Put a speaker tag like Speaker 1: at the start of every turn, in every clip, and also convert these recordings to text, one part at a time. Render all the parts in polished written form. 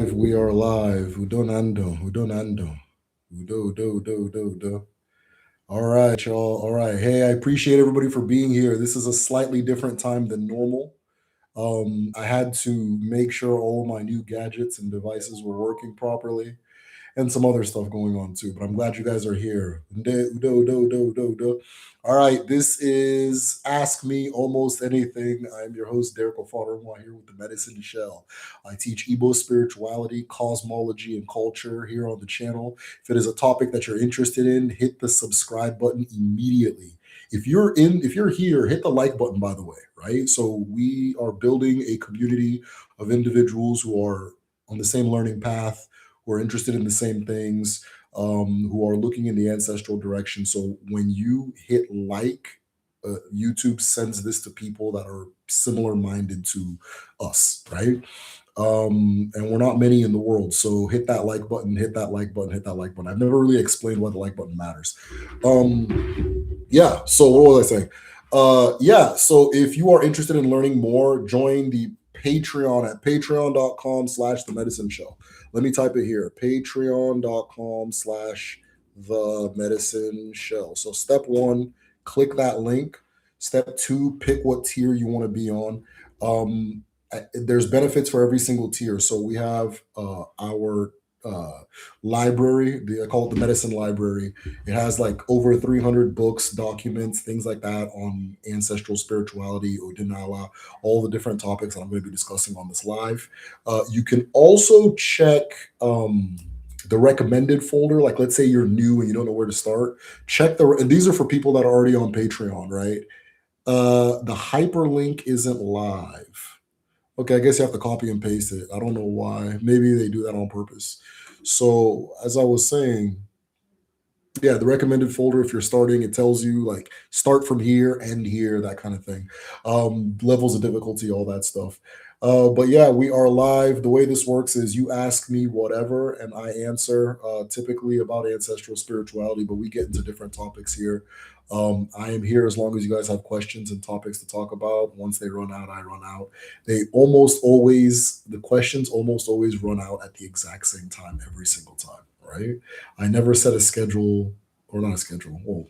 Speaker 1: We are live. Udonando. Udonando. Udo. All right, y'all. All right. Hey, I appreciate everybody for being here. This is a slightly different time than normal. I had to make sure all my new gadgets and devices were working properly and some other stuff going on too. But I'm glad you guys are here. All right, this is Ask Me Almost Anything. I'm your host, Derek O'Foddermore, here with the Medicine Shell. I teach Igbo spirituality, cosmology, and culture here on the channel. If it is a topic that you're interested in, hit the subscribe button immediately. If you're here, hit the like button, by the way, right? So we are building a community of individuals who are on the same learning path, who are interested in the same things, who are looking in the ancestral direction. So when you hit like, YouTube sends this to people that are similar minded to us, right? And we're not many in the world. So hit that like button, hit that like button, hit that like button. I've never really explained why the like button matters. Yeah. So what was I saying? Yeah. So if you are interested in learning more, join the Patreon at patreon.com/the medicine show. Let me type it here. Patreon.com/the medicine show. So step one, click that link. Step two, pick what tier you want to be on. There's benefits for every single tier. So we have our library. I call it the medicine library. It has like over 300 books, documents, things like that on ancestral spirituality, Odinala, all the different topics that I'm going to be discussing on this live. You can also check the recommended folder. Like, let's say you're new and you don't know where to start. And these are for people that are already on Patreon, right? The hyperlink isn't live. Okay, I guess you have to copy and paste it. I don't know why. Maybe they do that on purpose. So, as I was saying, yeah, the recommended folder, if you're starting, it tells you like start from here, end here, that kind of thing. Levels of difficulty, all that stuff. But yeah, we are live. The way this works is you ask me whatever and I answer, typically about ancestral spirituality, but we get into different topics here. I am here as long as you guys have questions and topics to talk about. Once they run out, I run out. The questions almost always run out at the exact same time every single time, right? I never set a schedule, or not a schedule. Well,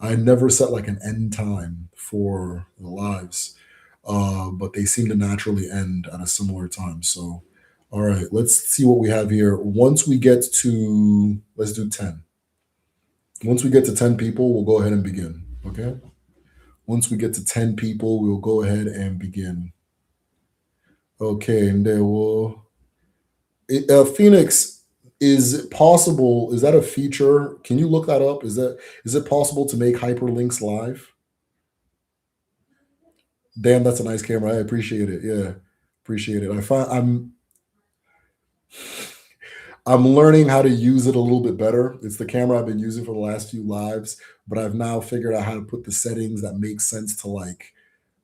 Speaker 1: I never set like an end time for the lives, but they seem to naturally end at a similar time. So, all right, let's see what we have here. Let's do 10. Once we get to 10 people, we'll go ahead and begin. Okay. Once we get to 10 people, we'll go ahead and begin. Okay, and there will. Phoenix, is it possible? Is that a feature? Can you look that up? Is it possible to make hyperlinks live? Damn, that's a nice camera. I appreciate it. Yeah, appreciate it. I'm learning how to use it a little bit better. It's the camera I've been using for the last few lives, but I've now figured out how to put the settings that make sense to like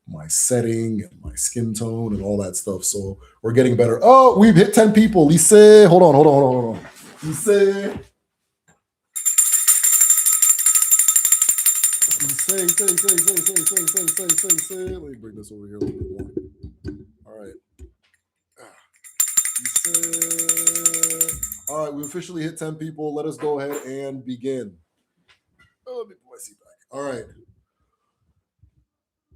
Speaker 1: my setting and my skin tone and all that stuff. So we're getting better. Oh, we've hit 10 people. Lise, hold on. Lise, say. Let me bring this over here a little bit more. All right. All right, we officially hit 10 people. Let us go ahead and begin. Oh, let me put my seat back. All right.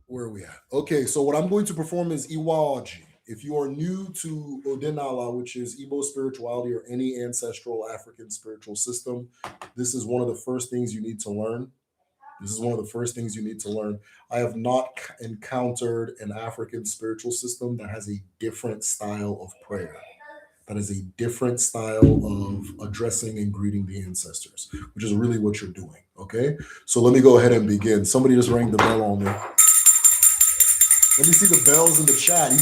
Speaker 1: Where are we at? Okay, so what I'm going to perform is Iwaji. If you are new to Odinala, which is Igbo spirituality or any ancestral African spiritual system, this is one of the first things you need to learn. This is one of the first things you need to learn. I have not encountered an African spiritual system that has a different style of prayer, that is a different style of addressing and greeting the ancestors, which is really what you're doing. Okay, so let me go ahead and begin. Somebody just rang the bell on me. Let me see the bells in the chat. Hey,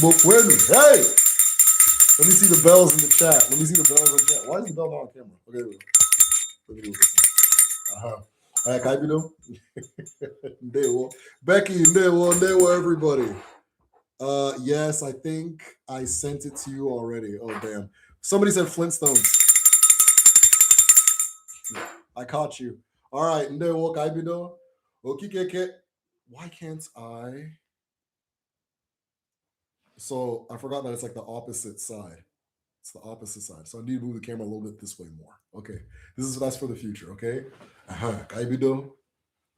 Speaker 1: let me see the bells in the chat. Let me see the bells in the chat. Why is the bell not on camera? Okay, there we go. Let me do this one. Uh-huh. All right, Kaibino. Ndewo. Becky, Ndewo, everybody. Yes, I think I sent it to you already. Oh, damn. Somebody said Flintstones. I caught you. All right, Ndewo, Kaibino. Okikeke. Why can't I? So I forgot that it's like the opposite side. It's the opposite side. So I need to move the camera a little bit this way more. Okay. That's for the future. Okay. Kaibido.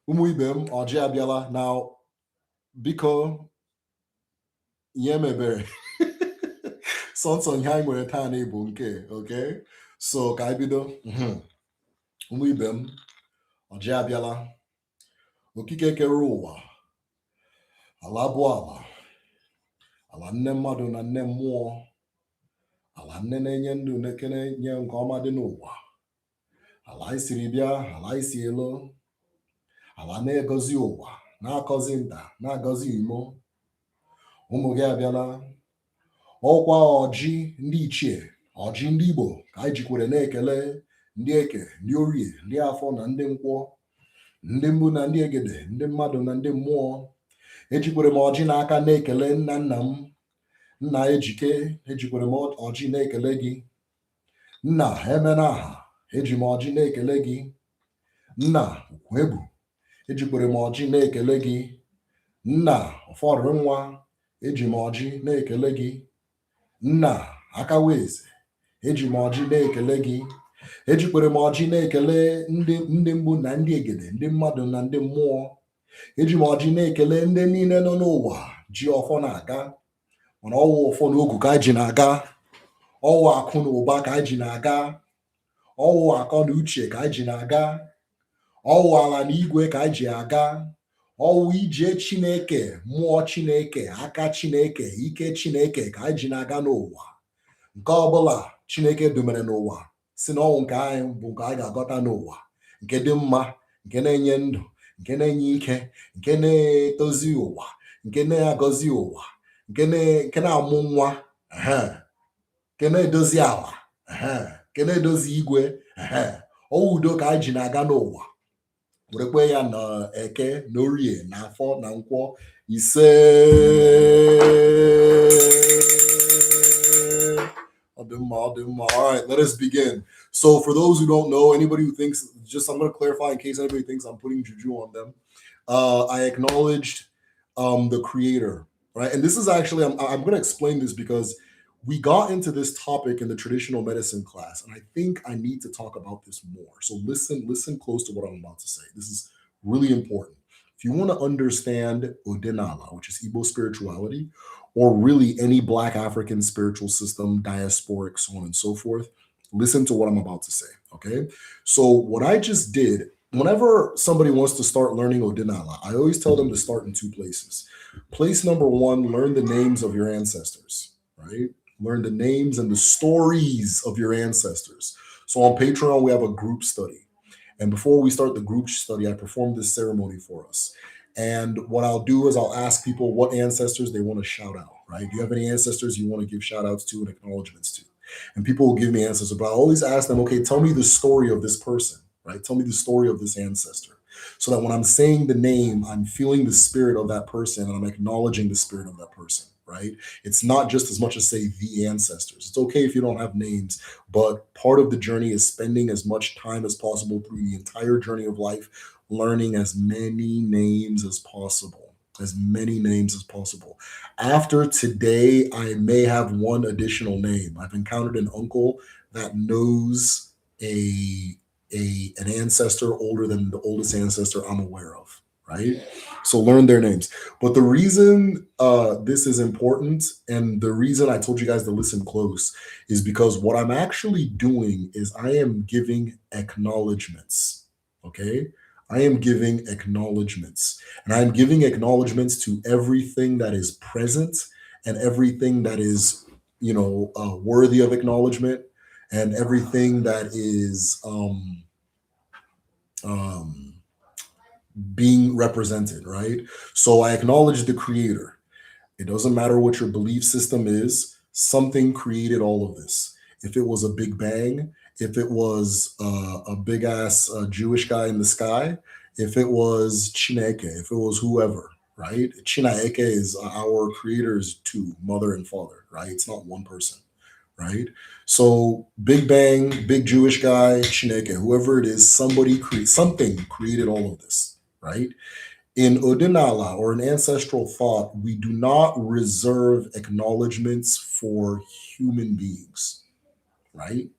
Speaker 1: Umuibem Oji Abiala. Now, Biko Yemebere. Sonson Yang were tiny bunke. Okay. So Kaibido. Umuibem Oji Abiala. Okike Keruwa. Alabuala. Ala nne mmadụ na nne mmụọ. Ala nne na-enye ndụ na-ekene nye nke ọma dị n'ụwa. Ala anyị siri bịa, ala anyị si elo. Ala na-egozi ụwa, na-akọzi nta, na-agọzi imo. Ụmụ gị abịala. Ọkwa ọjị ndị ichie, ọjị ndị Igbo ka anyị jikwere na-ekele ndị eke, ndị orie, ndị afọ na ndị nkwọ, ndị mbu na ndị egede, ndị mmadụ na ndị mmụọ. Ejikwere m ọjị n'aka na-ekele nna nna m. Nna Ejike, ejikwere m ọjị na-ekele gị. Nna Emena aha, eji m ọjị na-ekele gị. Nna Ukwebu, ejikwere m ọjị na-ekele gị. Nna Ụfọdụ nwa, eji m ọjị na-ekele gị. Nna Akaweze, eji m ọjị na-ekele gị. Ejikwere m ọjị na-ekele ndị mgbu na ndị egede, ndị mmadụ na ndị mmụọ. Eji m ọjị na-ekele ndị niile nọ n'ụwa ji ọfọ na-aga. Mana ọwụ ụfọ na ogu ka anyị ji na-aga. Ọwụ akụ na ụba ka anyị ji na-aga. Ọwụ akọ na uche ka anyị ji na-aga. Ọwụ ala na igwe ka anyị ji aga. Ọwụ ije Chineke, mmụọ Chineke, aka Chineke, ike Chineke ka anyị ji na-aga n'ụwa. Nke ọbụla Chineke dumere n'ụwa si na ọnwụ nke anyị bụ nke anyị ga-agọta n'ụwa, nke dị mma, nke na-enye ndụ, nke na-enye ike, nke na-etozi ụwa, nke na-agọzi ụwa, nke na-amụ nwa, nke na-edozi ala, nke na-edozi igwe. Ọwụ udo ka anyị ji na-aga n'ụwa. Werekwe ya na eke na orie na afọ na nkwọ ise. All right, let us begin. So for those who don't know, anybody who thinks, I'm going to clarify in case anybody thinks I'm putting juju on them. I acknowledged the creator, right? And this is actually, I'm going to explain this because we got into this topic in the traditional medicine class, and I think I need to talk about this more. So listen close to what I'm about to say. This is really important. If you want to understand Odinala, which is Igbo spirituality, or really any Black African spiritual system, diasporic, so on and so forth, listen to what I'm about to say, okay? So what I just did, whenever somebody wants to start learning Odinala, I always tell them to start in two places. Place number one, learn the names of your ancestors, right? Learn the names and the stories of your ancestors. So on Patreon, we have a group study. And before we start the group study, I perform this ceremony for us. And what I'll do is I'll ask people what ancestors they want to shout out, right? Do you have any ancestors you want to give shout outs to and acknowledgments to? And people will give me ancestors, but I always ask them, okay, tell me the story of this person, right? Tell me the story of this ancestor. So that when I'm saying the name, I'm feeling the spirit of that person and I'm acknowledging the spirit of that person, right? It's not just as much as say the ancestors. It's okay if you don't have names, but part of the journey is spending as much time as possible through the entire journey of life, learning as many names as possible. As many names as possible. After today, I may have one additional name. I've encountered an uncle that knows an ancestor older than the oldest ancestor I'm aware of, right? So learn their names. But the reason this is important and the reason I told you guys to listen close is because what I'm actually doing is I am giving acknowledgments, okay? I am giving acknowledgments. And I'm giving acknowledgments to everything that is present and everything that is, worthy of acknowledgement and everything that is being represented, right? So I acknowledge the creator. It doesn't matter what your belief system is, something created all of this. If it was a big bang, if it was a big ass Jewish guy in the sky, if it was Chineke, if it was whoever, right? Chineke is our creator's two, mother and father, right? It's not one person, right? So Big Bang, big Jewish guy, Chineke, whoever it is, something created all of this, right? In Odinala or in ancestral thought, we do not reserve acknowledgments for human beings. right?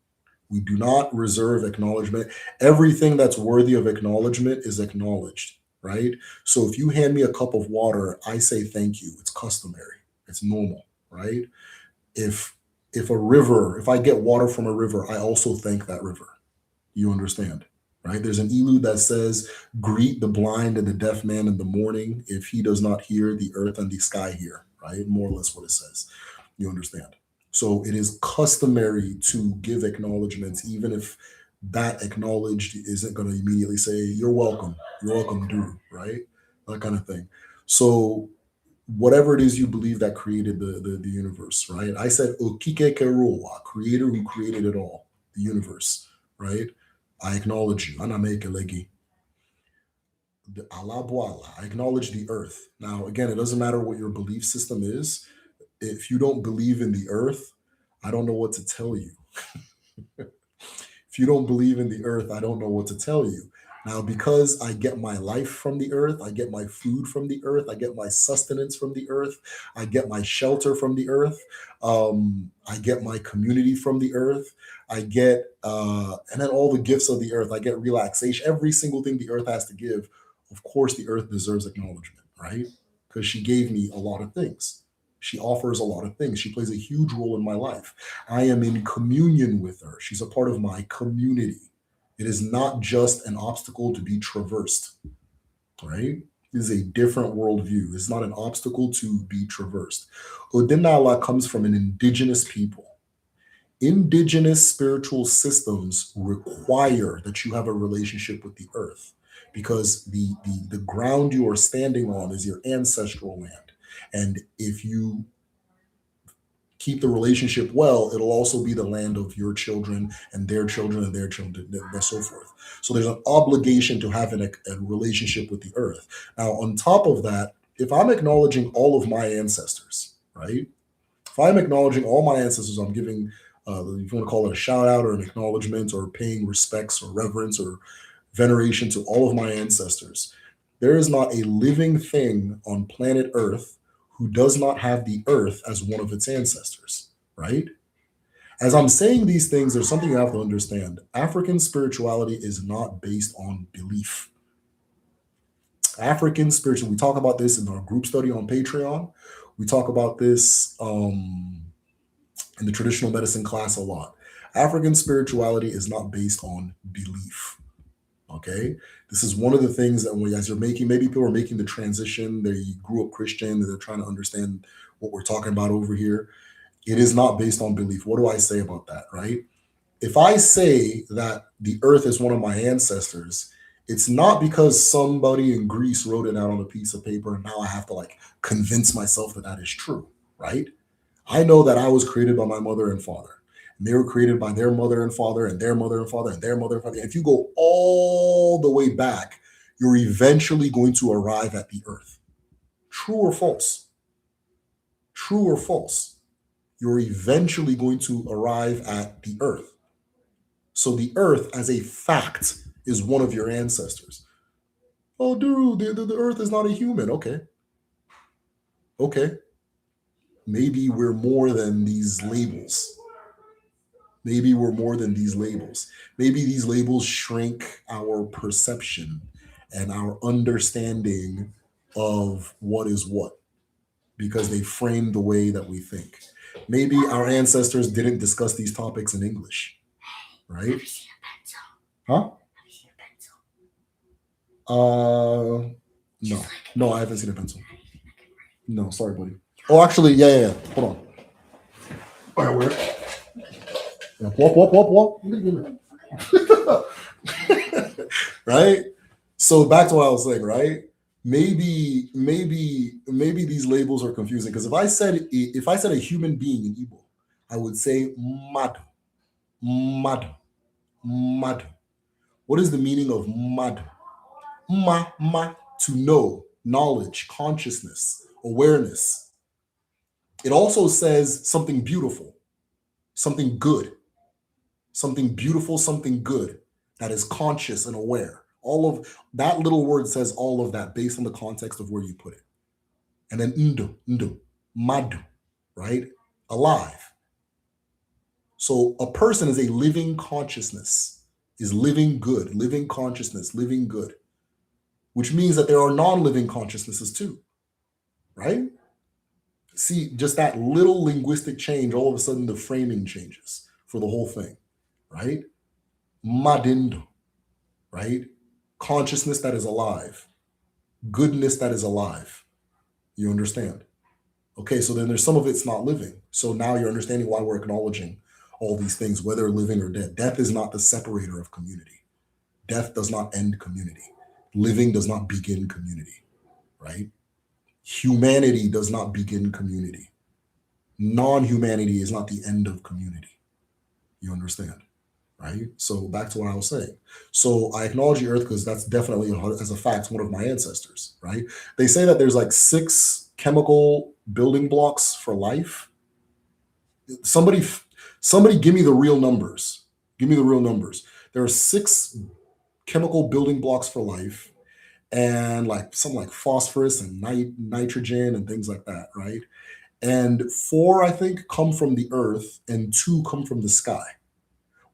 Speaker 1: We do not reserve acknowledgement. Everything that's worthy of acknowledgement is acknowledged, right? So if you hand me a cup of water, I say thank you. It's customary. It's normal, right? If if I get water from a river, I also thank that river. You understand, right? There's an ilu that says, "Greet the blind and the deaf man in the morning. If he does not hear, the earth and the sky hear." Right? More or less what it says. You understand? So it is customary to give acknowledgments, even if that acknowledged isn't going to immediately say, you're welcome, do, right? That kind of thing. So whatever it is you believe that created the universe, right? I said Okike Keroa, creator who created it all, the universe, right? I acknowledge you. Anameke Legi. The Alabwala. I acknowledge the earth. Now, again, it doesn't matter what your belief system is. If you don't believe in the earth, I don't know what to tell you. If you don't believe in the earth, I don't know what to tell you. Now, because I get my life from the earth, I get my food from the earth, I get my sustenance from the earth, I get my shelter from the earth, I get my community from the earth, I get, and then all the gifts of the earth, I get relaxation, every single thing the earth has to give. Of course, the earth deserves acknowledgement, right? Because she gave me a lot of things. She offers a lot of things. She plays a huge role in my life. I am in communion with her. She's a part of my community. It is not just an obstacle to be traversed, right? It is a different worldview. It's not an obstacle to be traversed. Odinala comes from an indigenous people. Indigenous spiritual systems require that you have a relationship with the earth because the ground you are standing on is your ancestral land. And if you keep the relationship well, it'll also be the land of your children and their children and their children, and so forth. So there's an obligation to have a relationship with the earth. Now, on top of that, if I'm acknowledging all of my ancestors, right? If I'm acknowledging all my ancestors, I'm giving, if you want to call it a shout out or an acknowledgement or paying respects or reverence or veneration to all of my ancestors. There is not a living thing on planet Earth who does not have the earth as one of its ancestors, right? As I'm saying these things, there's something you have to understand. African spirituality is not based on belief. African spiritual, we talk about this in our group study on Patreon. We talk about this in the traditional medicine class a lot. African spirituality is not based on belief. Okay, this is one of the things that when as you're making, maybe people are making the transition, they grew up Christian and they're trying to understand what we're talking about over here. It is not based on belief. What do I say about that, right? If I say that the earth is one of my ancestors, it's not because somebody in Greece wrote it out on a piece of paper and now I have to like convince myself that that is true, right? I know that I was created by my mother and father. And they were created by their mother and father and their mother and father and their mother and father. And if you go all the way back, you're eventually going to arrive at the earth. True or false? True or false? You're eventually going to arrive at the earth. So the earth, as a fact, is one of your ancestors. Oh, dude, the earth is not a human. Okay. Okay. Maybe we're more than these labels. Maybe we're more than these labels. Maybe these labels shrink our perception and our understanding of what is what because they frame the way that we think. Maybe our ancestors didn't discuss these topics in English, right? Huh? No. No, I haven't seen a pencil. No, sorry, buddy. Oh, actually, yeah. Hold on. All right, where? Yeah. Walk. Right? So back to what I was saying, right? Maybe these labels are confusing because if I said a human being in Igbo, I would say mad, mad, mad. What is the meaning of mad? To know, knowledge, consciousness, awareness. It also says something beautiful, something good, something beautiful, something good that is conscious and aware. All of that little word says all of that based on the context of where you put it. And then madu, right? Alive. So a person is a living consciousness, is living good, living consciousness, living good, which means that there are non-living consciousnesses too, right? See, just that little linguistic change, all of a sudden the framing changes for the whole thing, right? Madindo, right? Consciousness that is alive, goodness that is alive. You understand? Okay, so then there's some of it's not living. So now you're understanding why we're acknowledging all these things, whether living or dead. Death is not the separator of community. Death does not end community. Living does not begin community, right? Humanity does not begin community. Non-humanity is not the end of community. You understand? Right? So back to what I was saying. So I acknowledge the earth because that's definitely, as a fact, one of my ancestors, right? They say that there's like 6 chemical building blocks for life. Somebody, somebody give me the real numbers. Give me the real numbers. There are 6 chemical building blocks for life, and like some like phosphorus and nitrogen and things like that, right? And 4, I think, come from the earth, and 2 come from the sky.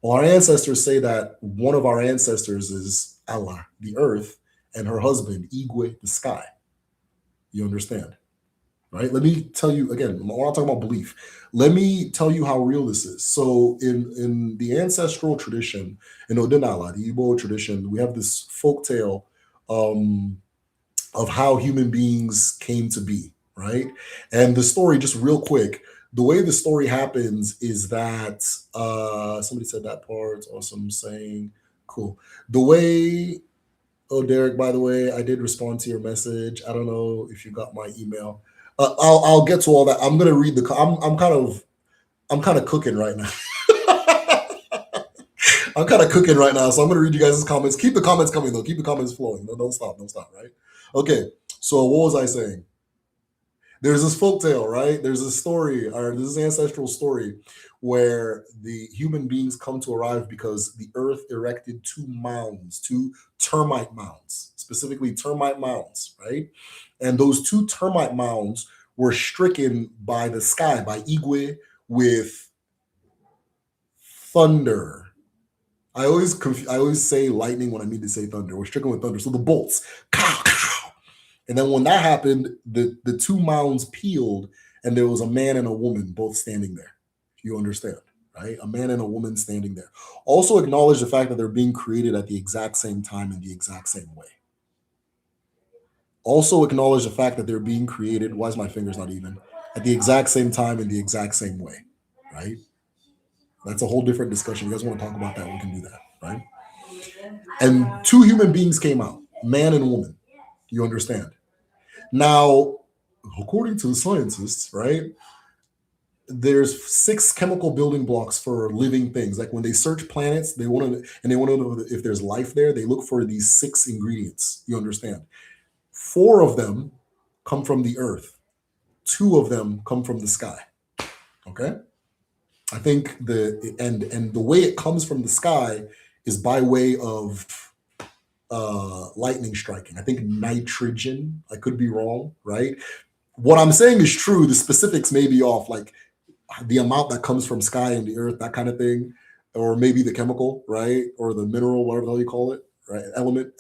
Speaker 1: Well, our ancestors say that one of our ancestors is Allah, the earth, and her husband, Igwe, the sky. You understand? Right? Let me tell you again, we're not talking about belief. Let me tell you how real this is. So, in the ancestral tradition, in Odinala, the Igbo tradition, we have this folk tale um, of how human beings came to be, right? And the story, just real quick, the way the story happens is that somebody said that part, awesome saying, cool. The way, oh, Derek, by the way, I did respond to your message. I don't know if you got my email. I'll get to all that. I'm gonna read the. I'm kind of cooking right now. I'm kind of cooking right now, so I'm gonna read you guys' comments. Keep the comments coming though. Keep the comments flowing. No, don't stop. Right? Okay. So what was I saying? There's this folktale, right? There's a story, or this is ancestral story, where the human beings come to arrive because the earth erected 2 mounds, 2 termite mounds, specifically termite mounds, right? And those 2 termite mounds were stricken by the sky, by Igwe, with thunder. I always say lightning when I mean to say thunder. We're stricken with thunder. So the bolts, cow, cow. And then when that happened, the 2 mounds peeled, and there was a man and a woman both standing there. You understand, right? A man and a woman standing there. Also acknowledge the fact that they're being created at the exact same time in the exact same way. Also acknowledge the fact that they're being created. Why is my fingers not even? At the exact same time in the exact same way, right? That's a whole different discussion. You guys want to talk about that? We can do that, right? And 2 human beings came out, man and woman. You understand? Now, according to the scientists, right, there's 6 chemical building blocks for living things. Like when they search planets, they want to know if there's life there. They look for these 6 ingredients. You understand? 4 of them come from the earth. 2 of them come from the sky. Okay. I think and the way it comes from the sky is by way of lightning striking. I think nitrogen. I could be wrong, right? What I'm saying is true. The specifics may be off, like the amount that comes from sky and the earth, that kind of thing, or maybe the chemical, right, or the mineral, whatever the hell you call it, right? Element.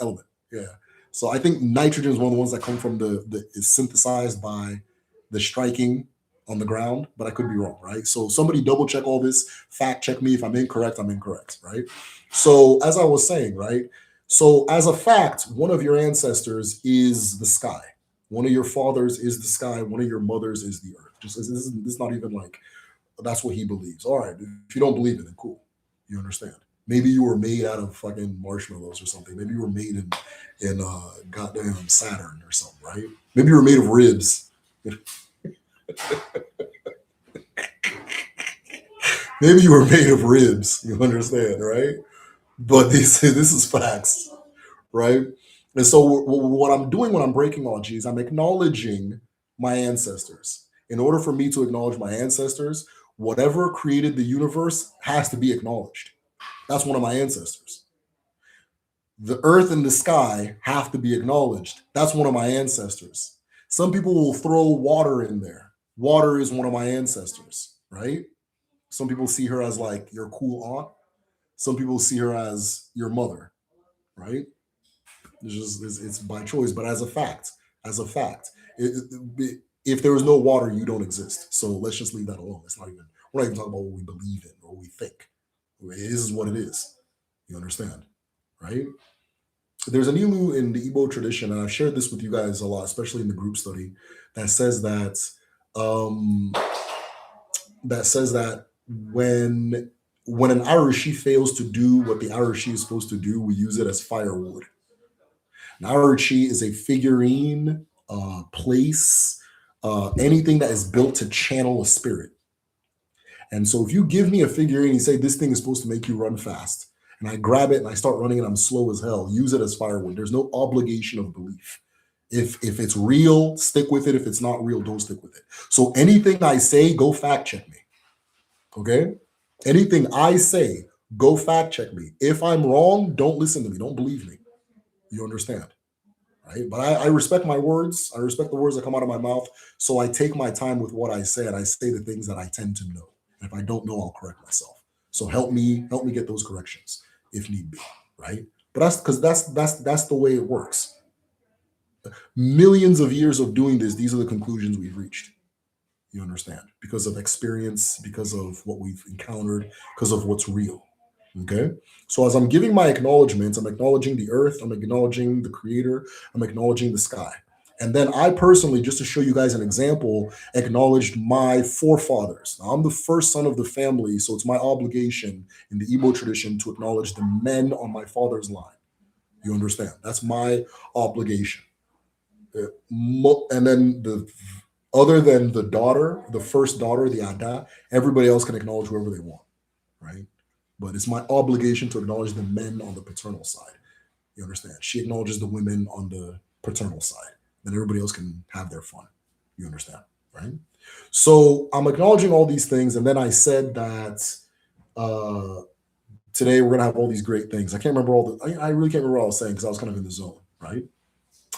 Speaker 1: Yeah. So I think nitrogen is one of the ones that come from the is synthesized by the striking on the ground, but I could be wrong, right? So somebody double check all this, fact check me. If I'm incorrect, I'm incorrect, right? So as I was saying, right? So as a fact, one of your ancestors is the sky. One of your fathers is the sky. One of your mothers is the earth. Just this is not even like that's what he believes. All right, if you don't believe it, then cool. You understand? Maybe you were made out of fucking marshmallows or something. Maybe you were made in goddamn Saturn or something, right? Maybe you were made of ribs. Maybe you were made of ribs. You understand, right? But this is facts, right? And so what I'm doing when I'm breaking all G's, I'm acknowledging my ancestors. In order for me to acknowledge my ancestors, whatever created the universe has to be acknowledged. That's one of my ancestors. The earth and the sky have to be acknowledged. That's one of my ancestors. Some people will throw water in there. Water is one of my ancestors, right? Some people see her as like your cool aunt. Some people see her as your mother, right? It's by choice, but as a fact, if there is no water, you don't exist. So let's just leave that alone. It's not even we're not even talking about what we believe in or what we think. It is what it is. You understand, right? There's an ilu in the Igbo tradition, and I've shared this with you guys a lot, especially in the group study, that says that um, when an Irishi fails to do what the Irishi is supposed to do, we use it as firewood. An Irishi is a figurine, place, anything that is built to channel a spirit. And so if you give me a figurine and you say this thing is supposed to make you run fast, and I grab it and I start running and I'm slow as hell, use it as firewood. There's no obligation of belief. If it's real, stick with it. If it's not real, don't stick with it. So anything I say, go fact check me. Okay? Anything I say, go fact check me. If I'm wrong, don't listen to me. Don't believe me. You understand? Right? But I respect my words. I respect the words that come out of my mouth. So I take my time with what I say, and I say the things that I tend to know. And if I don't know, I'll correct myself. So help me get those corrections if need be. Right? But that's because that's the way it works. Millions of years of doing this, these are the conclusions we've reached. You understand? Because of experience, because of what we've encountered, because of what's real. Okay. So as I'm giving my acknowledgments, I'm acknowledging the earth, I'm acknowledging the creator, I'm acknowledging the sky. And then I personally, just to show you guys an example, acknowledged my forefathers. Now, I'm the first son of the family, so it's my obligation in the Igbo tradition to acknowledge the men on my father's line. You understand? That's my obligation. And then other than the daughter, the first daughter, the Ada, everybody else can acknowledge whoever they want, right? But it's my obligation to acknowledge the men on the paternal side. You understand? She acknowledges the women on the paternal side. Then everybody else can have their fun. You understand, right? So I'm acknowledging all these things, and then I said that uh, today we're gonna have all these great things. I can't remember all the. I really can't remember what I was saying because I was kind of in the zone, right?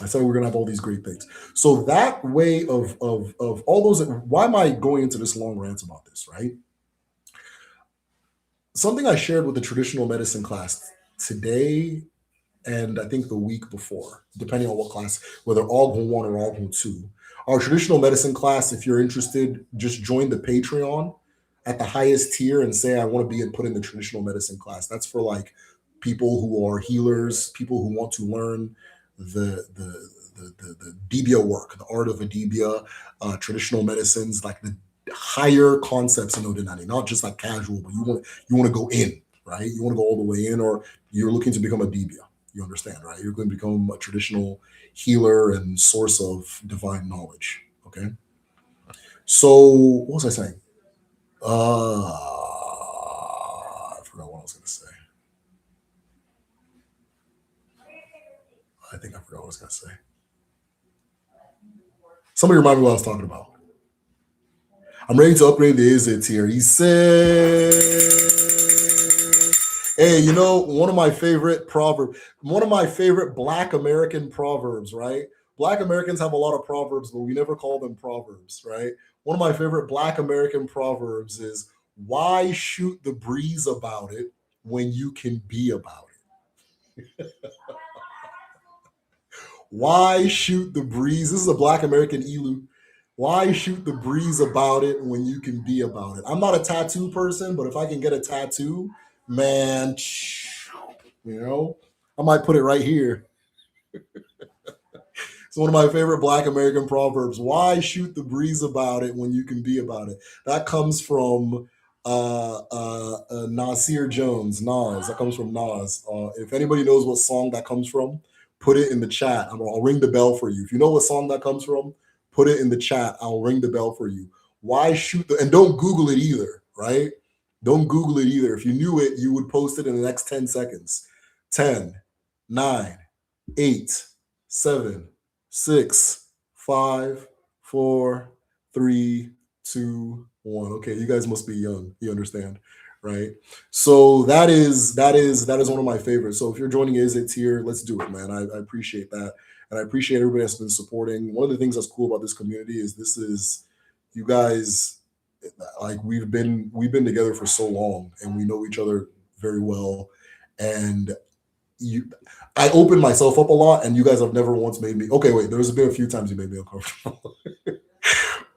Speaker 1: I said we're gonna have all these great things. So that way of all those. Why am I going into this long rant about this, right? Something I shared with the traditional medicine class today, and I think the week before, depending on what class, whether Algon 1 or Algon 2. Our traditional medicine class, if you're interested, just join the Patreon at the highest tier and say, I want to be put in the traditional medicine class. That's for like people who are healers, people who want to learn the Debia work, the art of Adibia, traditional medicines, like the higher concepts in Odinani, not just like casual, but you want to go in, right? You want to go all the way in, or you're looking to become a Debia. You understand, right? You're going to become a traditional healer and source of divine knowledge. Okay. So what was I saying? I forgot what I was going to say. I think I forgot what I was going to say. Somebody remind me what I was talking about. I'm ready to upgrade the Is tier. He said, hey, you know, one of my favorite Black American proverbs, right? Black Americans have a lot of proverbs, but we never call them proverbs, right? One of my favorite Black American proverbs is, why shoot the breeze about it when you can be about it? Why shoot the breeze? This is a Black American Elu. Why shoot the breeze about it when you can be about it? I'm not a tattoo person, but if I can get a tattoo, man, you know, I might put it right here. It's one of my favorite Black American proverbs. Why shoot the breeze about it when you can be about it? That comes from Nasir Jones, Nas. That comes from Nas. If anybody knows what song that comes from, put it in the chat. I'll ring the bell for you. If you know what song that comes from, put it in the chat. I'll ring the bell for you. Why shoot and don't Google it either, right? Don't Google it either. If you knew it, you would post it in the next 10 seconds. 10, 9, 8, 7, 6, 5, 4, 3, 2, 1. Okay, you guys must be young. You understand, right? So that is one of my favorites. So if you're joining Is It here, let's do it, man. I appreciate that. And I appreciate everybody that's been supporting. One of the things that's cool about this community is you guys, like we've been together for so long, and we know each other very well, and you I open myself up a lot, and you guys have never once made me okay. Wait, there's been a few times you made me uncomfortable.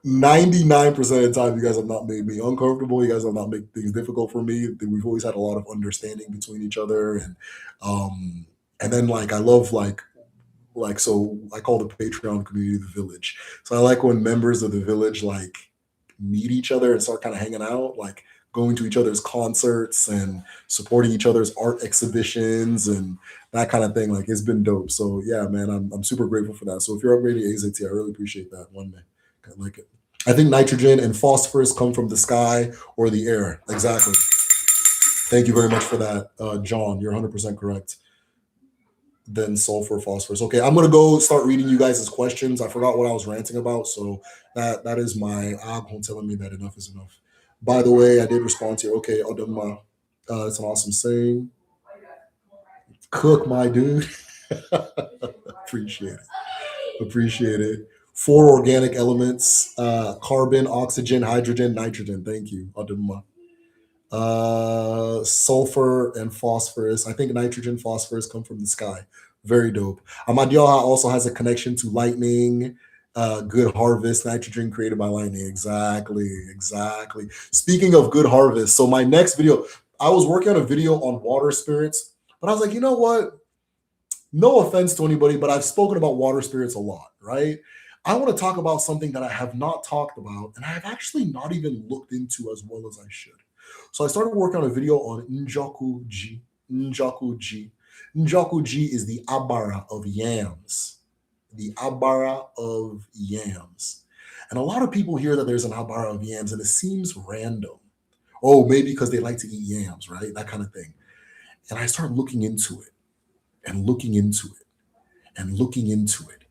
Speaker 1: 99% of the time, you guys have not made me uncomfortable. You guys have not made things difficult for me. We've always had a lot of understanding between each other, um, and then like I love like so I call the Patreon community the village. So I like when members of the village like meet each other and start kind of hanging out, like going to each other's concerts and supporting each other's art exhibitions and that kind of thing. Like it's been dope. So yeah, man, I'm super grateful for that. So if you're upgrading AZT, I really appreciate that. One day, I like it. I think nitrogen and phosphorus come from the sky or the air. Exactly. Thank you very much for that, John. You're 100% correct. Then sulfur, phosphorus. Okay, I'm gonna go start reading you guys' questions. I forgot what I was ranting about, so that is my alcohol telling me that enough is enough. By the way, I did respond to you. Okay, Odinala, it's an awesome saying. Cook, my dude. Appreciate it. Appreciate it. Four organic elements: carbon, oxygen, hydrogen, nitrogen. Thank you, Odinala. Sulfur and phosphorus. I think nitrogen, phosphorus come from the sky. Very dope. Amadioha also has a connection to lightning. Good harvest, nitrogen created by lightning. Exactly, exactly. Speaking of good harvest, so my next video, I was working on a video on water spirits, but I was like, you know what? No offense to anybody, but I've spoken about water spirits a lot, right? I want to talk about something that I have not talked about and I have actually not even looked into as well as I should. So I started working on a video on Njoku Ji. Njoku Ji. Njoku Ji is the Abara of yams. The Abara of yams. And a lot of people hear that there's an Abara of yams and it seems random. Oh, maybe because they like to eat yams, right? That kind of thing. And I started looking into it and looking into it and looking into it.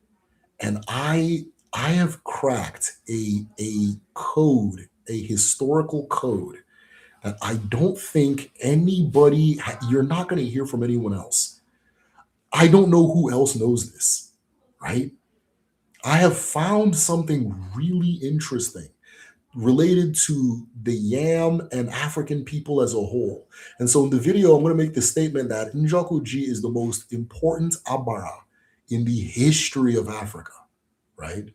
Speaker 1: And I have cracked a code, a historical code that I don't think anybody, you're not going to hear from anyone else. I don't know who else knows this, right? I have found something really interesting related to the Yam and African people as a whole. And so in the video, I'm going to make the statement that Njoku-ji is the most important Abara in the history of Africa, right?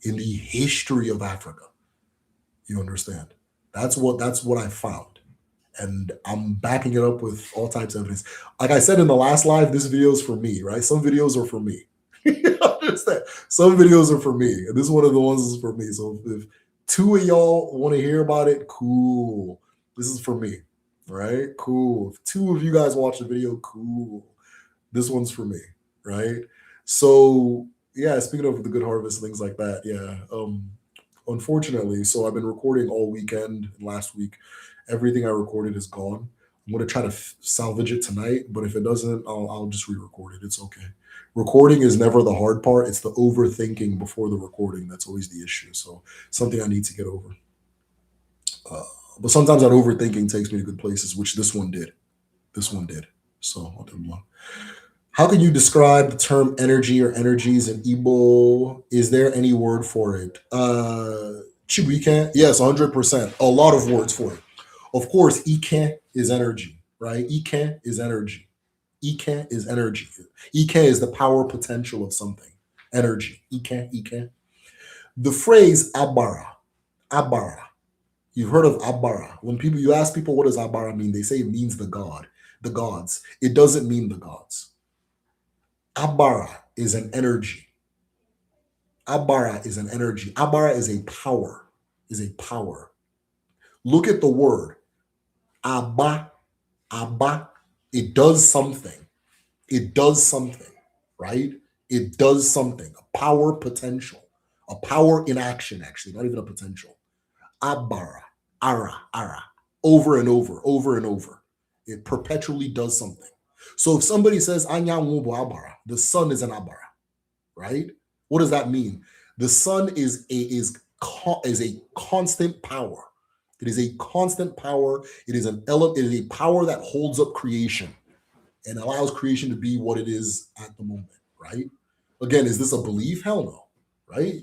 Speaker 1: In the history of Africa. You understand? That's what I found. And I'm backing it up with all types of evidence. Like I said in the last live, this video is for me, right? Some videos are for me. You understand? Some videos are for me. And this is one of the ones that's for me. So if two of y'all want to hear about it, cool. This is for me, right? Cool. If two of you guys watch the video, cool. This one's for me, right? So yeah, speaking of the good harvest, things like that, yeah. Unfortunately, so I've been recording all weekend and last week. Everything I recorded is gone. I'm going to try to salvage it tonight, but if it doesn't, I'll just re-record it. It's okay. Recording is never the hard part. It's the overthinking before the recording that's always the issue. So something I need to get over. But sometimes that overthinking takes me to good places, which this one did. This one did. So I'll do one. How can you describe the term energy or energies in Igbo? Is there any word for it? Chibuike? Yes, 100%. A lot of words for it. Of course, Ike is energy, right? Ike is energy. Ike is energy. Ike is the power potential of something. Energy. Ike. The phrase Abara. Abara. You've heard of Abara. When you ask people what does Abara mean, they say it means the god, the gods. It doesn't mean the gods. Abara is an energy. Abara is an energy. Abara is a power. Is a power. Look at the word. Abba. Abba. It does something. It does something, right? It does something. A power potential. A power in action, actually, not even a potential. Abara. Ara. Over and over, over and over. It perpetually does something. So if somebody says, Anyanwubo Abara, the sun is an Abara, right? What does that mean? The sun is a constant power. It is a constant power. It is it is a power that holds up creation and allows creation to be what it is at the moment, right? Again, is this a belief? Hell no, right?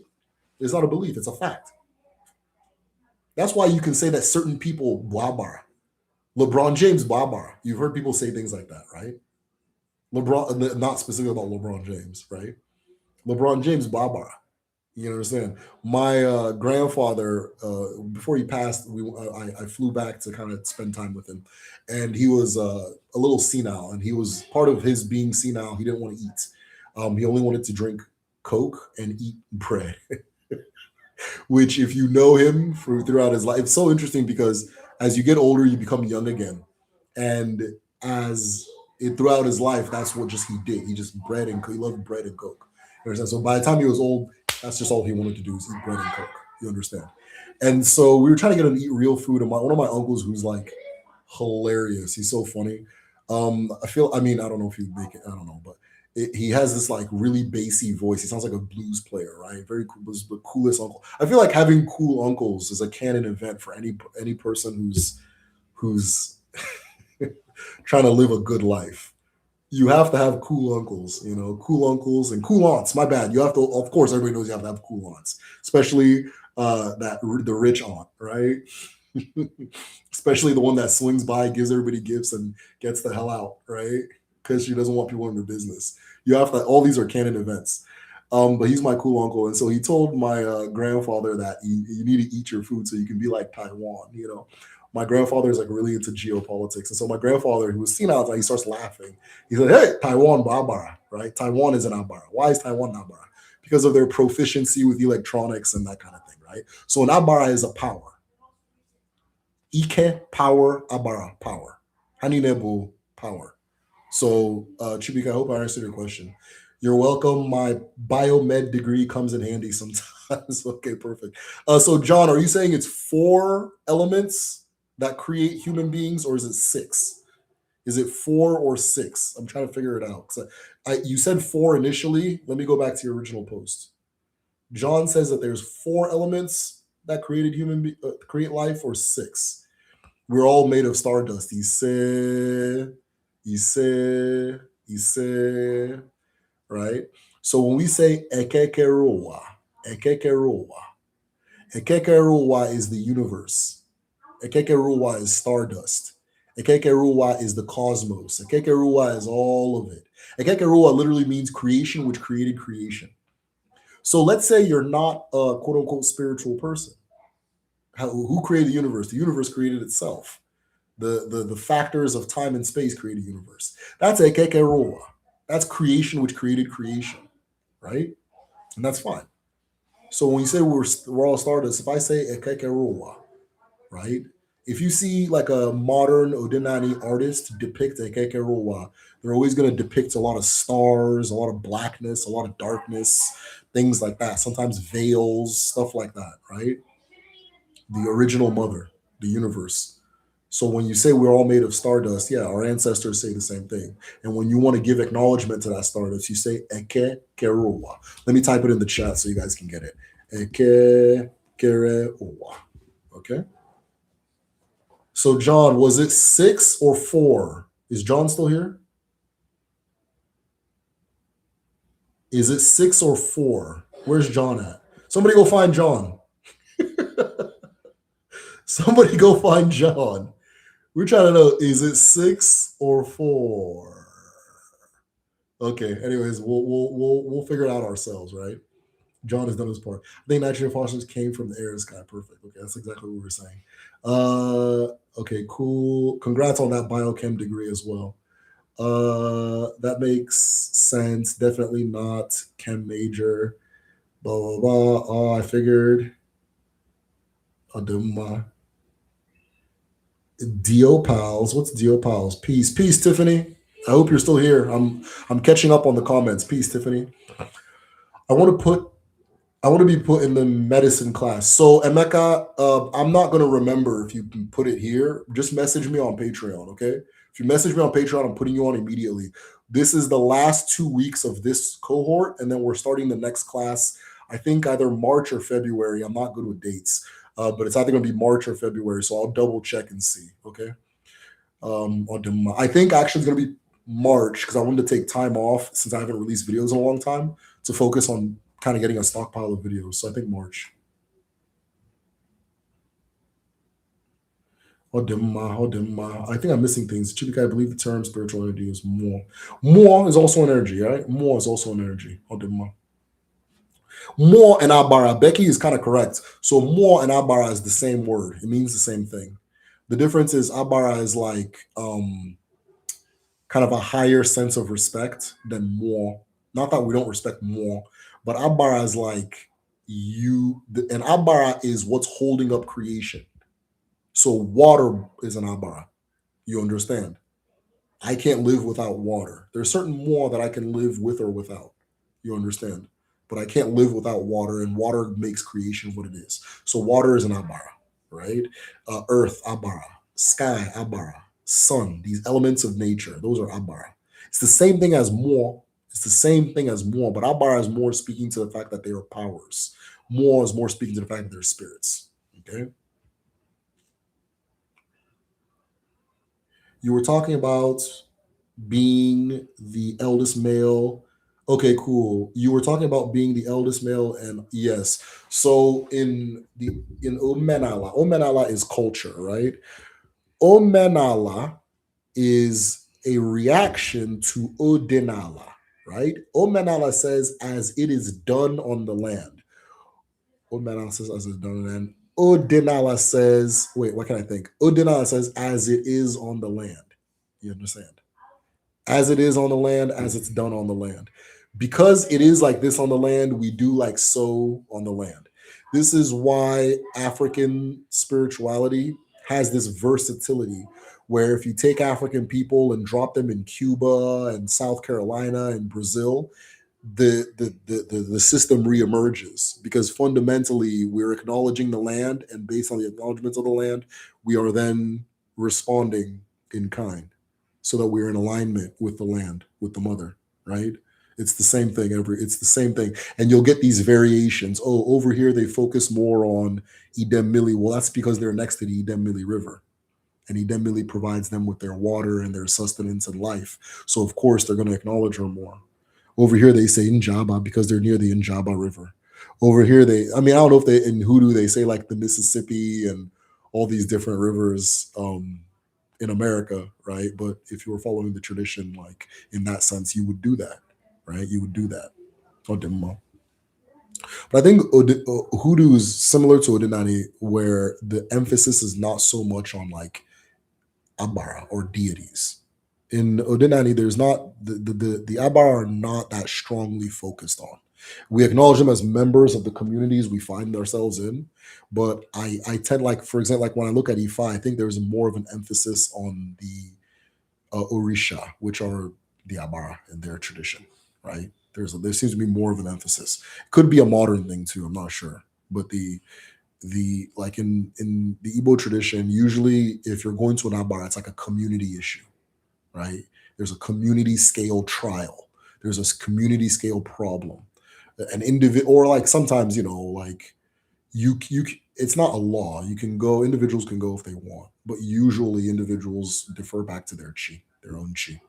Speaker 1: It's not a belief, it's a fact. That's why you can say that certain people blabber. LeBron James blabber. You've heard people say things like that, right? LeBron, not specifically about LeBron James, right? LeBron James blabber. You understand? My grandfather, before he passed, I flew back to kind of spend time with him, and he was a little senile, and he was part of his being senile. He didn't want to eat. He only wanted to drink Coke and eat bread. Which, if you know him throughout his life, it's so interesting because as you get older, you become young again, and as throughout his life, that's what just he did. He just bread and he loved bread and Coke. You understand? So by the time he was old, that's just all he wanted to do is eat bread and Coke. You understand? And so we were trying to get him to eat real food, and one of my uncles, who's like hilarious, he's so funny. I mean, I don't know if he'd make it. I don't know, but he has this like really bassy voice. He sounds like a blues player, right? Very cool, was the coolest uncle. I feel like having cool uncles is a canon event for any person who's trying to live a good life. You have to have cool uncles, cool uncles and cool aunts. My bad. You have to, of course, everybody knows you have to have cool aunts, especially the rich aunt, right? Especially the one that swings by, gives everybody gifts, and gets the hell out, right? Because she doesn't want people in her business. You have to. All these are canon events. But he's my cool uncle, and so he told my grandfather that you need to eat your food so you can be like Taiwan. My grandfather is like really into geopolitics, and so my grandfather, who was senile, he starts laughing. He said, "Hey, Taiwan Babara, right? Taiwan is an Abara. Why is Taiwan Abara? Because of their proficiency with electronics and that kind of thing, right? So an Abara is a power. Ike power Abara power. Haninebu power. So, Chibika, I hope I answered your question. You're welcome. My biomed degree comes in handy sometimes. Okay, perfect. So, John, are you saying it's 4 elements that create human beings, or is it 6? Is it 4 or 6? I'm trying to figure it out. You said 4 initially. Let me go back to your original post. John says that there's 4 elements that create life, or 6. We're all made of stardust. Ise, ise, right? So when we say ekekeroa, ekekeroa, ekekeroa is the universe. Ekekeroa is stardust. Ekekeroa is the cosmos. Ekekeroa is all of it. Ekekeroa literally means creation, which created creation. So let's say you're not a quote unquote spiritual person. Who created the universe? The universe created itself. The factors of time and space create a universe. That's ekekeroa. That's creation, which created creation, right? And that's fine. So when you say we're all stardust, if I say ekekeroa, right? If you see like a modern Odinani artist depict ekekeroa, they're always going to depict a lot of stars, a lot of blackness, a lot of darkness, things like that. Sometimes veils, stuff like that, right? The original mother, the universe. So when you say we're all made of stardust, yeah, our ancestors say the same thing. And when you want to give acknowledgement to that stardust, you say Eke Keroa. Let me type it in the chat so you guys can get it. Eke Keroa. Okay. So John, was it 6 or 4? Is John still here? Is it 6 or 4? Where's John at? Somebody go find John. Somebody go find John. We're trying to know, is it 6 or 4? Okay. Anyways, we'll figure it out ourselves, right? John has done his part. I think nitrogen phosphorus came from the air and sky. Perfect. Okay, that's exactly what we were saying. Okay, cool. Congrats on that biochem degree as well. That makes sense. Definitely not chem major. Blah blah blah. Oh, I figured. Aduma. Dio pals. What's Dio pals? Peace, peace, Tiffany. I hope you're still here. I'm catching up on the comments. Peace, Tiffany. I want to put I want to be put in the medicine class. So, Emeka, I'm not going to remember if you can put it here. Just message me on Patreon, okay? If you message me on Patreon, I'm putting you on immediately. This is the last 2 weeks of this cohort, and then we're starting the next class, I think either March or February. I'm not good with dates, but it's either going to be March or February, so I'll double check and see, okay? I think actually it's going to be March because I wanted to take time off since I haven't released videos in a long time to focus on kind of getting a stockpile of videos. So I think March. Odinma. I think I'm missing things. Chibika, I believe the term spiritual energy is more. More is also an energy, right? More is also an energy. Odinma. More and Abara. Becky is kind of correct. So more and Abara is the same word. It means the same thing. The difference is Abara is like kind of a higher sense of respect than more. Not that we don't respect more, but Abara is like and Abara is what's holding up creation. So water is an Abara. You understand? I can't live without water. There's certain more that I can live with or without. You understand? But I can't live without water, and water makes creation what it is. So water is an Abara, right? Earth, Abara. Sky, Abara. Sun, these elements of nature, those are Abara. It's the same thing as more. It's the same thing as more, but Abara is more speaking to the fact that they are powers. More is more speaking to the fact that they're spirits. Okay? You were talking about being the eldest male. Okay, cool. You were talking about being the eldest male, and yes. So in Omenala is culture, right? Omenala is a reaction to Odinala, right? Omenala says, as it is done on the land. Omenala says, as it's done on the land. Odinala says, wait, what can I think? Odinala says, as it is on the land. You understand? As it is on the land, as it's done on the land. Because it is like this on the land, we do like so on the land. This is why African spirituality has this versatility where if you take African people and drop them in Cuba and South Carolina and Brazil, the system reemerges because fundamentally we're acknowledging the land, and based on the acknowledgments of the land, we are then responding in kind so that we're in alignment with the land, with the mother, right? It's the same thing it's the same thing. And you'll get these variations. Oh, over here they focus more on Idemili. Well, that's because they're next to the Idemili River. And Idemili provides them with their water and their sustenance and life. So of course they're going to acknowledge her more. Over here they say Njaba because they're near the Njaba River. Over here I mean, I don't know if they in Hoodoo they say like the Mississippi and all these different rivers in America, right? But if you were following the tradition, like in that sense, you would do that, right? You would do that. Odemma. But I think Hoodoo is similar to Odinani, where the emphasis is not so much on like Abara or deities. In Odinani, there's not the Abara are not that strongly focused on. We acknowledge them as members of the communities we find ourselves in, but I tend like for example like when I look at Ifa, I think there's more of an emphasis on the Orisha, which are the Abara in their tradition, right? There seems to be more of an emphasis. Could be a modern thing too. I'm not sure, but the like in the Igbo tradition, usually if you're going to an Abara, it's like a community issue, right? There's a community scale trial. There's a community scale problem. An individual, or like sometimes like you it's not a law. You can go. Individuals can go if they want, but usually individuals defer back to their chi, their own chi.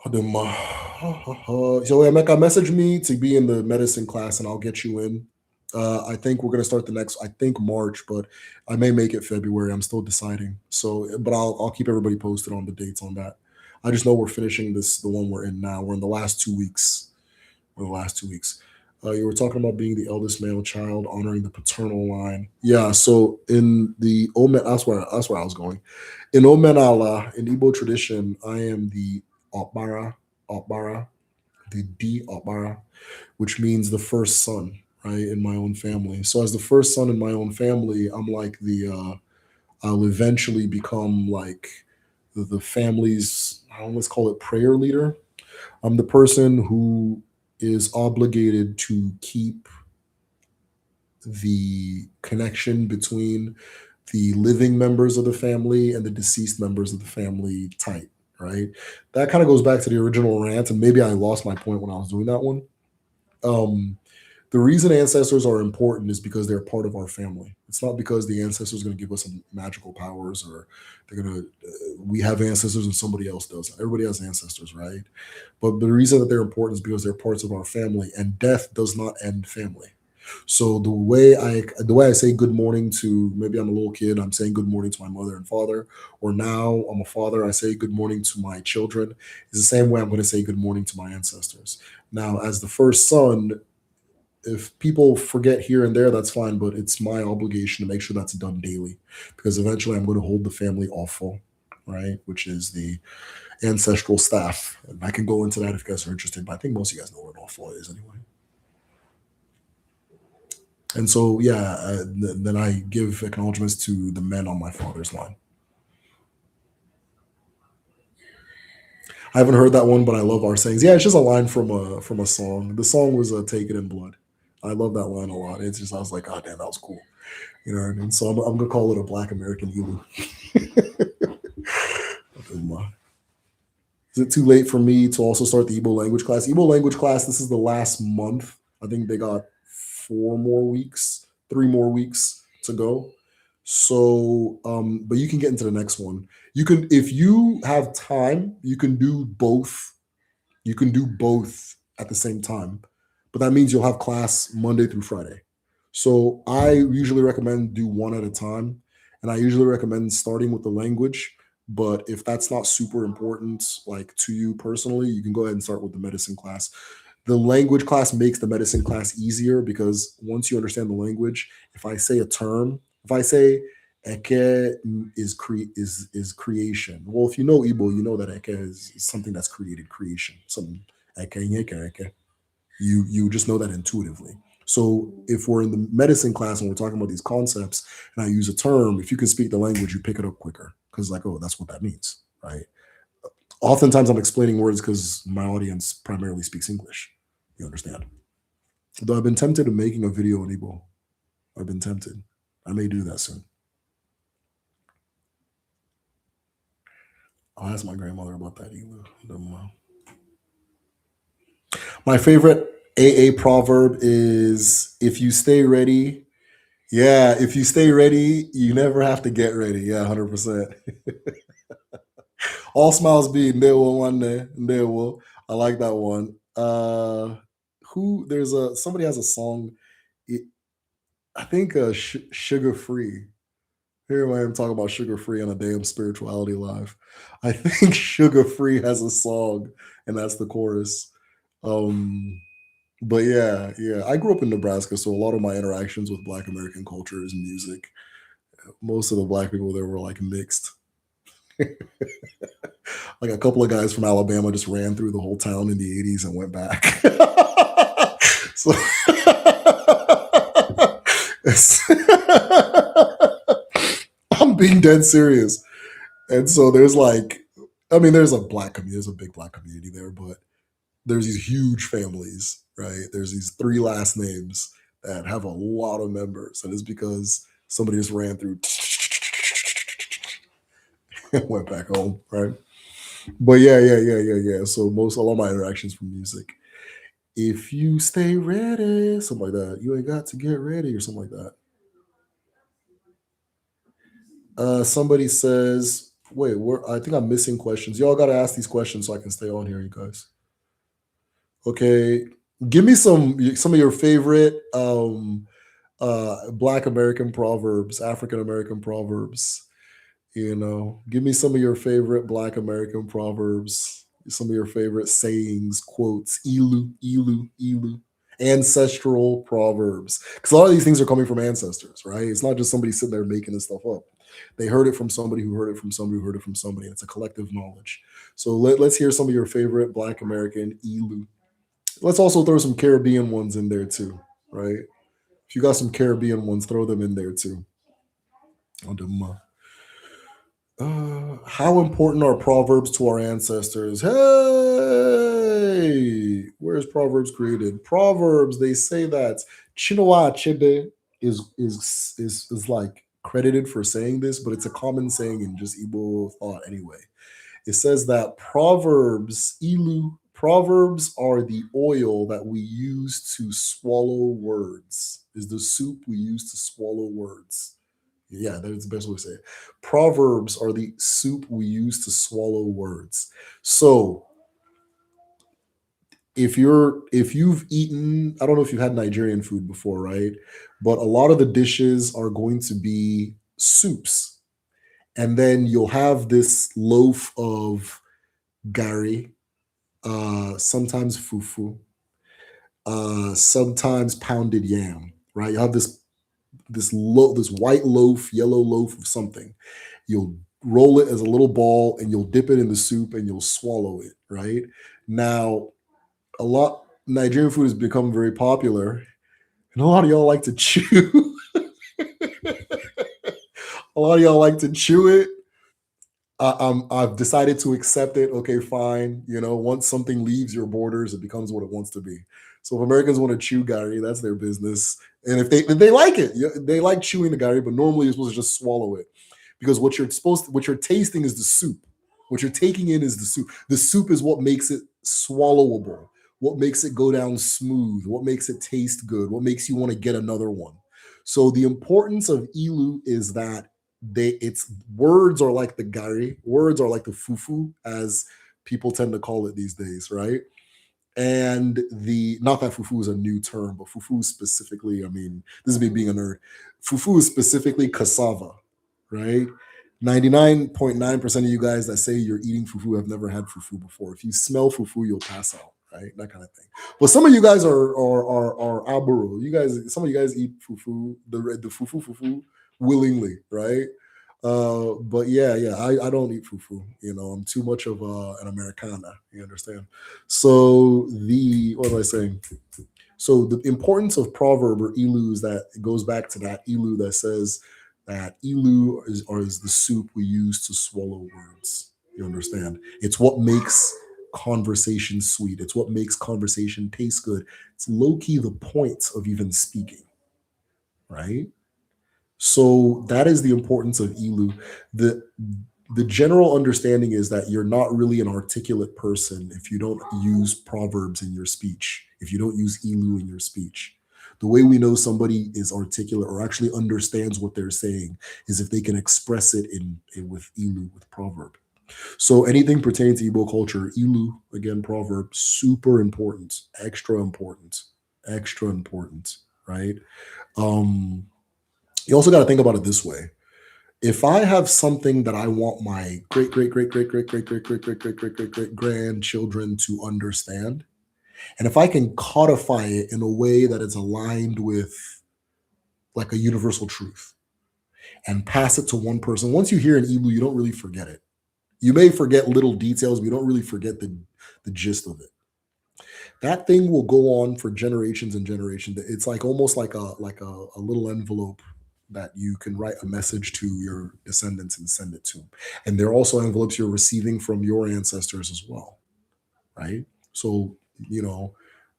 Speaker 1: So Emeka, message me to be in the medicine class, and I'll get you in. I think we're gonna start the next. I think March, but I may make it February. I'm still deciding. So, but I'll keep everybody posted on the dates on that. I just know we're finishing the one we're in now. We're in the last 2 weeks. We're in the last 2 weeks. You were talking about being the eldest male child, honoring the paternal line. Yeah. So in the Omen, that's where I was going. In Omenala, in Igbo tradition, I am the Opbara, the D Opbara, which means the first son, right, in my own family. So as the first son in my own family, I'm like I'll eventually become like the family's, I don't know, let's call it prayer leader. I'm the person who is obligated to keep the connection between the living members of the family and the deceased members of the family tight, right? That kind of goes back to the original rant, and maybe I lost my point when I was doing that one. Um, the reason ancestors are important is because they're part of our family. It's not because the ancestors are going to give us some magical powers or they're going to, we have ancestors and somebody else does. Everybody has ancestors, right? But the reason that they're important is because they're parts of our family, and death does not end family. So the way I say good morning to, maybe I'm a little kid, I'm saying good morning to my mother and father, or now I'm a father, I say good morning to my children. Is the same way I'm going to say good morning to my ancestors. Now, as the first son, if people forget here and there, that's fine, but it's my obligation to make sure that's done daily, because eventually I'm going to hold the family awful, right? Which is the ancestral staff. And I can go into that if you guys are interested, but I think most of you guys know what awful is anyway. And so, yeah, then I give acknowledgments to the men on my father's line. I haven't heard that one, but I love our sayings. Yeah, it's just a line from a song. The song was "Take It in Blood." I love that line a lot. It's just I was like, oh damn, that was cool. You know what I mean? So I'm gonna call it a Black American Elu. Is it too late for me to also start the Igbo language class? Igbo language class. This is the last month. I think they got 4 more weeks, 3 more weeks to go. So, but you can get into the next one. You can, if you have time, you can do both. You can do both at the same time, but that means you'll have class Monday through Friday. So I usually recommend do one at a time, and I usually recommend starting with the language. But if that's not super important, like to you personally, you can go ahead and start with the medicine class. The language class makes the medicine class easier because once you understand the language, if I say a term, if I say Eke is creation. Well, if you know Igbo, you know that Eke is something that's created, creation. Something Eke Nyeke Eke. You just know that intuitively. So if we're in the medicine class and we're talking about these concepts and I use a term, if you can speak the language, you pick it up quicker because like, oh, that's what that means, right? Oftentimes I'm explaining words because my audience primarily speaks English. You understand? Though I've been tempted to making a video on Igbo. I've been tempted. I may do that soon. I'll ask my grandmother about that. My favorite AA proverb is if you stay ready, yeah, if you stay ready, you never have to get ready. Yeah, 100%. All smiles be ndewo one day. Ndewo. I like that one. Who there's a somebody has a song. It, I think Sugar Free. Here I am talking about Sugar Free on a damn spirituality live. I think Sugar Free has a song, and that's the chorus. Um, but yeah, yeah. I grew up in Nebraska, so a lot of my interactions with Black American culture is music. Most of the Black people there were like mixed. Like a couple of guys from Alabama just ran through the whole town in the 80s and went back. So I'm being dead serious. And so there's like, I mean, there's a black community, there's a big black community there, but there's these huge families, right? There's these three last names that have a lot of members. And it's because somebody just ran through and went back home, right? But yeah. So a lot of my interactions from music. If you stay ready, something like that. You ain't got to get ready or something like that. Somebody says, wait, I think I'm missing questions. Y'all got to ask these questions so I can stay on here, you guys. Okay, give me some of your favorite Black American proverbs, African American proverbs. Give me some of your favorite Black American proverbs, some of your favorite sayings, quotes, ilu, ancestral proverbs. Because a lot of these things are coming from ancestors, right? It's not just somebody sitting there making this stuff up. They heard it from somebody who heard it from somebody who heard it from somebody. And it's a collective knowledge. So let's hear some of your favorite Black American ilu. Let's also throw some Caribbean ones in there too, right? If you got some Caribbean ones, throw them in there too. How important are proverbs to our ancestors? Hey, where's proverbs created? Proverbs. They say that Chinoa Achebe is like credited for saying this, but it's a common saying in just Igbo thought anyway. It says that proverbs are the oil that we use to swallow words. Is the soup we use to swallow words. Yeah, that's the best way to say it. Proverbs are the soup we use to swallow words. So if you've eaten, I don't know if you've had Nigerian food before, right? But a lot of the dishes are going to be soups. And then you'll have this loaf of gari, sometimes fufu, sometimes pounded yam, right? You have this white loaf, yellow loaf of something. You'll roll it as a little ball and you'll dip it in the soup and you'll swallow it, right? Now, a lot Nigerian food has become very popular, and a lot of y'all like to chew. A lot of y'all like to chew it. I've decided to accept it. Okay, fine. You know, once something leaves your borders, it becomes what it wants to be. So if Americans want to chew gari, that's their business. And if they like it, they like chewing the gari, but normally you're supposed to just swallow it because what you're tasting is the soup. What you're taking in is the soup. The soup is what makes it swallowable, what makes it go down smooth, what makes it taste good, what makes you want to get another one. So the importance of ilu is that it's words are like the gari, words are like the fufu, as people tend to call it these days, right? And the not that fufu is a new term, but fufu specifically, I mean, this is me being a nerd. Fufu is specifically cassava, right? 99.9% of you guys that say you're eating fufu have never had fufu before. If you smell fufu, you'll pass out, right? That kind of thing. But some of you guys are aburu. You guys, some of you guys eat fufu, the fufu willingly, right? But yeah, I don't eat fufu. You know, I'm too much of an Americana. You understand? So the what am I saying? So the importance of proverb or ilu is that it goes back to that ilu that says that is the soup we use to swallow words. You understand? It's what makes conversation sweet. It's what makes conversation taste good. It's low key the point of even speaking, right? So that is the importance of ilu. The the general understanding is that you're not really an articulate person if you don't use proverbs in your speech, if you don't use ilu in your speech. The way we know somebody is articulate or actually understands what they're saying is if they can express it in with ilu, with proverb. So anything pertaining to Igbo culture, ilu, again, proverb, super important, extra important, right? Um, you also got to think about it this way. If I have something that I want my great grandchildren to understand, and if I can codify it in a way that is aligned with like a universal truth and pass it to one person, once you hear an Ilu, you don't really forget it. You may forget little details, but you don't really forget the gist of it. That thing will go on for generations and generations. It's like almost like a little envelope that you can write a message to your descendants and send it to them. And they're also envelopes you're receiving from your ancestors as well, right? So, you know,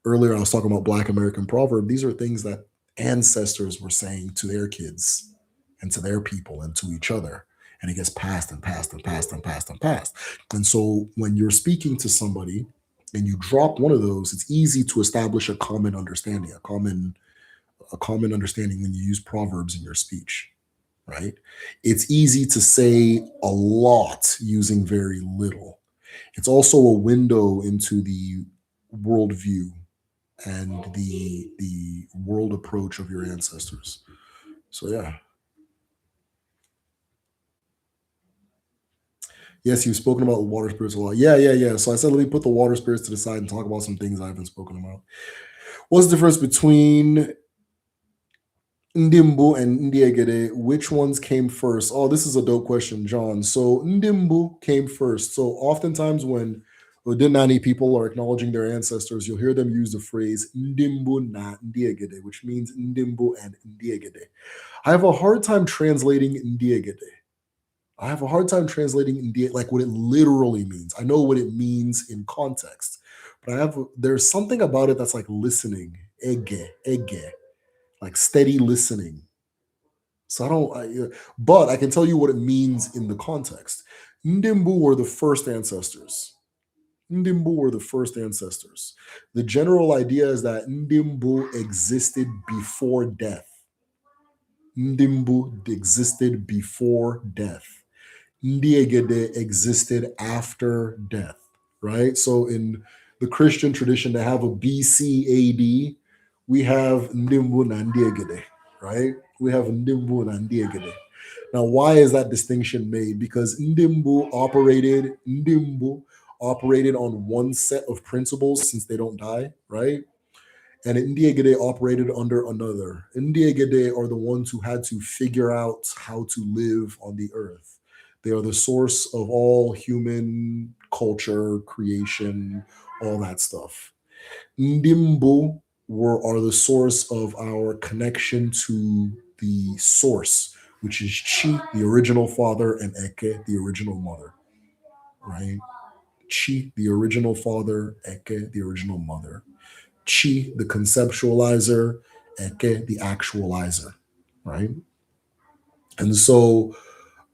Speaker 1: earlier I was talking about Black American proverb. These are things that ancestors were saying to their kids and to their people and to each other. And it gets passed and passed and passed and passed and passed. And so when you're speaking to somebody and you drop one of those, it's easy to establish a common understanding, a common understanding when you use proverbs in your speech, right? It's easy to say a lot using very little. It's also a window into the worldview and the world approach of your ancestors. So yeah. Yes, you've spoken about water spirits a lot. Yeah. So I said let me put the water spirits to the side and talk about some things I haven't spoken about. What's the difference between Ndimbu and Ndiegede? Which ones came first? Oh, this is a dope question, John. So Ndimbu came first. So oftentimes when Odinani people are acknowledging their ancestors, you'll hear them use the phrase Ndimbu na Ndiegede, which means Ndimbu and Ndiegede. I have a hard time translating Ndiegede. I have a hard time translating India like what it literally means. I know what it means in context, but there's something about it that's like listening, ege, like steady listening. So but I can tell you what it means in the context. Ndimbu were the first ancestors. Ndimbu were the first ancestors. The general idea is that Ndimbu existed before death. Ndimbu existed before death. Ndiegede existed after death, right? So in The Christian tradition, they have a BC AD. We have Ndimbu Nandiegede, right? We have Ndimbu Nandiegede. Now, why is that distinction made? Because Ndimbu operated on one set of principles since they don't die, right? And Ndiegede operated under another. Ndiegede are the ones who had to figure out how to live on the earth. They are the source of all human culture, creation, all that stuff. Ndimbu are the source of our connection to the source, which is Chi, the original father, and Eke, the original mother, right? Chi, the original father, Eke, the original mother. Chi, the conceptualizer, Eke, the actualizer, right? And so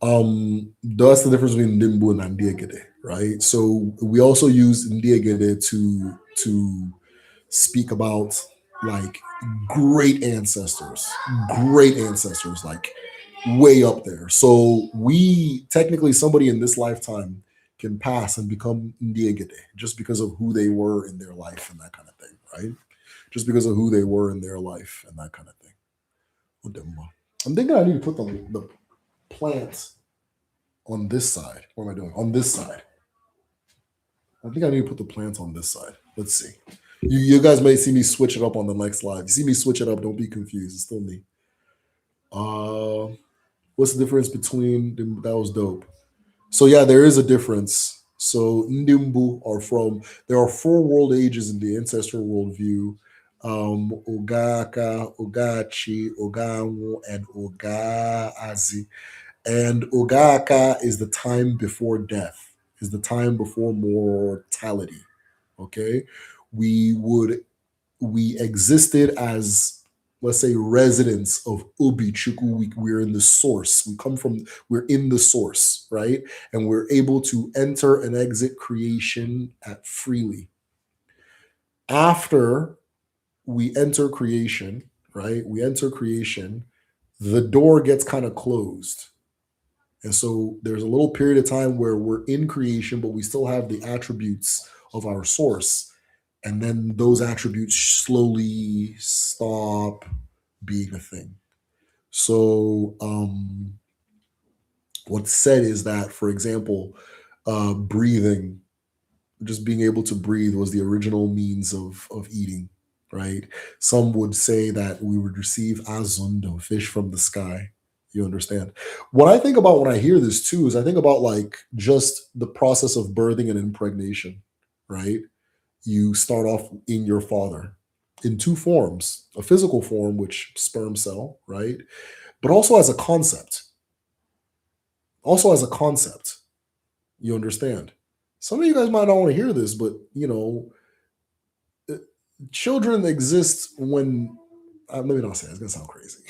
Speaker 1: that's the difference between Ndimbu and Ndiegede, right? So we also use Ndiegede to speak about like great ancestors, like way up there. So we technically somebody in this lifetime can pass and become Ndiegede just because of who they were in their life and that kind of thing, right? Just because of who they were in their life and that kind of thing. I'm thinking I need to put the plants on this side. What am I doing? On this side. I think I need to put the plants on this side. Let's see. You guys may see me switch it up on the next slide. You see me switch it up, don't be confused. It's still me. What's the difference between them? That was dope. So yeah, there is a difference. So Ndimbu are from there are four world ages in the ancestral worldview. Ogaka, Ogachi, Oganwu, and Ogaazi. And Ogaka is the time before death, is the time before mortality. Okay. We would we existed as, let's say, residents of Ubichuku. We're in the source. We're in the source, right? And we're able to enter and exit creation at freely. After we enter creation, right? We enter creation, the door gets kind of closed. And so there's a little period of time where we're in creation, but we still have the attributes of our source. And then those attributes slowly stop being a thing. So, what's said is that, for example, breathing, just being able to breathe was the original means of eating, right? Some would say that we would receive azundo, fish from the sky. You understand? What I think about when I hear this too is I think about like just the process of birthing and impregnation, right? You start off in your father in two forms: a physical form, which sperm cell, right? But also as a concept. Also as a concept. You understand? Some of you guys might not want to hear this, but children exist when. Let me not say it, it's gonna sound crazy.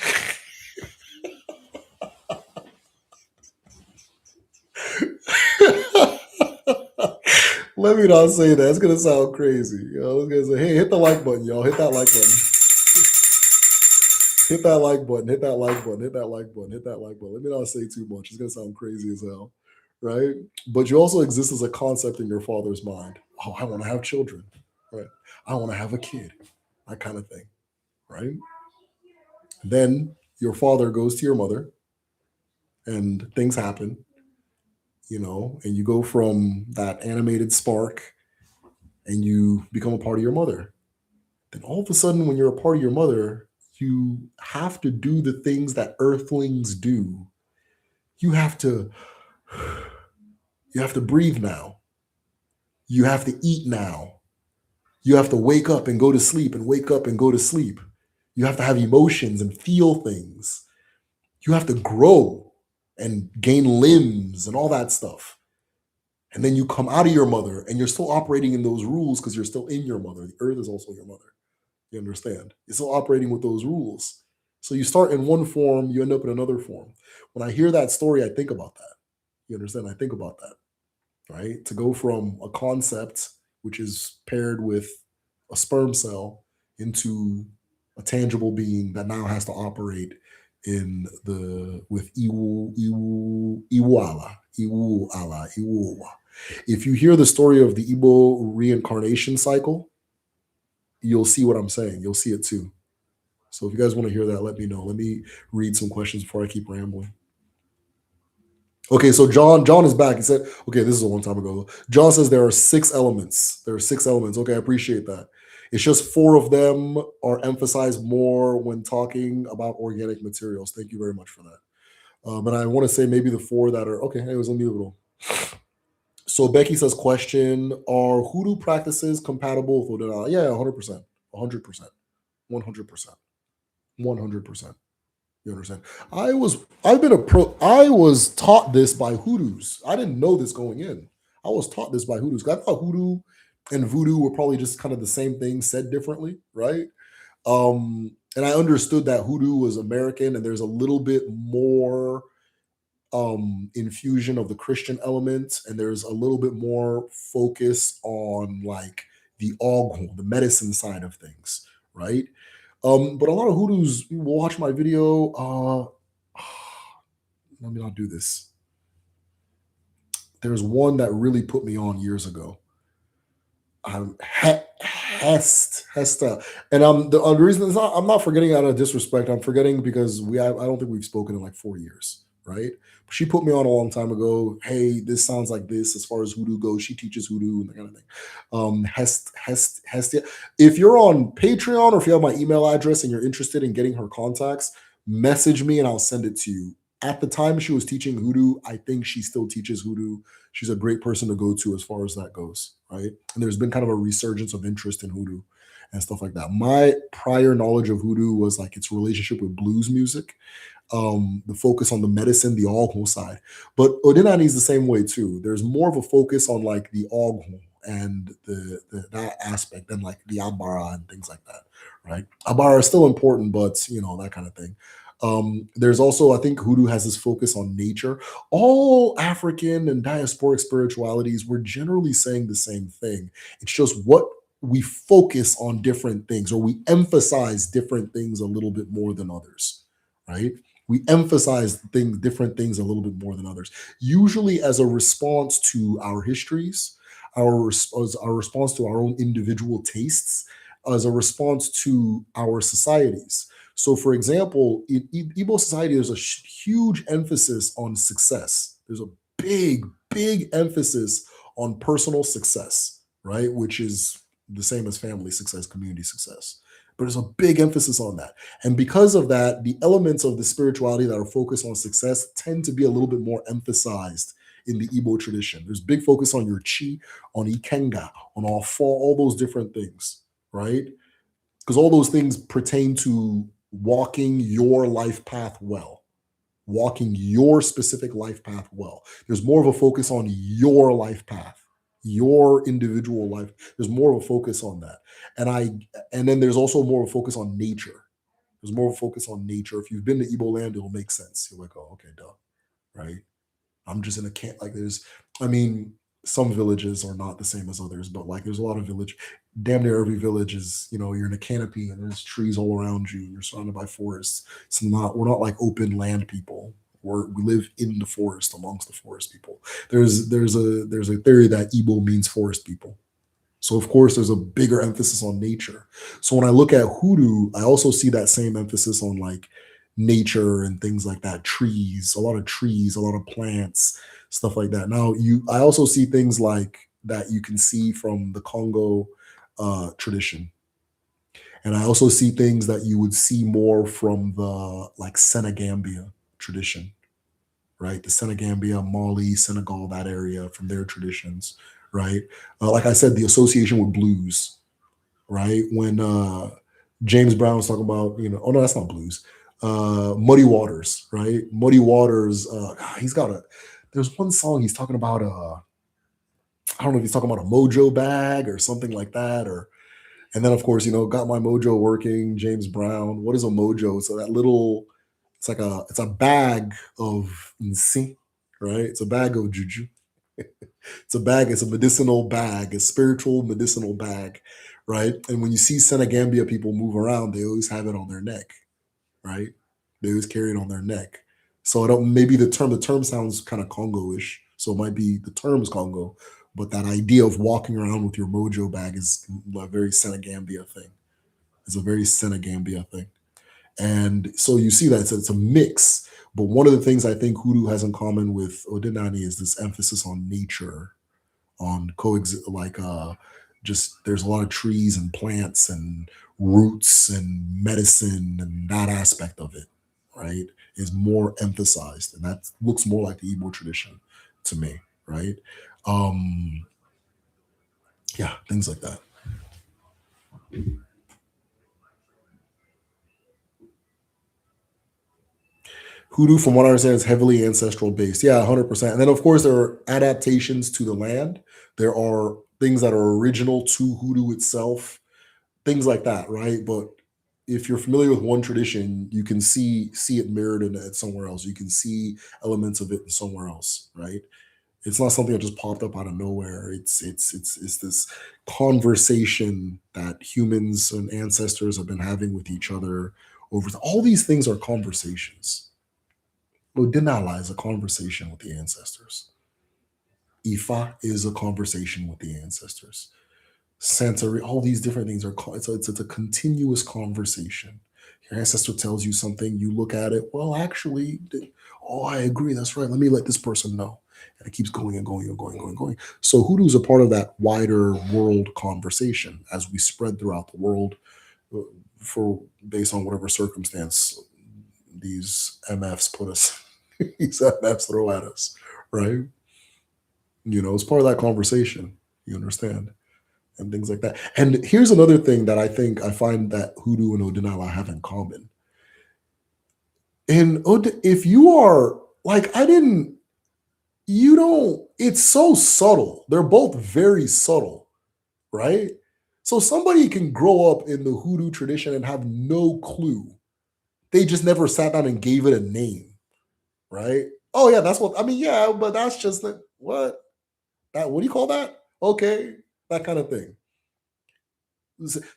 Speaker 1: Let me not say that. It's gonna sound crazy. I was gonna say, hey, hit the like button, y'all. Hit that like button. Hit that like button. Hit that like button. Hit that like button. Hit that like button. Let me not say too much. It's gonna sound crazy as hell, right? But you also exist as a concept in your father's mind. Oh, I want to have children, right? I want to have a kid, that kind of thing, right? Then your father goes to your mother, and things happen, and you go from that animated spark, and you become a part of your mother. Then all of a sudden, when you're a part of your mother, you have to do the things that earthlings do. You have to you have to breathe now. You have to eat now. You have to wake up and go to sleep and wake up and go to sleep. You have to have emotions and feel things. You have to grow and gain limbs and all that stuff. And then you come out of your mother and you're still operating in those rules because you're still in your mother. The earth is also your mother. You understand? You're still operating with those rules. So you start in one form, you end up in another form. When I hear that story, I think about that. You understand? I think about that, right? To go from a concept, which is paired with a sperm cell, into a tangible being that now has to operate in the with Iwu Iwu Iwu Allah Iwu Allah Iwu. If you hear the story of the Igbo reincarnation cycle, you'll see what I'm saying. You'll see it too. So if you guys want to hear that, let me know. Let me read some questions before I keep rambling. Okay, so John is back. He said, okay, this is a long time ago. John says there are 6 elements. There are 6 elements. Okay, I appreciate that. It's just 4 of them are emphasized more when talking about organic materials. Thank you very much for that. And I want to say maybe the 4 that are okay. It was unmutable. So Becky says, question: are hoodoo practices compatible with Odinala? Yeah, 100%, 100%, 100%, 100%. You understand? I was taught this by hoodoos. I didn't know this going in. I was taught this by hoodoos. I thought hoodoo and voodoo were probably just kind of the same thing said differently, right? And I understood that hoodoo was American and there's a little bit more infusion of the Christian element, and there's a little bit more focus on like the ogham, the medicine side of things, right? But a lot of hoodoos will watch my video. Let me not do this. There's one that really put me on years ago. Hesta, and the reason is I'm not forgetting out of disrespect. I'm forgetting because I don't think we've spoken in like 4 years, right? She put me on a long time ago. Hey, this sounds like this as far as hoodoo goes. She teaches hoodoo and that kind of thing. Hestia. If you're on Patreon or if you have my email address and you're interested in getting her contacts, message me and I'll send it to you. At the time she was teaching hoodoo, I think she still teaches hoodoo. She's a great person to go to as far as that goes, right? And there's been kind of a resurgence of interest in hoodoo and stuff like that. My prior knowledge of hoodoo was like its relationship with blues music, the focus on the medicine, the alcohol side. But Odinani is the same way too. There's more of a focus on like the alcohol and that aspect than like the abara and things like that, right? Abara is still important, but that kind of thing. There's also, I think hoodoo has this focus on nature. All African and diasporic spiritualities, we're generally saying the same thing. It's just what we focus on different things, or we emphasize different things a little bit more than others, right? We emphasize different things a little bit more than others, usually as a response to our histories, as our response to our own individual tastes, as a response to our societies. So, for example, in Igbo society, there's a huge emphasis on success. There's a big, big emphasis on personal success, right? Which is the same as family success, community success. But there's a big emphasis on that. And because of that, the elements of the spirituality that are focused on success tend to be a little bit more emphasized in the Igbo tradition. There's big focus on your chi, on ikenga, on all those different things, right? Because all those things pertain to walking your life path well, walking your specific life path well. There's more of a focus on your life path, your individual life. There's more of a focus on that. And then there's also more of a focus on nature. There's more of a focus on nature. If you've been to Igbo land, it'll make sense. You're like, oh, okay, duh. Right. I'm just in a camp. Like I mean, some villages are not the same as others, but like there's a lot of village, damn near every village is, you're in a canopy and there's trees all around you. You're surrounded by forests. We're not like open land people. We live in the forest amongst the forest people. There's a theory that Igbo means forest people. So of course there's a bigger emphasis on nature. So when I look at hoodoo, I also see that same emphasis on like nature and things like that, trees, a lot of trees, a lot of plants, stuff like that. Now I also see things like that you can see from the Congo tradition. And I also see things that you would see more from the like Senegambia tradition, right? The Senegambia, Mali, Senegal, that area from their traditions, right? Like I said, the association with blues, right? When James Brown was talking about, oh no, that's not blues. Muddy Waters, right? Muddy Waters, there's one song he's talking about, I don't know if he's talking about a mojo bag or something like that, and then of course, got my mojo working, James Brown. What is a mojo? So that little, it's a bag of nsi, right? It's a bag of juju. It's a medicinal bag, a spiritual medicinal bag, right? And when you see Senegambia people move around, they always have it on their neck, right? They always carry it on their neck. So I don't. Maybe the term sounds kind of Congo-ish. So it might be the term is Congo, but that idea of walking around with your mojo bag is a very Senegambia thing. It's a very Senegambia thing. And so you see that it's a mix. But one of the things I think Hoodoo has in common with Odinani is this emphasis on nature, on coexist, like just there's a lot of trees and plants and roots and medicine, and that aspect of it, right, is more emphasized, and that looks more like the Igbo tradition to me, right? Um, yeah, things like that. Hoodoo, from what I understand, is heavily ancestral based. Yeah, 100%. And then, of course, there are adaptations to the land. There are things that are original to Hoodoo itself, things like that, right? But if you're familiar with one tradition, you can see it mirrored in it somewhere else. You can see elements of it somewhere else, right? It's not something that just popped up out of nowhere. It's this conversation that humans and ancestors have been having with each other over all these things are conversations. Odinala is a conversation with the ancestors. Ifa is a conversation with the ancestors. Santori, all these different things are it's a continuous conversation. Your ancestor tells you something, you look at it. Well, actually, oh, I agree. That's right. Let me let this person know, and it keeps going and going and going and going and going. So hoodoo is a part of that wider world conversation as we spread throughout the world uh, for based on whatever circumstance these MFs put us, these MFs throw at us, right? It's part of that conversation. You understand? And things like that. And here's another thing that I think I find that Hoodoo and Odinala have in common. And if you are like, you don't, it's so subtle. They're both very subtle, right? So somebody can grow up in the Hoodoo tradition and have no clue. They just never sat down and gave it a name, right? Oh yeah, that's what I mean. Yeah, but that's just like what what do you call that? Okay, that kind of thing.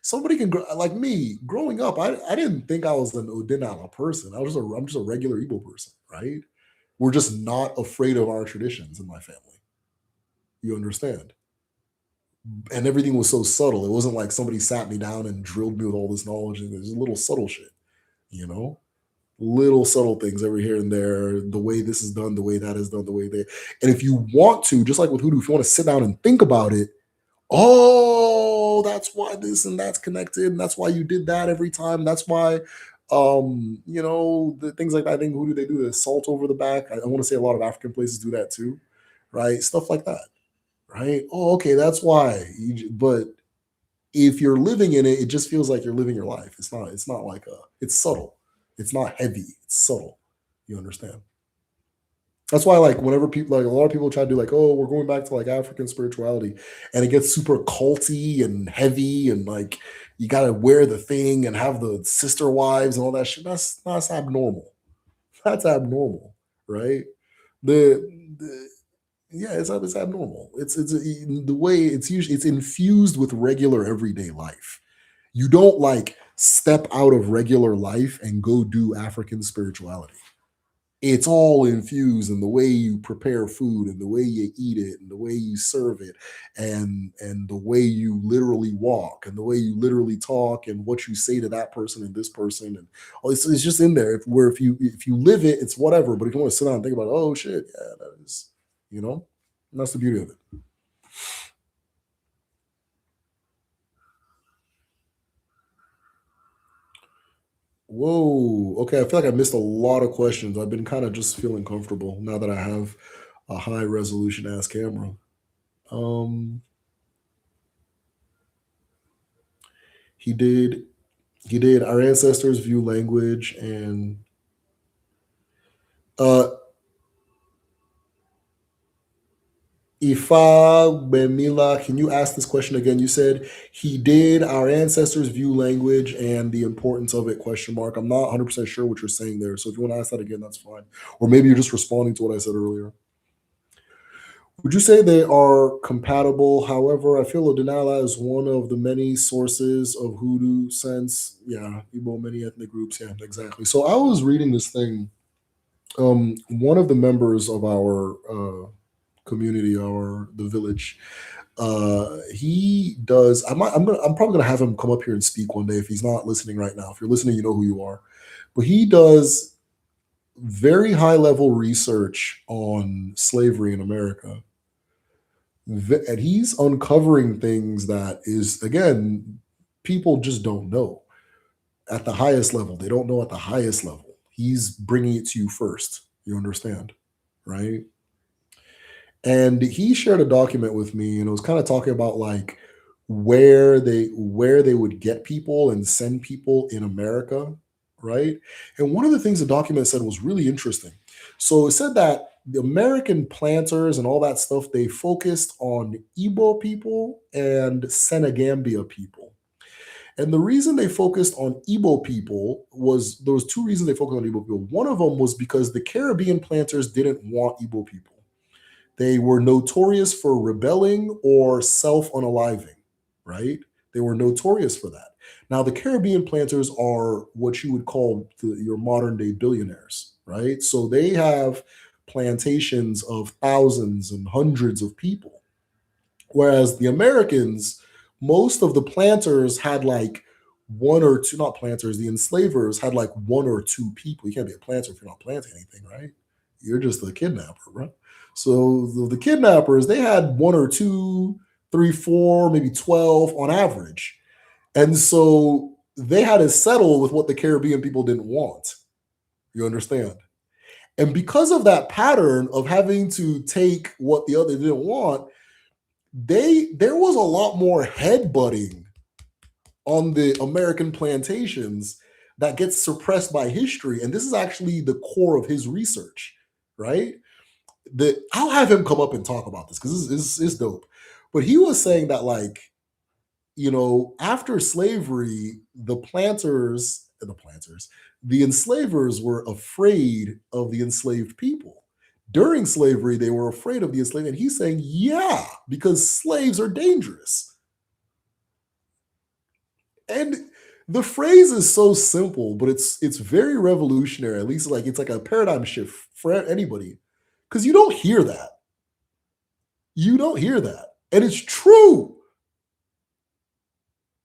Speaker 1: Somebody can like me growing up. I didn't think I was an Odinala person. I'm just a regular Igbo person, right? We're just not afraid of our traditions in my family. You understand? And everything was so subtle. It wasn't like somebody sat me down and drilled me with all this knowledge. And there's a little subtle shit, you know, little subtle things every here and there. The way this is done, the way that is done, the way they. And if you want to, just like with Hoodoo, if you want to sit down and think about it, oh, that's why this and that's connected, and that's why you did that every time. That's why, the things like that. I think who do they do the salt over the back? I want to say a lot of African places do that too, right? Stuff like that, right? Oh, okay, that's why. But if you're living in it, it just feels like you're living your life. It's not. It's not like a. It's subtle. It's not heavy. It's subtle. You understand? That's why, like, whenever people, like, a lot of people try to do, like, oh, we're going back to like African spirituality, and it gets super culty and heavy, and like, you got to wear the thing and have the sister wives and all that shit. That's abnormal. That's abnormal, right? The yeah, it's abnormal. It's the way it's usually it's infused with regular everyday life. You don't like step out of regular life and go do African spirituality. It's all infused in the way you prepare food and the way you eat it and the way you serve it and the way you literally walk and the way you literally talk and what you say to that person and this person and all it's just in there. Where if you live it, it's whatever. But if you want to sit down and think about, oh shit, yeah, that is, you know, and that's the beauty of it. Whoa. Okay, I feel like I missed a lot of questions. I've been kind of just feeling comfortable now that I have a high resolution ass camera. Um, he did He did. Our ancestors view language and uh Ifa Bemila, can you ask this question again? You said he did. Our ancestors view language and the importance of it? Question mark. I'm not 100% sure what you're saying there. So if you want to ask that again, that's fine. Or maybe you're just responding to what I said earlier. Would you say they are compatible? However, I feel Odinala is one of the many sources of Hoodoo sense. Yeah, Igbo, many ethnic groups. Yeah, exactly. So I was reading this thing. One of the members of our community or the village. He does. I'm probably gonna have him come up here and speak one day if he's not listening right now. If you're listening, you know who you are. But he does very high level research on slavery in America, and he's uncovering things that is, again, people just don't know at the highest level. They don't know at the highest level. He's bringing it to you first. You understand, right? And he shared a document with me, and it was kind of talking about like where they would get people and send people in America, right? And one of the things the document said was really interesting. So it said that the American planters and all that stuff, they focused on Igbo people and Senegambia people. And the reason they focused on Igbo people was, there was two reasons they focused on Igbo people. One of them was because the Caribbean planters didn't want Igbo people. They were notorious for rebelling or self unaliving, right? They were notorious for that. Now, the Caribbean planters are what you would call your modern day billionaires, right? So they have plantations of thousands and hundreds of people. Whereas the Americans, most of the planters had like one or two, not planters, the enslavers had like one or two people. You can't be a planter if you're not planting anything, right? You're just a kidnapper, right? So the kidnappers, they had one or two, three, four, maybe 12 on average. And so they had to settle with what the Caribbean people didn't want. You understand? And because of that pattern of having to take what the other didn't want, there was a lot more headbutting on the American plantations that gets suppressed by history. And this is actually the core of his research, right? I'll have him come up and talk about this because this is dope. But he was saying that, like, after slavery, the enslavers were afraid of the enslaved people. During slavery, they were afraid of the enslaved. And he's saying, yeah, because slaves are dangerous. And the phrase is so simple, but it's very revolutionary. At least, like, it's like a paradigm shift for anybody, because you don't hear that. You don't hear that, and it's true.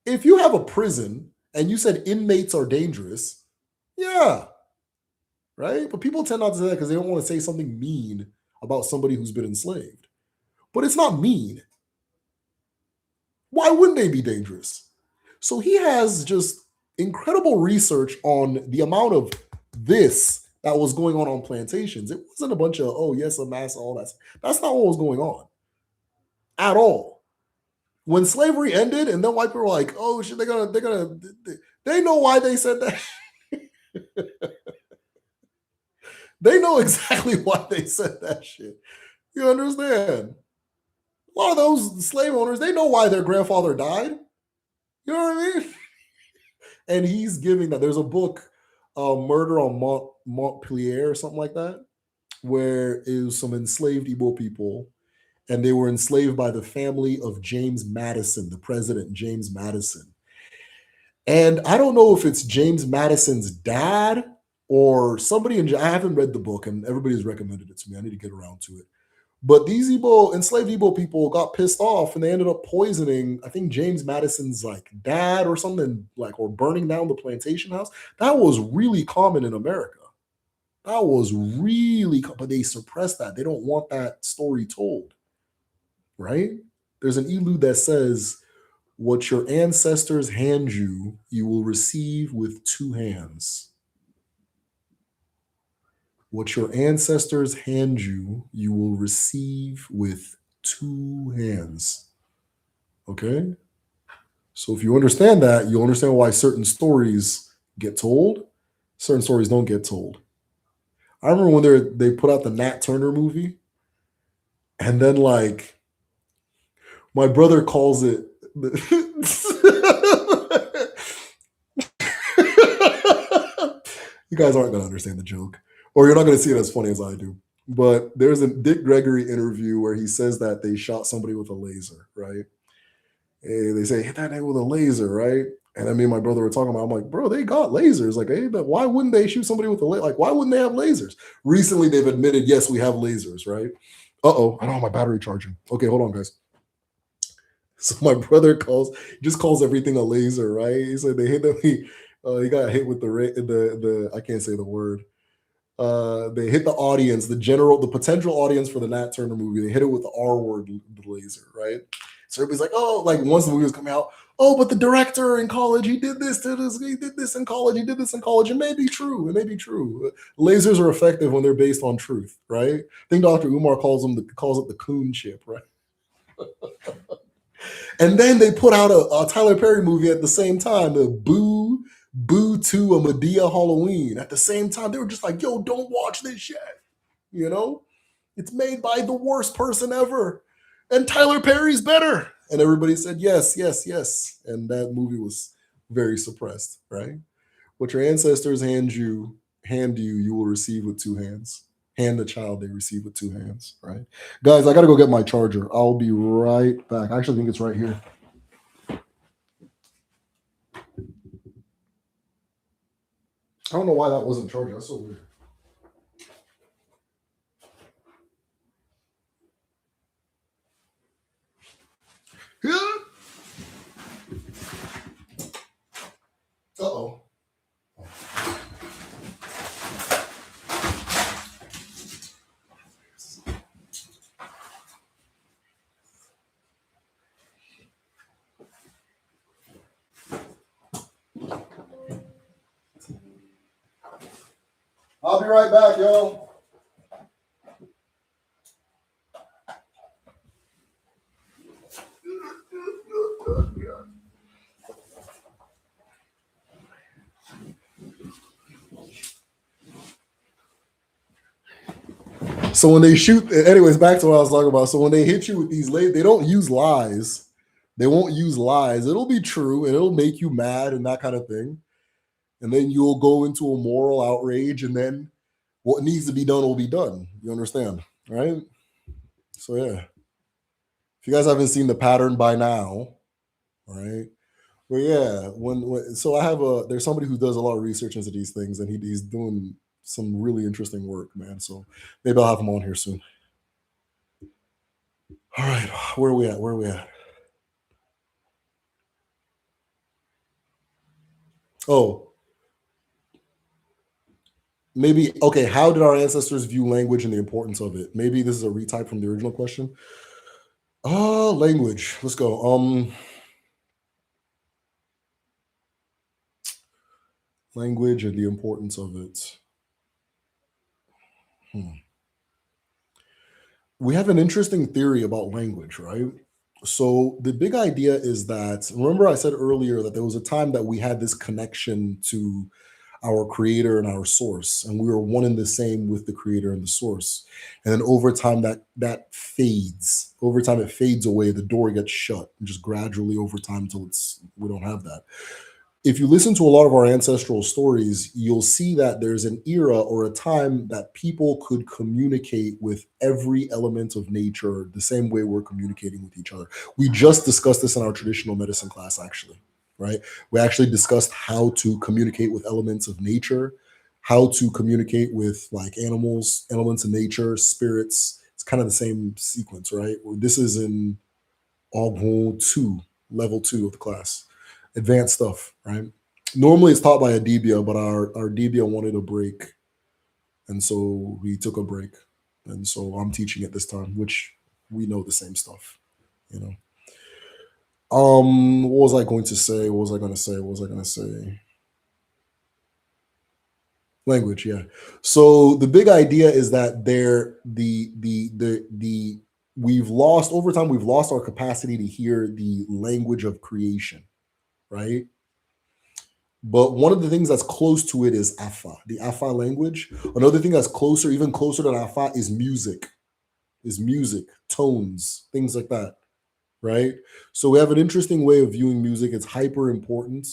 Speaker 1: If you have a prison and you said inmates are dangerous, yeah, right. But people tend not to say that because they don't want to say something mean about somebody who's been enslaved. But it's not mean. Why wouldn't they be dangerous? So he has just incredible research on the amount of this that was going on plantations. It wasn't a bunch of, oh yes, a mass, all that. That's not what was going on at all. When slavery ended, and then white people were like, oh shit, they know why they said that. They know exactly why they said that shit. You understand? A lot of those slave owners, they know why their grandfather died. You know what I mean? And he's giving that. There's a book, Murder on Montpelier or something like that, where it was some enslaved Igbo people, and they were enslaved by the family of James Madison, the president, James Madison. And I don't know if it's James Madison's dad or somebody I haven't read the book, and everybody's recommended it to me. I need to get around to it. But these enslaved Igbo people got pissed off, and they ended up poisoning, I think, James Madison's like dad or something, like, or burning down the plantation house. That was really common in America. That was really, but they suppressed that. They don't want that story told, right? There's an elude that says, what your ancestors hand you, you will receive with two hands. What your ancestors hand you, you will receive with two hands. Okay? So if you understand that, you'll understand why certain stories get told, certain stories don't get told. I remember when they put out the Nat Turner movie, and then, like, my brother calls it you guys aren't going to understand the joke, or you're not going to see it as funny as I do. But there's a Dick Gregory interview where he says that they shot somebody with a laser, right? Hey, they say, hit that nigga with a laser, right? And I mean, my brother were talking about, I'm like, bro, they got lasers. Like, hey, but why wouldn't they shoot somebody with a laser? Like, why wouldn't they have lasers? Recently, they've admitted, yes, we have lasers, right? Uh-oh, I don't have my battery charging. Okay, hold on, guys. So my brother just calls everything a laser, right? He said they hit him. He got hit with the I can't say the word. They hit the audience, the potential audience for the Nat Turner movie. They hit it with the R word, the laser, right? So everybody's like, oh, like once the movie was coming out, oh, but the director in college, he did this to this, he did this in college, he did this in college. It may be true. It may be true. Lasers are effective when they're based on truth, right? I think Dr. Umar calls it the coon chip, right? And then they put out a Tyler Perry movie at the same time, the Boo 2 a Medea Halloween. At the same time, they were just like, yo, don't watch this shit. You know? It's made by the worst person ever. And Tyler Perry's better. And everybody said yes, yes, yes. And that movie was very suppressed, right? What your ancestors hand you, you will receive with two hands. Hand the child, they receive with two hands, right? Guys, I gotta go get my charger. I'll be right back. I actually think it's right here. I don't know why that wasn't charging. That's so weird. Uh-oh. I'll be right back, y'all. So when they shoot, anyways, back to what I was talking about. So when they hit you with these they don't use lies. They won't use lies. It'll be true and it'll make you mad and that kind of thing. And then you'll go into a moral outrage, and then what needs to be done will be done. You understand, right? So yeah. If you guys haven't seen the pattern by now, right? Well, yeah, when so I have there's somebody who does a lot of research into these things, and he's doing some really interesting work, man. So maybe I'll have him on here soon. All right, where are we at? Where are we at? Oh, maybe okay. How did our ancestors view language and the importance of it? Maybe this is a retype from the original question. Language. Let's go. Language and the importance of it. Hmm. We have an interesting theory about language, right? So the big idea is that remember I said earlier that there was a time that we had this connection to our creator and our source, and we were one and the same with the creator and the source. And then over time that fades. Over time it fades away. The door gets shut, just gradually over time until we don't have that. If you listen to a lot of our ancestral stories, you'll see that there's an era or a time that people could communicate with every element of nature the same way we're communicating with each other. We just discussed this in our traditional medicine class, actually, right? We actually discussed how to communicate with elements of nature, how to communicate with like animals, elements of nature, spirits. It's kind of the same sequence, right? This is in Augron 2, level 2 of the class. Advanced stuff, right? Normally it's taught by a DBA, but our DBA wanted a break. And so we took a break. And so I'm teaching it this time, which we know the same stuff, you know. What was I going to say? What was I going to say? What was I going to say? Language, yeah. So the big idea is that we've lost over time, we've lost our capacity to hear the language of creation, right? But one of the things that's close to it is Afa, the Afa language. Another thing that's closer, even closer than Afa, is music, tones, things like that, right? So we have an interesting way of viewing music. It's hyper important.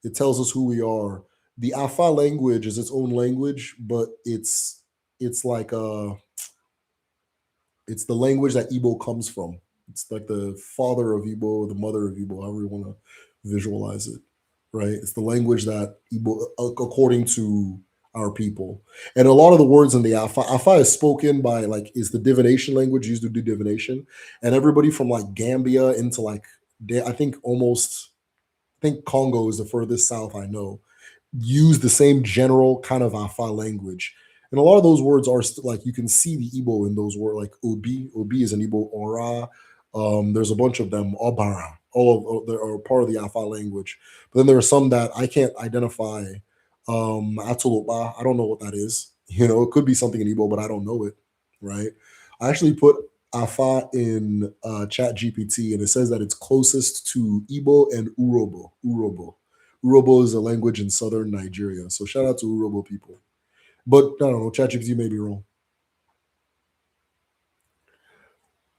Speaker 1: It tells us who we are. The Afa language is its own language, but it's like it's the language that Igbo comes from. It's like the father of Igbo, the mother of Igbo, however you want to visualize it, right? It's the language that Igbo, according to our people. And a lot of the words in the Afa is spoken by like is the divination language used to do divination, and everybody from like Gambia into like I think almost I think Congo is the furthest south I know, use the same general kind of Afa language. And a lot of those words are like you can see the Igbo in those words, like Obi. Obi is an Igbo aura. There's a bunch of them, Obara, all of they are part of the Afa language. But then there are some that I can't identify. Atulupa, I don't know what that is. You know, it could be something in Igbo, but I don't know it. Right. I actually put Afa in Chat GPT, and it says that it's closest to Igbo and Urobo. Urobo is a language in southern Nigeria. So shout out to Urobo people. But I don't know, ChatGPT may be wrong.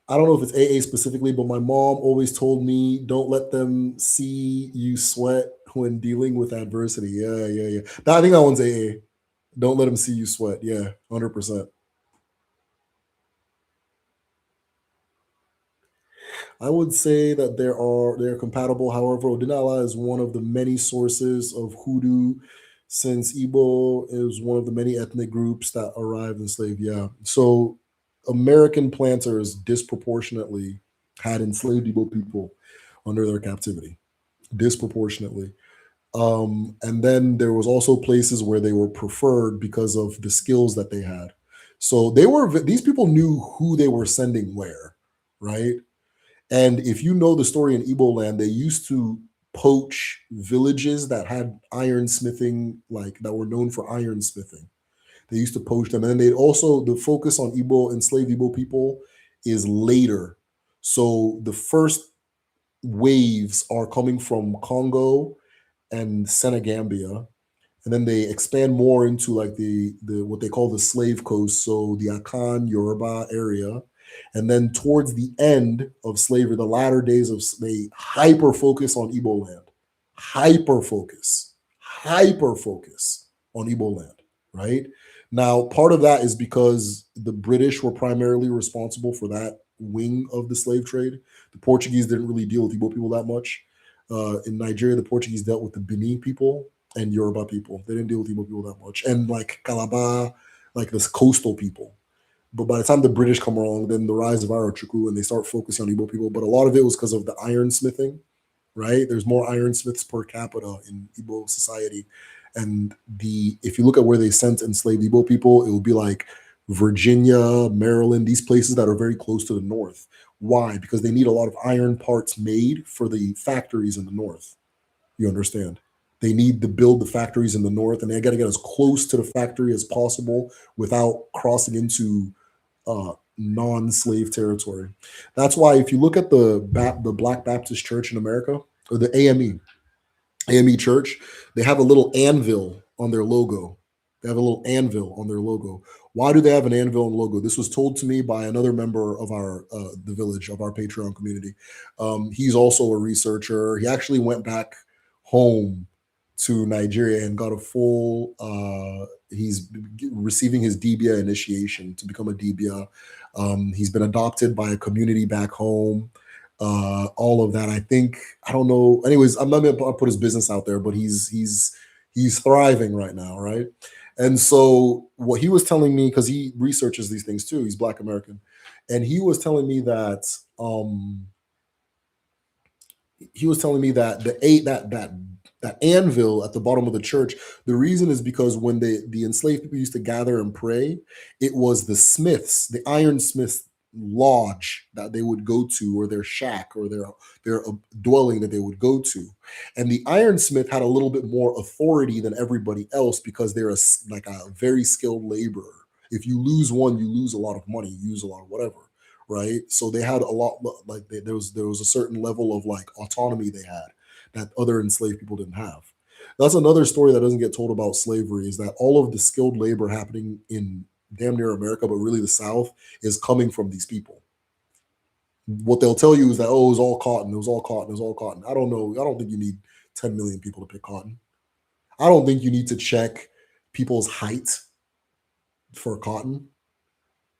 Speaker 1: I don't know if it's AA specifically, but my mom always told me don't let them see you sweat when dealing with adversity. Yeah, yeah, yeah. I think that one's AA. Don't let them see you sweat. Yeah, 100%. I would say that they're compatible. However, Odinala is one of the many sources of hoodoo, since Igbo is one of the many ethnic groups that arrived enslaved. Yeah, so American planters disproportionately had enslaved Igbo people under their captivity, disproportionately. And then there was also places where they were preferred because of the skills that they had. So these people knew who they were sending where, right? And if you know the story in Igbo land, they used to poach villages that had ironsmithing, like that were known for ironsmithing. They used to poach them. And then they also, the focus on Igbo, enslaved Igbo people is later. So the first waves are coming from Congo and Senegambia, and then they expand more into like the what they call the slave coast, so the Akan Yoruba area, and then towards the end of slavery, the latter days of they hyper focus on Igbo land, hyper focus, hyper focus on Igbo land, right? Now, part of that is because the British were primarily responsible for that wing of the slave trade. The Portuguese didn't really deal with Igbo people that much. In Nigeria, the Portuguese dealt with the Benin people and Yoruba people. They didn't deal with Igbo people that much. And like Calabar, like this coastal people. But by the time the British come along, then the rise of Arachuku and they start focusing on Igbo people. But a lot of it was because of the ironsmithing, right? There's more ironsmiths per capita in Igbo society. And if you look at where they sent enslaved Igbo people, it would be like Virginia, Maryland, these places that are very close to the north. Why? Because they need a lot of iron parts made for the factories in the north. You understand? They need to build the factories in the north, and they got to get as close to the factory as possible without crossing into non-slave territory. That's why if you look at the Black Baptist Church in America, or the AME Church, they have a little anvil on their logo. They have a little anvil on their logo. Why do they have an anvil on the logo? This was told to me by another member of our the village of our Patreon community. He's also a researcher. He actually went back home to Nigeria and got a full. He's receiving his Dibia initiation to become a Dibia. He's been adopted by a community back home, all of that. I think I don't know. Anyways, I'm not gonna put his business out there, but he's thriving right now, right? And so what he was telling me, because he researches these things too, he's Black American, and he was telling me that the eight that anvil at the bottom of the church, the reason is because when the enslaved people used to gather and pray, it was the smiths, the ironsmiths lodge that they would go to, or their shack, or their dwelling that they would go to. And the ironsmith had a little bit more authority than everybody else because they're like a very skilled laborer. If you lose one, you lose a lot of money, you lose a lot of whatever, right? So they had a lot, like there was a certain level of like autonomy they had that other enslaved people didn't have. That's another story that doesn't get told about slavery, is that all of the skilled labor happening in damn near America, but really the South, is coming from these people. What they'll tell you is that, oh, it was all cotton, it was all cotton, it was all cotton. I don't know. I don't think you need 10 million people to pick cotton. I don't think you need to check people's height for cotton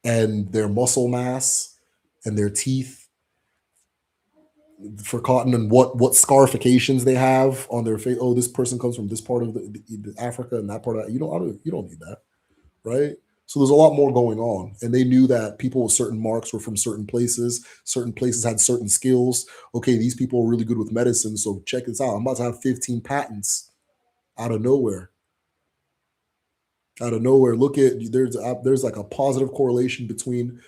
Speaker 1: and their muscle mass and their teeth. for cotton and what scarifications they have on their face. Oh, this person comes from this part of the Africa and that part of you don't, you don't need that, right? So there's a lot more going on, and they knew that people with certain marks were from certain places. Certain places had certain skills. Okay, these people are really good with medicine, so check this out. I'm about to have 15 patents out of nowhere. Out of nowhere, look at there's like a positive correlation between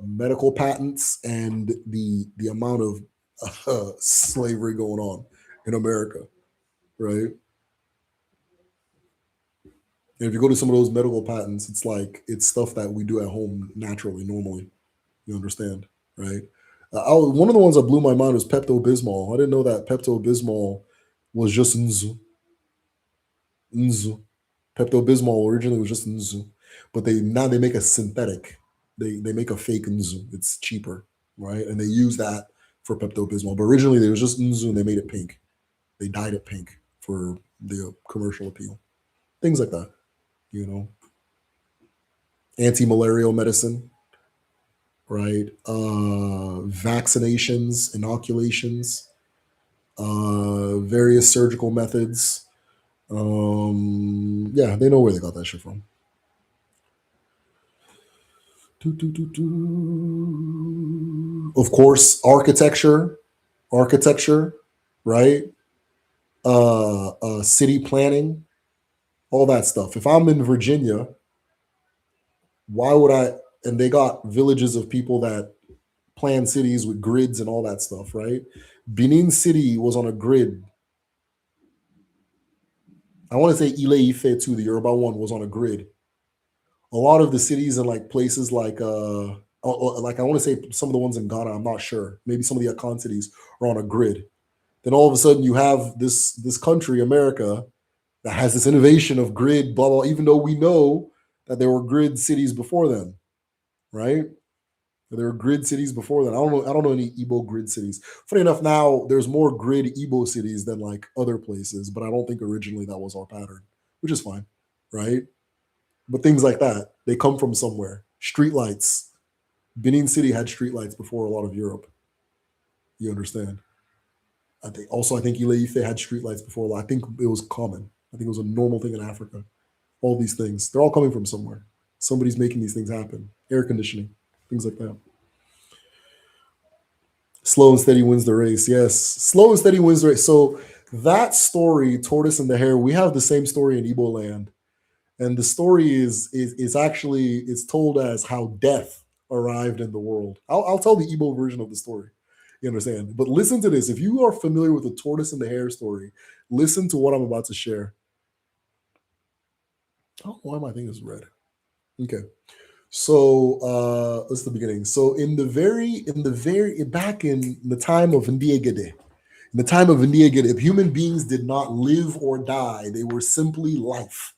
Speaker 1: medical patents and the amount of slavery going on in America, right? And if you go to some of those medical patents, it's like it's stuff that we do at home naturally, normally. You understand, right? One of the ones that blew my mind was Pepto Bismol. I didn't know that Pepto Bismol was just Nzu. Nzu. Pepto Bismol originally was just Nzu, but they make a synthetic. They make a fake Nzu. It's cheaper, right? And they use that for Pepto Bismol. But originally, they was just Nzu, and they made it pink. They dyed it pink for the commercial appeal. Things like that, you know. Anti-malarial medicine, right? Vaccinations, inoculations, various surgical methods. Yeah, they know where they got that shit from. Of course, architecture, right? City planning, all that stuff. If I'm in Virginia, why would I? And they got villages of people that plan cities with grids and all that stuff, right? Benin City was on a grid. I want to say Ile Ife too, the Yoruba one was on a grid. A lot of the cities and like places like I want to say some of the ones in Ghana, I'm not sure. Maybe some of the Akan cities are on a grid. Then all of a sudden you have this country, America, that has this innovation of grid, blah blah. Even though we know that there were grid cities before them, right? There were grid cities before that. I don't know any Igbo grid cities. Funny enough, now there's more grid Igbo cities than like other places, but I don't think originally that was our pattern, which is fine, right? But things like that, they come from somewhere. Streetlights. Benin City had streetlights before a lot of Europe. You understand? I think Ile Ife had streetlights before. I think it was common. I think it was a normal thing in Africa. All these things, they're all coming from somewhere. Somebody's making these things happen. Air conditioning, things like that. Slow and steady wins the race. Yes, slow and steady wins the race. So that story, Tortoise and the Hare, we have the same story in Igbo land, and the story is actually it's told as how death arrived in the world. I'll tell the Igbo version of the story. You understand? But listen to this. If you are familiar with the Tortoise and the Hare story, listen to what I'm about to share. Oh, why my thing is red? Okay. So that's the beginning. So in the very back in the time of Ndiegede, in the time of Ndiegede, if human beings did not live or die, they were simply life.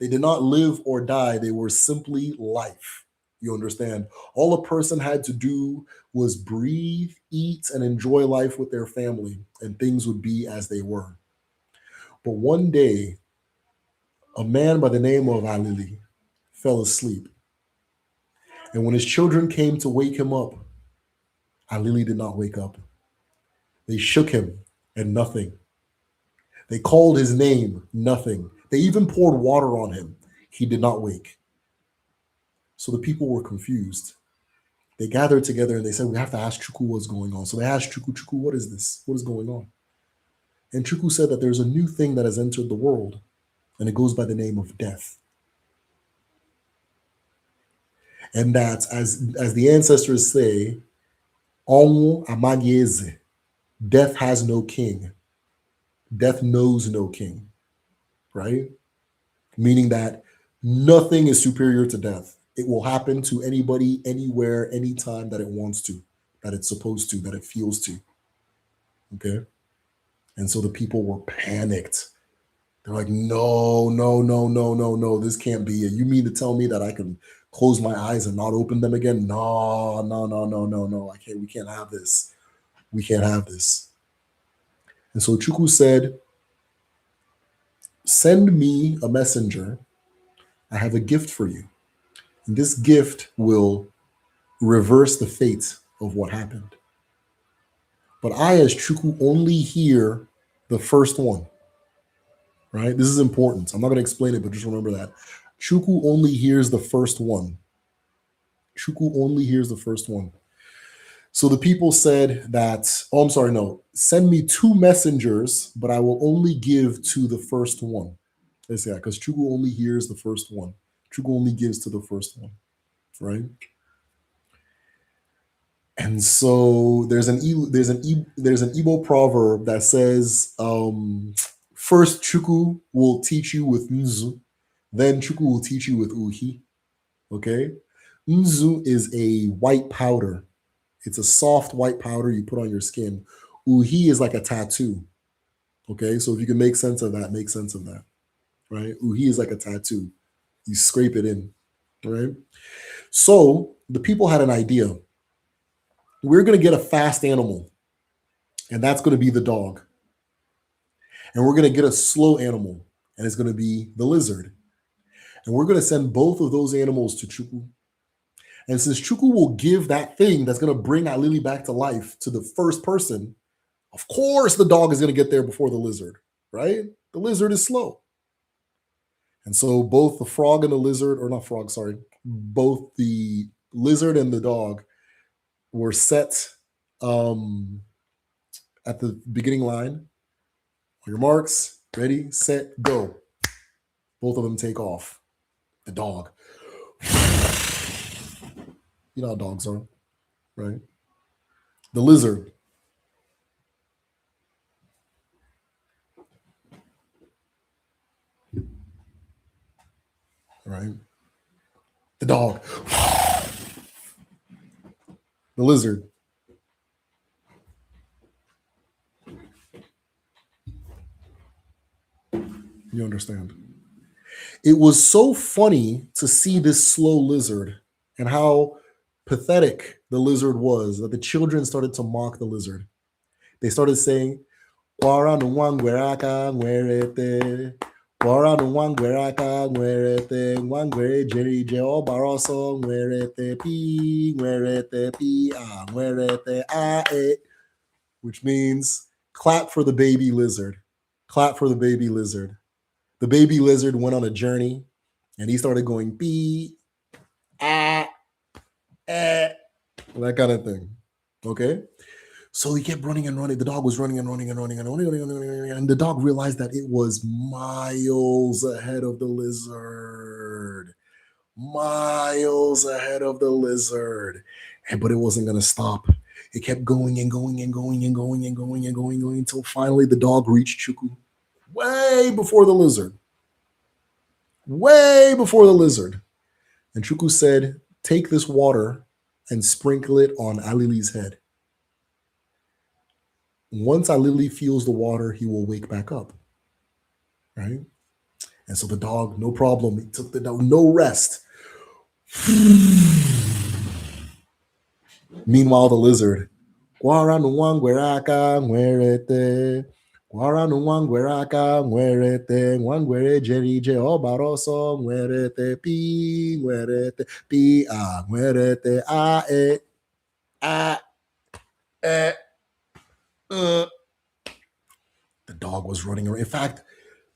Speaker 1: They did not live or die, they were simply life. You understand? All a person had to do was breathe, eat, and enjoy life with their family, and things would be as they were. But one day, a man by the name of Alili fell asleep. And when his children came to wake him up, Alili did not wake up. They shook him and nothing. They called his name, nothing. They even poured water on him. He did not wake. So the people were confused. They gathered together and they said, we have to ask Chuku what's going on. So they asked Chuku, Chuku, what is this? What is going on? And Chuku said that there's a new thing that has entered the world, and it goes by the name of death. And that, as the ancestors say, Onwu amagieze, death has no king. Death knows no king, right? Meaning that nothing is superior to death. It will happen to anybody, anywhere, anytime that it wants to, that it's supposed to, that it feels to. Okay. And so the people were panicked. They're like, no, no, no, no, no, no, this can't be it. You mean to tell me that I can close my eyes and not open them again? No, no, no, no, no, no. I can't, we can't have this. We can't have this. And so Chuku said, send me a messenger. I have a gift for you. And this gift will reverse the fate of what happened. but I, as Chuku, only hear the first one. Right? This is important. I'm not going to explain it, but just remember that. Chuku only hears the first one. Chuku only hears the first one. So the people said that, oh, I'm sorry, no, send me 2 messengers, but I will only give to the first one. They say that because Chuku only hears the first one. Chuku only gives to the first one, right? And so there's an Igbo proverb that says, first Chuku will teach you with Nzu, then Chuku will teach you with Uhi. Okay, Nzu is a white powder. It's a soft white powder you put on your skin. Uhi is like a tattoo. Okay, so if you can make sense of that, make sense of that. Right? Uhi is like a tattoo. You scrape it in. Right? So the people had an idea. We're going to get a fast animal, and that's going to be the dog. And we're going to get a slow animal, and it's going to be the lizard. And we're going to send both of those animals to Chuku. And since Chuku will give that thing that's going to bring Alili back to life to the first person, of course the dog is going to get there before the lizard, right? The lizard is slow. And so both the frog and the lizard, or not frog, sorry, both the lizard and the dog were set at the beginning line. On your marks, ready, set, go. Both of them take off. The dog. You know how dogs are, right? The lizard. Right? The dog. The lizard. You understand? It was so funny to see this slow lizard and how pathetic the lizard was that the children started to mock the lizard. They started saying, "Kwara nwangweraka nwerete, kwara nwangweraka nwerete, nwangwere jerije obaroso nwerete pi nwerete a," which means clap for the baby lizard. Clap for the baby lizard. The baby lizard went on a journey and he started going pee, ah, eh, that kind of thing. Okay. So he kept running and running. The dog was running and running and running and running. And the dog realized that it was miles ahead of the lizard. Miles ahead of the lizard. But it wasn't going to stop. It kept going and going and going and going and going and going until finally the dog reached Chuku way before the lizard. Way before the lizard. And Chuku said, "Take this water and sprinkle it on Alili's head. Once Alili feels the water, he will wake back up." Right? And so the dog, no problem. He took the dog, no rest. Meanwhile, the lizard, "Kwara nwangweraka nwerete, kwara nwangweraka nwerete, nwangwere jerije obaroso nwerete pi nwerete a e a e." The dog was running around. In fact,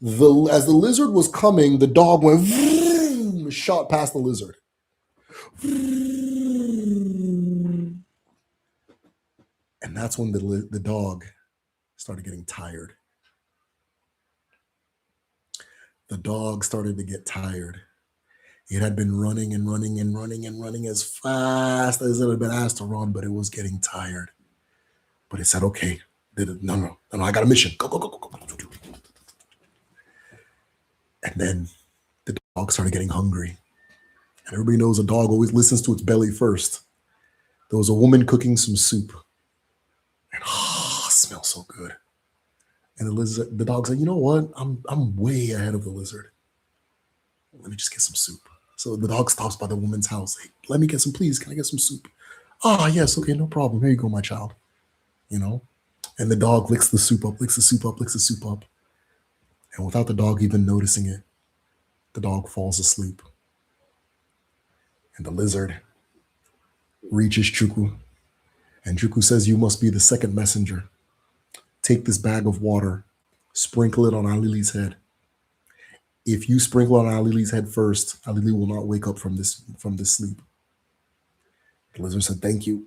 Speaker 1: as the lizard was coming, the dog went vroom, shot past the lizard. And that's when the dog started getting tired. The dog started to get tired. It had been running and running and running and running as fast as it had been asked to run, but it was getting tired. But it said, "Okay, no, I got a mission. Go, go, go, go, go." And then the dog started getting hungry. And everybody knows a dog always listens to its belly first. There was a woman cooking some soup. And it smells so good. And the dog said, "You know what? I'm way ahead of the lizard. Let me just get some soup." So the dog stops by the woman's house. "Hey, let me get some, please. Can I get some soup?" "Ah, yes, okay, no problem. Here you go, my child." You know? And the dog licks the soup up, licks the soup up, licks the soup up. And without the dog even noticing it, the dog falls asleep. And the lizard reaches Chuku And Juku says, you must be the second messenger. Take this bag of water, sprinkle it on Alili's head. If you sprinkle on Alili's head first, Alili will not wake up from this sleep. The lizard said, thank you.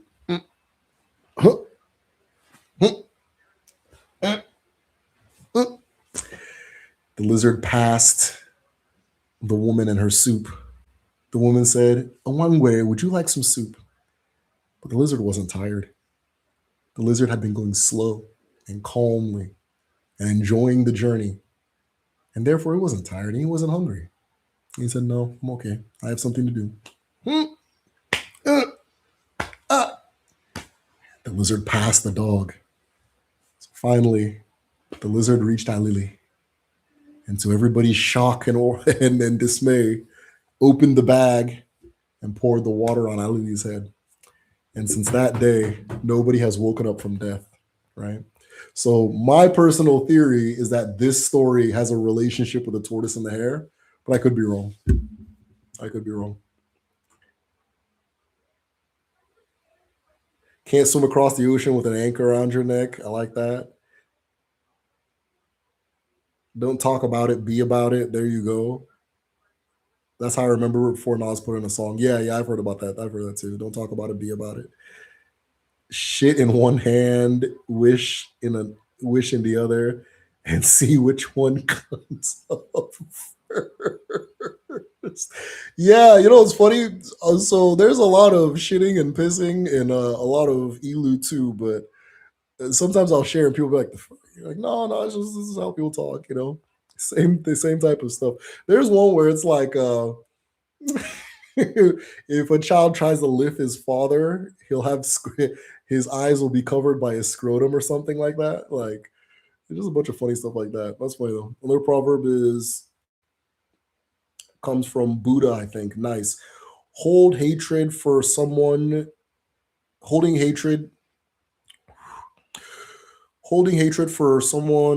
Speaker 1: The lizard passed the woman and her soup. The woman said, Awangwe, would you like some soup? But the lizard wasn't tired. The lizard had been going slow and calmly and enjoying the journey. And therefore, he wasn't tired and he wasn't hungry. He said, no, I'm okay. I have something to do. The lizard passed the dog. So finally, the lizard reached Alili. And to everybody's shock and dismay, opened the bag and poured the water on Alili's head. And since that day, nobody has woken up from death, right? So my personal theory is that this story has a relationship with the tortoise and the hare, but I could be wrong. I could be wrong. Can't swim across the ocean with an anchor around your neck. I like that. Don't talk about it, be about it. There you go. That's how I remember it before Nas put in a song. Yeah, I've heard about that. I've heard that too. Don't talk about it, be about it. Shit in one hand, wish in the other, and see which one comes up first. Yeah, it's funny. So there's a lot of shitting and pissing and a lot of elu too, but sometimes I'll share and people be like, no, it's just this is how people talk, the same type of stuff. There's one where it's like if a child tries to lift his father, he'll have his eyes will be covered by his scrotum or something like that. Like, there's just a bunch of funny stuff like that. That's funny though. Another proverb comes from Buddha, I think. Nice. Holding hatred for someone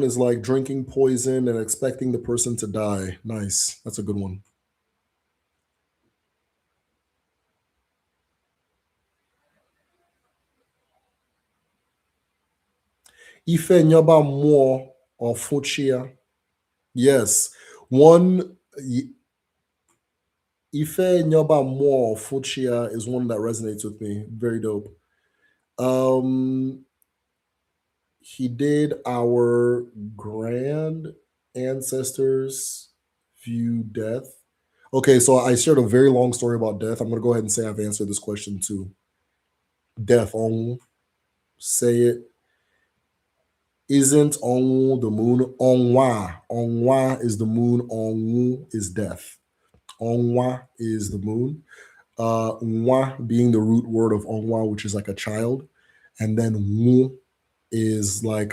Speaker 1: is like drinking poison and expecting the person to die. Nice. That's a good one. Ife nyoba mo or fuchia. Yes. One Ife nyoba mo or fuchia is one that resonates with me. Very dope. He did our grand ancestors view death. Okay, so I shared a very long story about death. I'm going to go ahead and say I've answered this question too. Death, on say it. Isn't on the moon? Onwa is the moon. Onwu is death. Onwa is the moon. Nwa being the root word of onwa, which is like a child, and then wu is like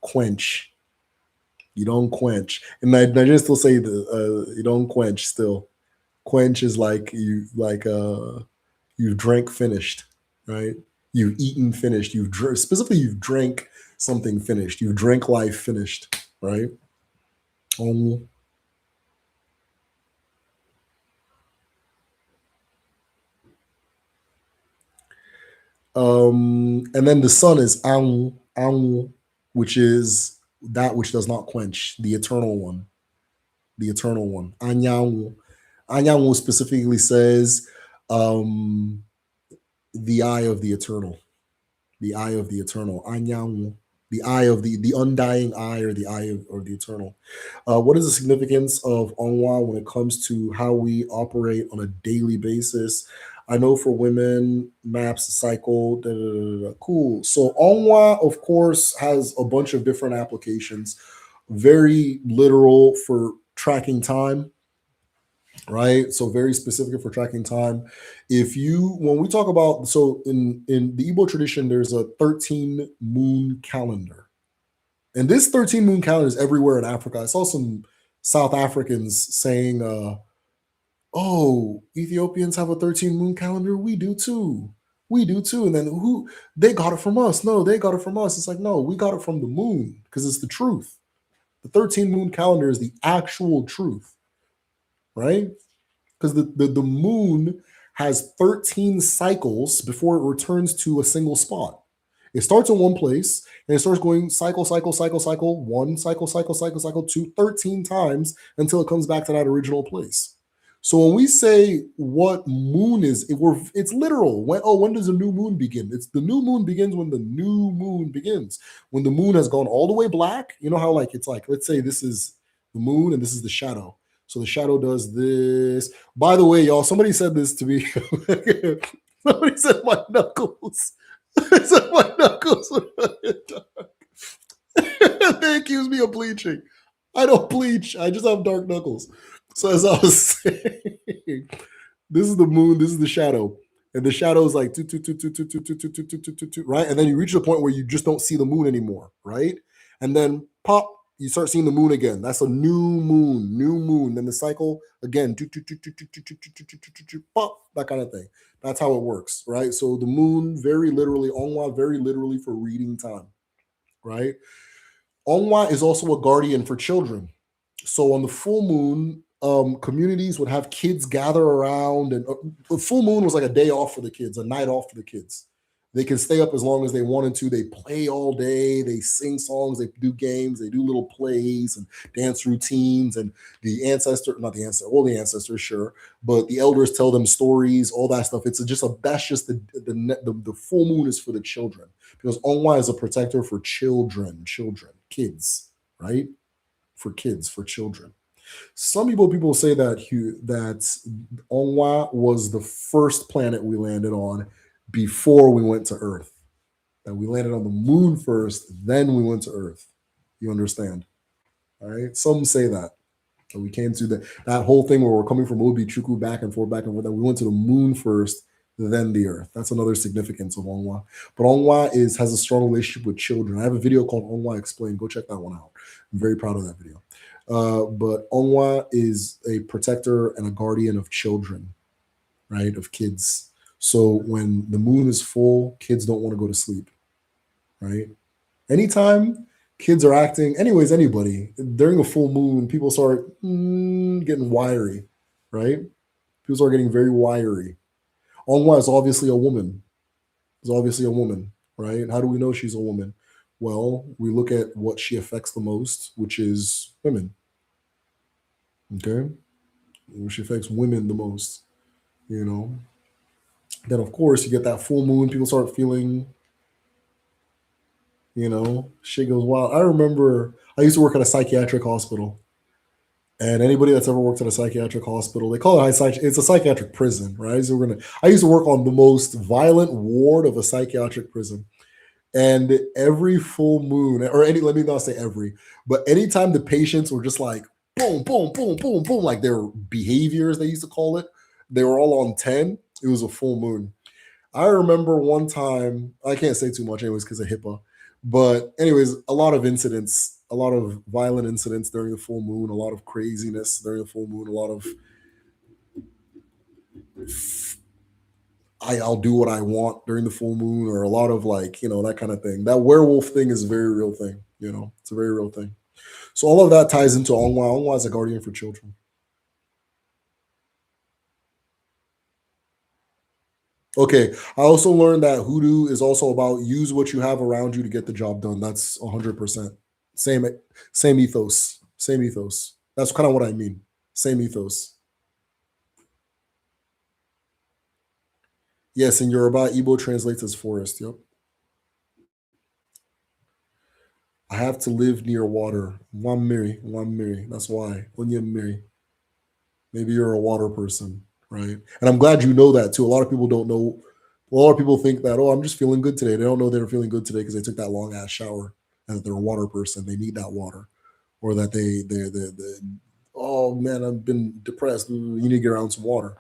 Speaker 1: quench. You don't quench. And Nigerians still say you don't quench. Still, quench is like you've drank finished, right? You've eaten finished. Specifically you've drank something finished. You drank life finished, right? And then the sun is Anwu, which is that which does not quench, the eternal one. The eternal one. Anyanwu. Anyanwu specifically says the eye of the eternal. The eye of the eternal. Anyanwu. The eye of the undying eye, or the eye of, or the eternal. What is the significance of Onwa when it comes to how we operate on a daily basis? I know for women, maps, cycle, cool. So Onwa, of course, has a bunch of different applications. Very literal for tracking time, right? So very specific for tracking time. When we talk about, so in the Igbo tradition, there's a 13 moon calendar. And this 13 moon calendar is everywhere in Africa. I saw some South Africans saying, oh, Ethiopians have a 13 moon calendar. We do too. We do too. And then they got it from us. No, they got it from us. It's like, no, we got it from the moon because it's the truth. The 13 moon calendar is the actual truth, right? Because the moon has 13 cycles before it returns to a single spot. It starts in one place and it starts going cycle, cycle, cycle, cycle, one cycle, cycle, cycle, cycle, two, 13 times until it comes back to that original place. So when we say what moon is, it's literal. When does a new moon begin? It's the new moon begins when the new moon begins. When the moon has gone all the way black, you know how like it's like, let's say this is the moon and this is the shadow. So the shadow does this. By the way, y'all, somebody said this to me. Somebody said my knuckles. I said my knuckles. They accuse me of bleaching. I don't bleach. I just have dark knuckles. So as I was saying, this is the moon, this is the shadow. And the shadow is like right? And then you reach the point where you just don't see the moon anymore, right? And then pop, you start seeing the moon again. That's a new moon, new moon. Then the cycle again, pop, that kind of thing. That's how it works, right? So the moon, very literally, Onwa, very literally for reading time, right? Onwa is also a guardian for children. So on the full moon, communities would have kids gather around, and the full moon was like a day off for the kids, a night off for the kids. They can stay up as long as they wanted to. They play all day. They sing songs. They do games. They do little plays and dance routines. And the ancestor, not the ancestor, well, the ancestors, sure, but the elders tell them stories, all that stuff. It's just a that's just the full moon is for the children because Onwa is a protector for children, kids, right? For kids, for children. Some people say that Onwa was the first planet we landed on before we went to Earth. That we landed on the moon first, then we went to Earth. You understand? All right. Some say that. So we came to that whole thing where we're coming from Obi Chuku back and forth. That we went to the moon first, then the Earth. That's another significance of Onwa. But Onwa has a strong relationship with children. I have a video called Onwa Explained. Go check that one out. I'm very proud of that video. But Onwa is a protector and a guardian of children, right? Of kids. So when the moon is full, kids don't want to go to sleep, right? Anytime kids are acting, anyways, anybody, during a full moon, people start getting wiry, right? People start getting very wiry. Onwa is obviously a woman. Is obviously a woman, right? How do we know she's a woman? Well, we look at what she affects the most, which is women. Okay? She affects women the most, you know. Then of course you get that full moon, people start feeling, shit goes wild. I remember I used to work at a psychiatric hospital. And anybody that's ever worked at a psychiatric hospital, they call it it's a psychiatric prison, right? So I used to work on the most violent ward of a psychiatric prison. And every full moon, let me not say every, but anytime the patients were just like boom, boom, boom, boom, boom, like their behaviors, they used to call it, they were all on 10. It was a full moon. I remember one time, I can't say too much anyways because of HIPAA, but anyways, a lot of incidents, a lot of violent incidents during the full moon, a lot of craziness during the full moon, a lot of I'll do what I want during the full moon, or a lot of like, that kind of thing. That werewolf thing is a very real thing, it's a very real thing. So all of that ties into Onwa. Onwa is a guardian for children. Okay. I also learned that hoodoo is also about use what you have around you to get the job done. That's 100%. Same, same ethos. Same ethos. That's kind of what I mean. Same ethos. Yes, in Yoruba, Igbo translates as forest. Yep. I have to live near water. Wamiri, Wamiri. That's why. Onyemiri. Maybe you're a water person, right? And I'm glad you know that too. A lot of people don't know. A lot of people think that, oh, I'm just feeling good today. They don't know they're feeling good today because they took that long ass shower and that they're a water person. They need that water. Or that oh man, I've been depressed. You need to get around some water.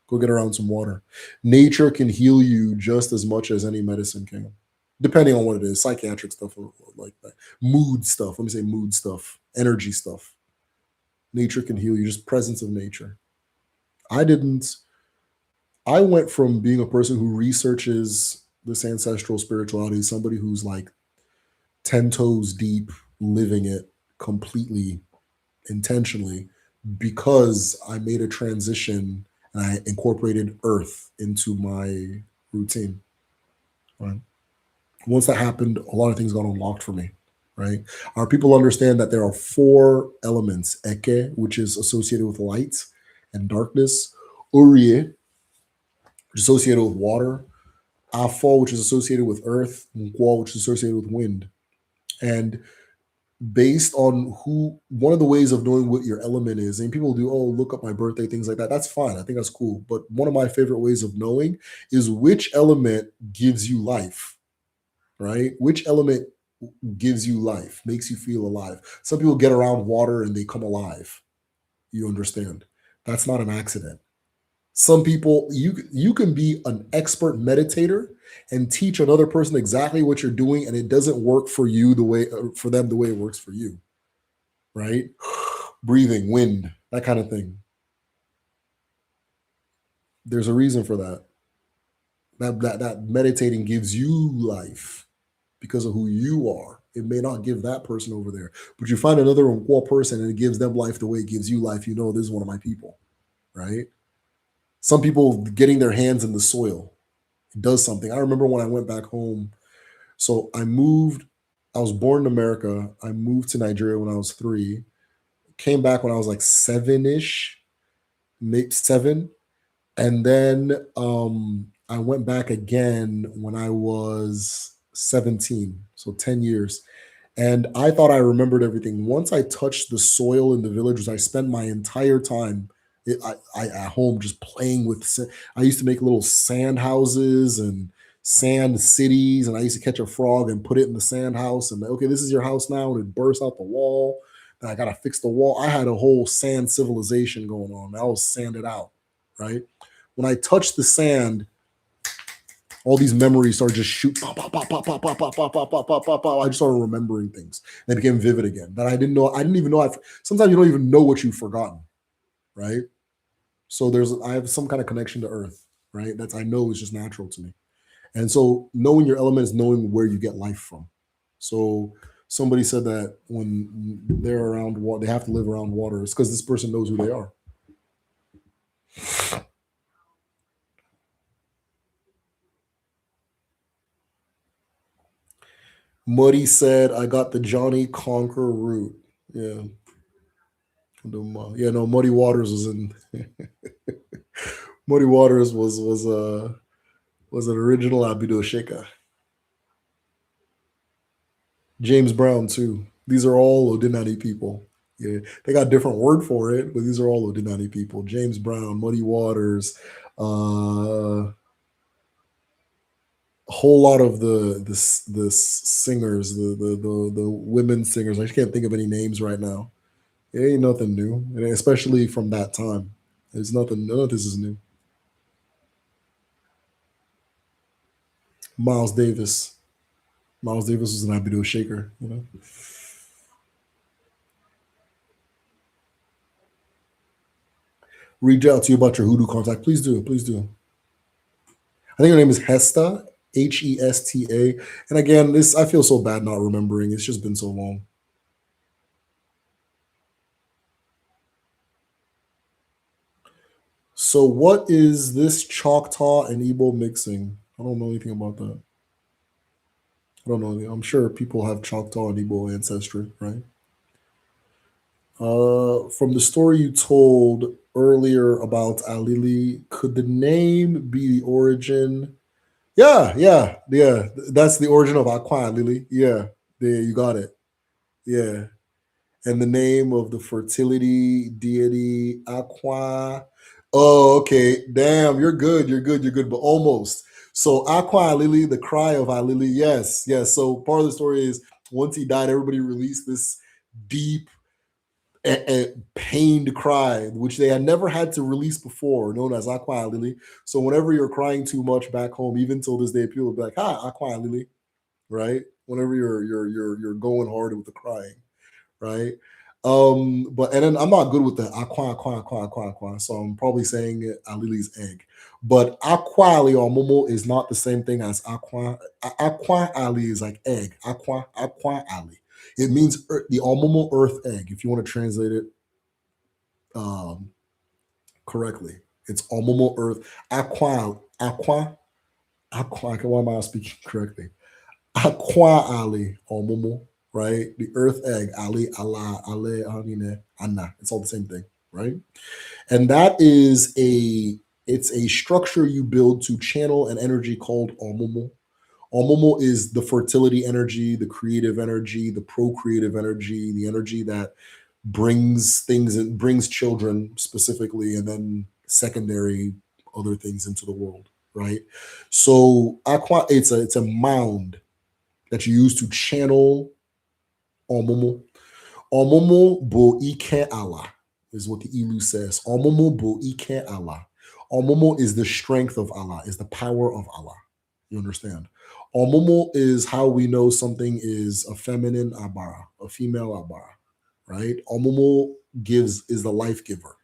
Speaker 1: Go get around some water. Nature can heal you just as much as any medicine can, depending on what it is. Psychiatric stuff like that. Mood stuff. Let me say mood stuff. Energy stuff. Nature can heal you, just presence of nature. I didn't, I went from being a person who researches this ancestral spirituality, somebody who's like 10 toes deep, living it completely, intentionally, because I made a transition and I incorporated earth into my routine. Right? Once that happened, a lot of things got unlocked for me, right? Our people understand that there are four elements: Eke, which is associated with light and darkness; Urie, which is associated with water; Afo, which is associated with earth; Nkwa, which is associated with wind. And based on who, one of the ways of knowing what your element is, and people do, oh, look up my birthday, things like that. That's fine. I think that's cool. But one of my favorite ways of knowing is which element gives you life, right? Which element gives you life, makes you feel alive. Some people get around water and they come alive. You understand? That's not an accident. Some people, you can be an expert meditator and teach another person exactly what you're doing, and it doesn't work for you the way, for them the way it works for you, right? Breathing, wind, that kind of thing. There's a reason for that. That meditating gives you life because of who you are. It may not give that person over there, but you find another Nkwa person and it gives them life the way it gives you life. You know, this is one of my people, right? Some people getting their hands in the soil does something. I remember when I went back home. So I moved. I was born in America. I moved to Nigeria when I was 3. Came back when I was like 7-ish, maybe 7. And then I went back again when I was 17, so 10 years. And I thought I remembered everything. Once I touched the soil in the village, which I spent my entire time at home just playing with. I used to make little sand houses and sand cities, and I used to catch a frog and put it in the sand house. And okay, this is your house now, and it bursts out the wall. Then I gotta fix the wall. I had a whole sand civilization going on. I was sanded out, right? When I touched the sand, all these memories started just shoot pop, pop, pop, pop, pop, pop, pop, pop, pop, pop, pop, pop, pop. I just started remembering things. They became vivid again that I didn't know. I didn't even know. Sometimes you don't even know what you've forgotten, right? So I have some kind of connection to Earth, right? That's I know is just natural to me. And so knowing your element is knowing where you get life from. So somebody said that when they're around water, they have to live around water. It's because this person knows who they are. Muddy said, "I got the Johnny Conquer route." Yeah, yeah. No, Muddy Waters was in. Muddy Waters was an original Abido Sheka. James Brown too. These are all Odinani people. Yeah, they got different word for it, but these are all Odinani people. James Brown, Muddy Waters, a whole lot of the singers, the women singers. I just can't think of any names right now. It ain't nothing new, and especially from that time. There's nothing. None of this is new. Miles Davis. Miles Davis was an Abido shaker. You know. Reach out to you about your hoodoo contact. Please do. Please do. I think her name is Hesta. Hesta. And again, this I feel so bad not remembering. It's just been so long. So, what is this Choctaw and Igbo mixing? I don't know anything about that. I don't know. I'm sure people have Choctaw and Igbo ancestry, right? From the story you told earlier about Alili, could the name be the origin? Yeah, yeah, yeah. That's the origin of Aqua Alili. Yeah, there you got it. Yeah, and the name of the fertility deity Aqua. Oh, okay. Damn, you're good. You're good. You're good, but almost. So Aqua Alili, the cry of Alili. Yes, yes. So part of the story is once he died, everybody released this deep a pained cry, which they had never had to release before, known as Aqua Lily. So whenever you're crying too much back home, even till this day, people will be like, "Hi, Aqua Lily," right? Whenever you're going hard with the crying, right? But and then I'm not good with the aqua, so I'm probably saying it Alili's egg. But aqua ali or momo is not the same thing as aqua. Aqua ali is like egg. Aqua ali. It means the Omomo earth egg. If you want to translate it um, correctly, it's Omomo earth aqua. Why am I speaking correctly? Aqua Ali or Momo, right? The earth egg, Ali, Allah, Ale, Anine, Anna. It's all the same thing, right? And that is it's a structure you build to channel an energy called Omomo. Omomo is the fertility energy, the creative energy, the procreative energy, the energy that brings things and brings children specifically, and then secondary other things into the world, right? So aqua, it's a mound that you use to channel Omomo. Omomo bo ike Allah is what the Ilu says. Omomo bo ike Allah. Omomo is the strength of Allah, is the power of Allah. You understand? Omomo is how we know something is a feminine abara, a female abara, right? Omomo gives is the life giver.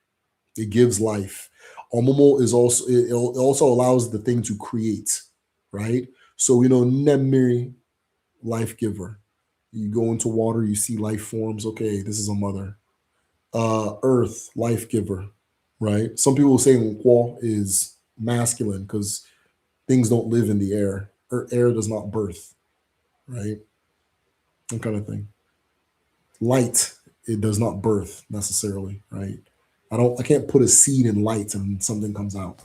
Speaker 1: It gives life. Omomo is also it also allows the thing to create, right? So we know Nemiri, life giver. You go into water, you see life forms. Okay, this is a mother. Earth, life giver, right? Some people say Nkwo is masculine because things don't live in the air, or air does not birth, right? That kind of thing. Light, it does not birth necessarily, right? I can't put a seed in light and something comes out.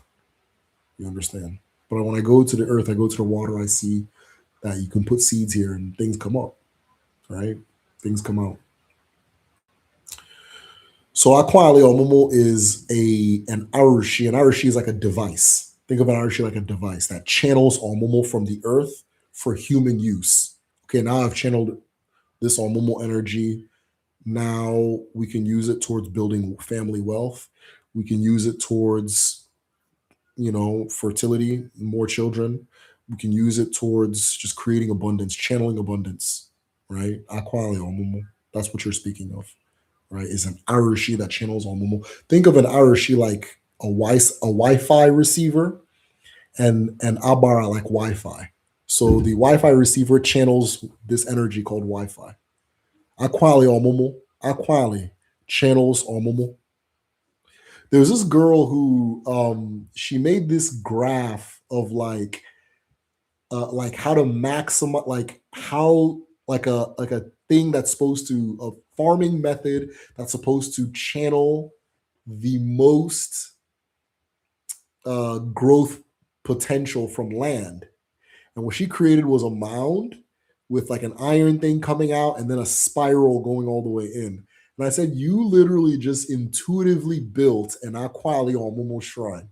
Speaker 1: You understand? But when I go to the earth, I go to the water, I see that you can put seeds here and things come up, right? Things come out. So Akwali Omomo is an Arushi. An Arushi is like a device. Think of an Arushi like a device that channels Omomo from the earth for human use. Okay, now I've channeled this Omomo energy. Now we can use it towards building family wealth. We can use it towards, fertility, more children. We can use it towards just creating abundance, channeling abundance, right? Akwali Omomo. That's what you're speaking of, right? Is an Arushi that channels on Momo. Think of an Arushi like a Wi-Fi receiver and an Abara like Wi-Fi. So the Wi-Fi receiver channels this energy called Wi-Fi. Aquali on Momo. Aquali channels on Momo. There's this girl who she made this graph of like how to maximize like a thing that's supposed to a farming method that's supposed to channel the most growth potential from land. And what she created was a mound with like an iron thing coming out and then a spiral going all the way in. And I said, you literally just intuitively built an Aquali on Momo Shrine.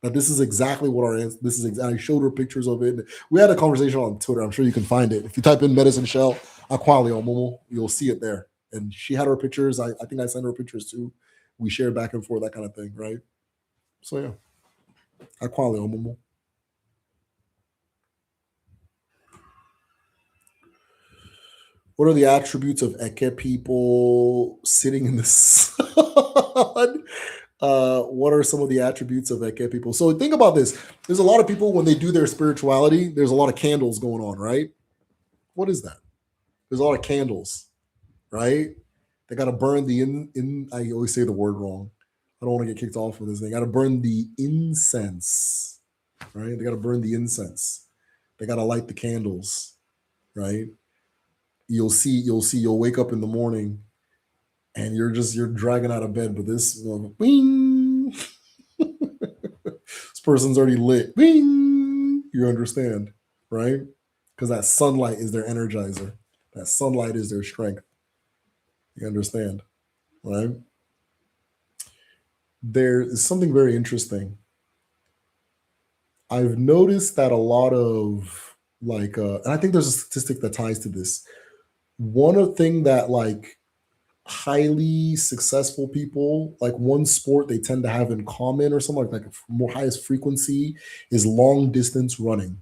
Speaker 1: That this is exactly what this is exactly. I showed her pictures of it. We had a conversation on Twitter. I'm sure you can find it. If you type in medicine shell Aquali on Momo, you'll see it there. And she had her pictures. I think I sent her pictures too. We shared back and forth, that kind of thing, right? So yeah, Aquali on Momo. What are the attributes of Eke people sitting in the sun? What are some of the attributes of Eke people? So think about this. There's a lot of people when they do their spirituality, there's a lot of candles going on, right? What is that? There's a lot of candles, right? They got to burn the in. I always say the word wrong. I don't want to get kicked off for this thing. Got to burn the incense, right? They got to burn the incense. They got to light the candles, right? You'll wake up in the morning and you're dragging out of bed, but this bing, this person's already lit. Bing, you understand, right? Because that sunlight is their energizer. That sunlight is their strength. You understand, right? There is something very interesting. I've noticed that a lot of and I think there's a statistic that ties to this. One thing that like highly successful people, like one sport they tend to have in common or something like more highest frequency is long distance running.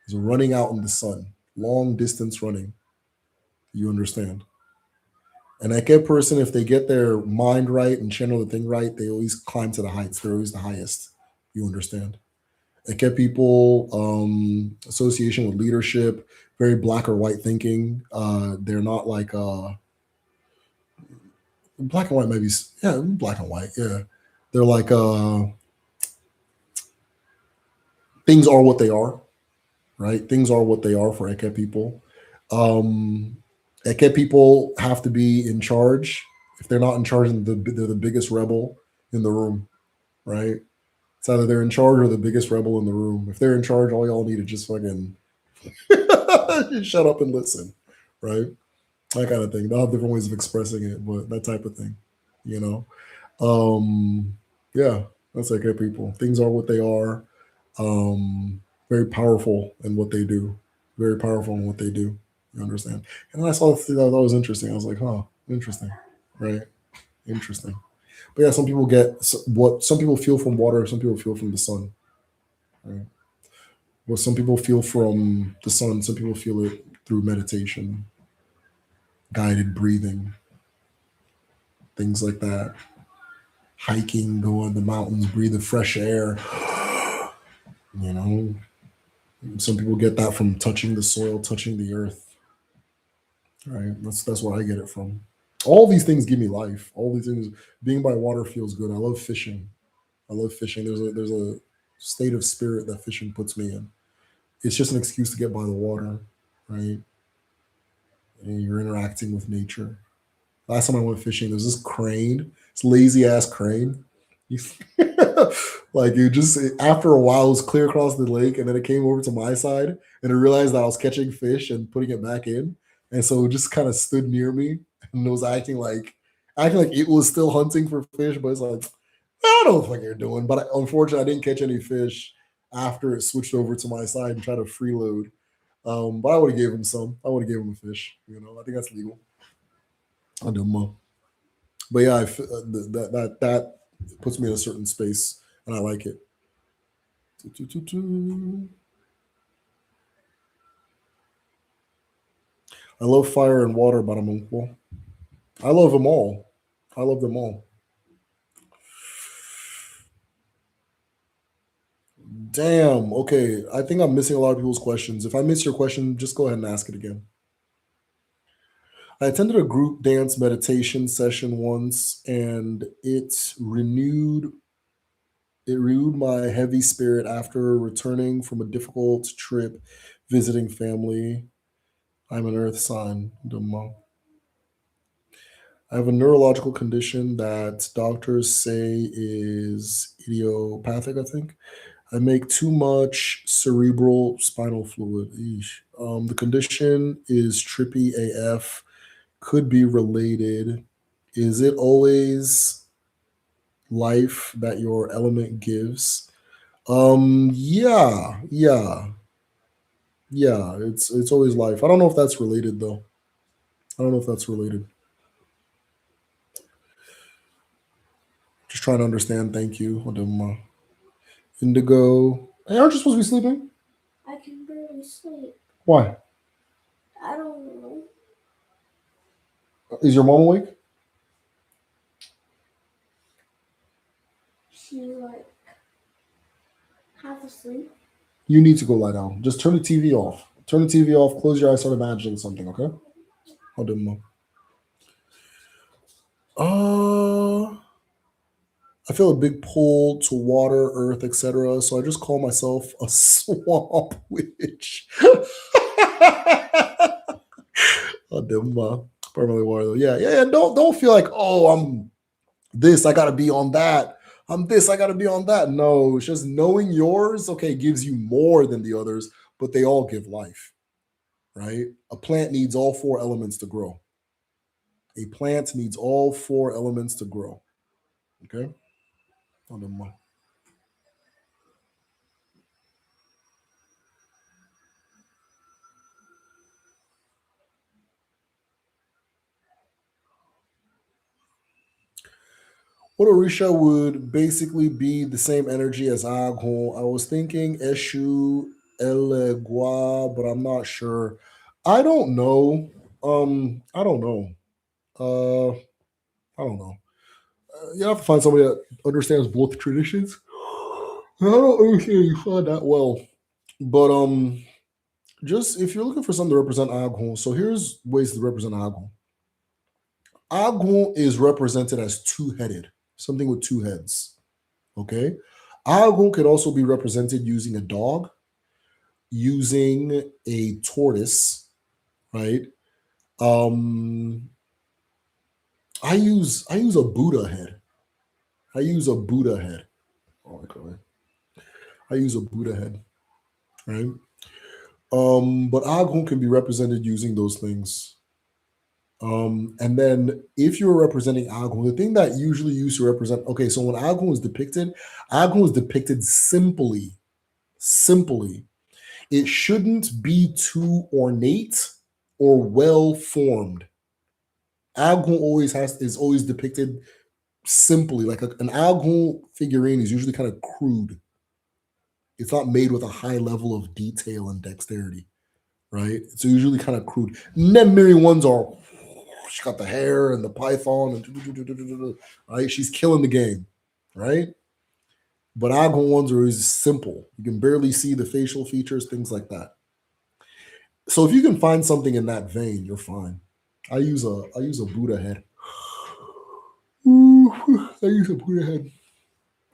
Speaker 1: Is running out in the sun, long distance running. You understand? And like a person, if they get their mind right and channel the thing right, they always climb to the heights. They're always the highest. You understand? Eke people, association with leadership, very black or white thinking. They're not like black and white, maybe. Yeah, black and white. Yeah, they're like things are what they are. right? Things are what they are for Eke people. Um, Eke people have to be in charge. If they're not in charge, they're the biggest rebel in the room, right? It's either they're in charge or the biggest rebel in the room. If they're in charge, all y'all need to just fucking shut up and listen, right? That kind of thing. They'll have different ways of expressing it, but that type of thing, you know. Yeah, that's like good people. Things are what they are. Very powerful in what they do. Very powerful in what they do. You understand? And then I saw that was interesting. I was like, huh, interesting, right? Interesting. But yeah, some people get what some people feel from water. Some people feel from the sun. Right? Well, some people feel from the sun. Some people feel it through meditation, guided breathing, things like that. Hiking, go in the mountains, breathe the fresh air. You know, some people get that from touching the soil, touching the earth. Right? That's where I get it from. All these things give me life. All these things, being by water feels good. I love fishing. I love fishing. There's a state of spirit that fishing puts me in. It's just an excuse to get by the water, right? And you're interacting with nature. Last time I went fishing, there's this crane, this lazy ass crane. You, like you just after a while, it was clear across the lake, and then it came over to my side, and it realized that I was catching fish and putting it back in, and so it just kind of stood near me and it was acting like it was still hunting for fish, but it's like I don't know what you're doing. But unfortunately, I didn't catch any fish after it switched over to my side and tried to freeload. But I would have gave him some. I would have gave him a fish. You know, I think that's legal. I don't know. But yeah, that puts me in a certain space, and I like it. I love fire and water, but I'm equal. I love them all. I love them all. Damn. Okay, I think I'm missing a lot of people's questions. If I miss your question, just go ahead and ask it again. I attended a group dance meditation session once, and it renewed my heavy spirit after returning from a difficult trip visiting family. I'm an earth sign. Demo. I have a neurological condition that doctors say is idiopathic, I think. I make too much cerebral spinal fluid. Eesh. The condition is trippy AF, could be related. Is it always life that your element gives? Yeah. It's always life. I don't know if that's related though. I don't know if that's related. Just trying to understand. Thank you. Indigo. Hey, aren't you supposed to be sleeping?
Speaker 2: I can barely sleep.
Speaker 1: Why?
Speaker 2: I don't know.
Speaker 1: Is your mom awake?
Speaker 2: She's like half asleep.
Speaker 1: You need to go lie down. Just turn the TV off. Turn the TV off. Close your eyes. Start imagining something. Okay. Uh, I feel a big pull to water, earth, etc. So I just call myself a swamp witch. Permanently water though. Yeah. Don't feel like I'm this. I gotta be on that. I'm this. I gotta be on that. No, it's just knowing yours. Okay, gives you more than the others, but they all give life. Right? A plant needs all four elements to grow. A plant needs all four elements to grow. Okay. What Orisha would basically be the same energy as Aghon. I was thinking Eshu Elegua, but I'm not sure. I don't know. I don't know. Uh, I don't know. You have to find somebody that understands both traditions. I don't understand you find that well, but just if you're looking for something to represent Aghon, so here's ways to represent Aghon. Aghon is represented as two-headed, something with two heads. Okay. Aghon could also be represented using a dog. using a tortoise, right? Um, I use a Buddha head. I use a Buddha head. Oh, okay. I use a Buddha head, right? But Agun can be represented using those things. And then if you're representing Agun, the thing that usually used to represent, okay, so when Agun is depicted simply, simply. It shouldn't be too ornate or well formed. Agun is always depicted simply, like an Agun figurine is usually kind of crude. It's not made with a high level of detail and dexterity, right? It's usually kind of crude. Nemiri ones are, she's got the hair and the python, and right? She's killing the game, right? But Agun ones are always simple. You can barely see the facial features, things like that. So if you can find something in that vein, you're fine. I use a Buddha head. Ooh, I use a Buddha head.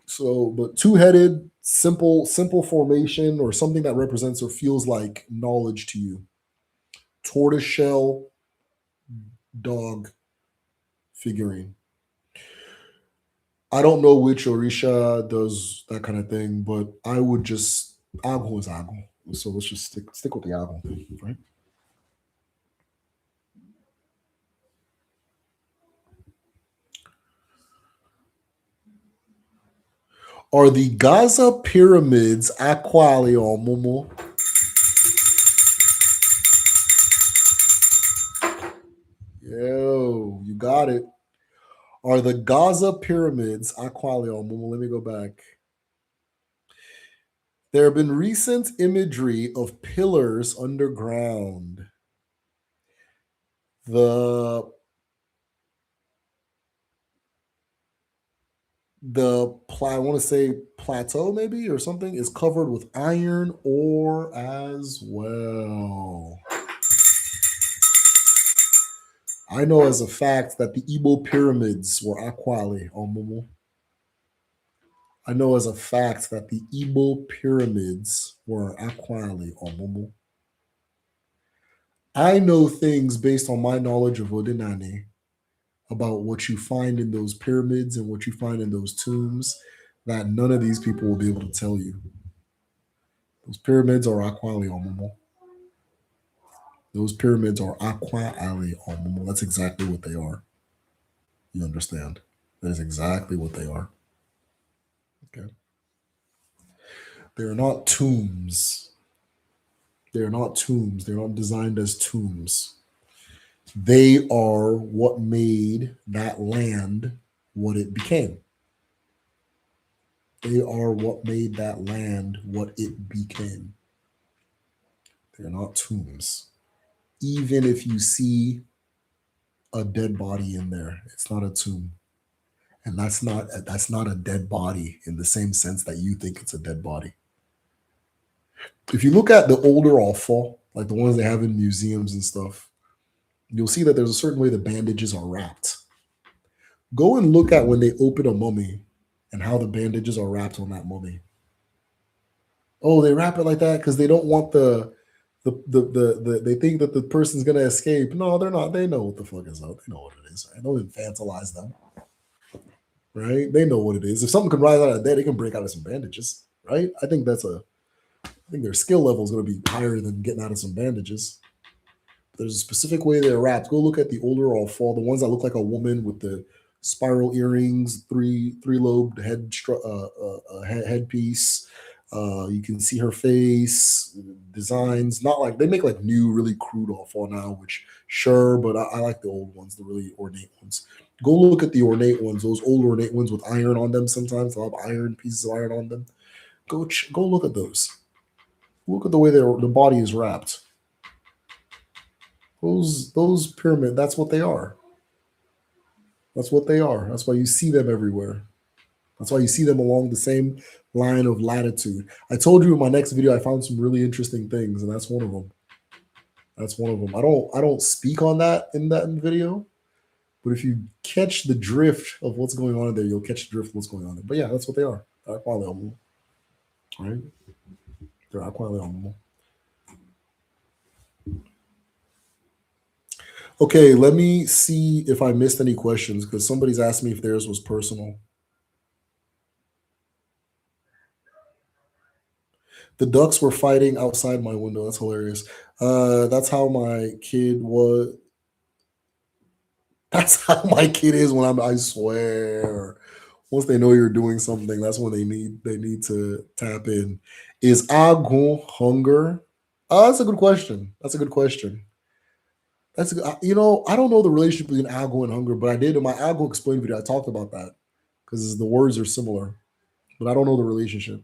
Speaker 1: So, but two-headed, simple formation or something that represents or feels like knowledge to you. Tortoiseshell dog figurine. I don't know which Orisha does that kind of thing, but I would just Agu is Agu. So let's just stick with the Agu thing, right? Are the Gaza pyramids Aquali or Momo? Yo, you got it. Are the Gaza pyramids Aquali or Momo? Let me go back. There have been recent imagery of pillars underground. The I want to say plateau maybe or something is covered with iron ore as well. I know as a fact that the Igbo pyramids were Aquali on Momo. I know as a fact that the Igbo pyramids were Aquali on Momo. I know things based on my knowledge of Odinane about what you find in those pyramids and what you find in those tombs that none of these people will be able to tell you. Those pyramids are Aquali on Momo. Those pyramids are Aqua Ali on Momo. That's exactly what they are. You understand? That is exactly what they are. Okay. They're not tombs. They're not tombs. They're not designed as tombs. They are what made that land what it became. They are what made that land what it became. They're not tombs. Even if you see a dead body in there, it's not a tomb. And that's not a dead body in the same sense that you think it's a dead body. If you look at the older offal, like the ones they have in museums and stuff, you'll see that there's a certain way the bandages are wrapped. Go and look at when they open a mummy and how the bandages are wrapped on that mummy. Oh, they wrap it like that because they don't want they think that the person's gonna escape. No, they're not. They know what the fuck is up. They know what it is. Right? Don't infantilize them. Right? They know what it is. If something can rise out of dead, it can break out of some bandages. Right? I think their skill level is gonna be higher than getting out of some bandages. There's a specific way they're wrapped. Go look at the older all fall, the ones that look like a woman with the spiral earrings, three lobed headpiece. You can see her face designs. Not like they make like new, really crude all fall now, which sure, but I like the old ones, the really ornate ones. Go look at the ornate ones, those old ornate ones with iron on them. Sometimes they'll have iron pieces of iron on them. Go look at those. Look at the way the body is wrapped. Those pyramid, that's what they are. That's what they are. That's why you see them everywhere. That's why you see them along the same line of latitude. I told you in my next video I found some really interesting things, and that's one of them. That's one of them. I don't speak on that in that video, but if you catch the drift of what's going on there, you'll catch the drift of what's going on there. But yeah, that's what they are. They're Aquale Omumu, right? They're Aquale Omumu. Okay, let me see if I missed any questions because somebody's asked me if theirs was personal. The ducks were fighting outside my window. That's hilarious. That's how my kid was. That's how my kid is when I'm. I swear. Once they know you're doing something, that's when they need to tap in. Is agon hunger? That's a good question. That's a good question. That's a good, I don't know the relationship between agon and hunger, but I did in my agon explain video. I talked about that because the words are similar, but I don't know the relationship.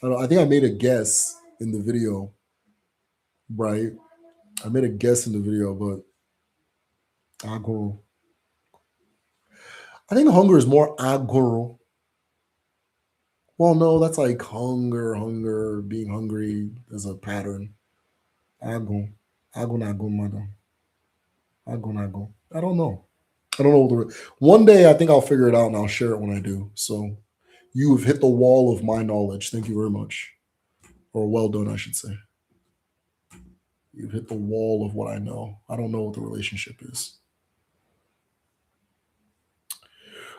Speaker 1: I think I made a guess in the video, right? I made a guess in the video, but agon. I think hunger is more agon. Well, no, that's like hunger, being hungry as a pattern. Agon, agon, madam. Agon. I don't know. I don't know. One day I think I'll figure it out and I'll share it when I do. So you have hit the wall of my knowledge. Thank you very much. Or well done, I should say. You've hit the wall of what I know. I don't know what the relationship is.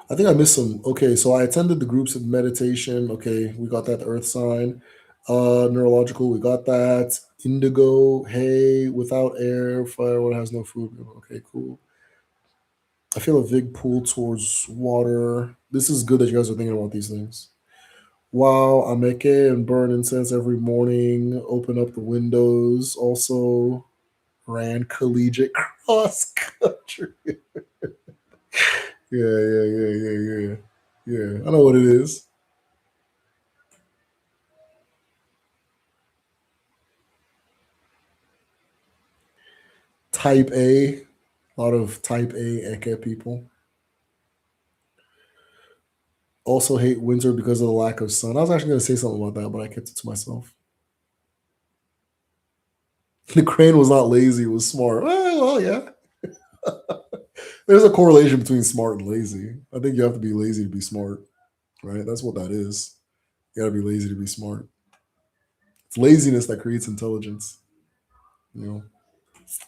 Speaker 1: I think I missed some. Okay, so I attended the groups of meditation. Okay, we got that, the earth sign. Neurological, we got that. Indigo, hay, without air, fire, what has no food. Okay, cool. I feel a big pull towards water. This is good that you guys are thinking about these things. Wow, I make it and burn incense every morning. Open up the windows. Also ran collegiate cross country. Yeah. Yeah, I know what it is. Type A. A lot of type A Eke people. Also hate winter because of the lack of sun. I was actually going to say something about that, but I kept it to myself. The crane was not lazy, it was smart. Well, yeah. There's a correlation between smart and lazy. I think you have to be lazy to be smart, right? That's what that is. You gotta be lazy to be smart. It's laziness that creates intelligence, you know.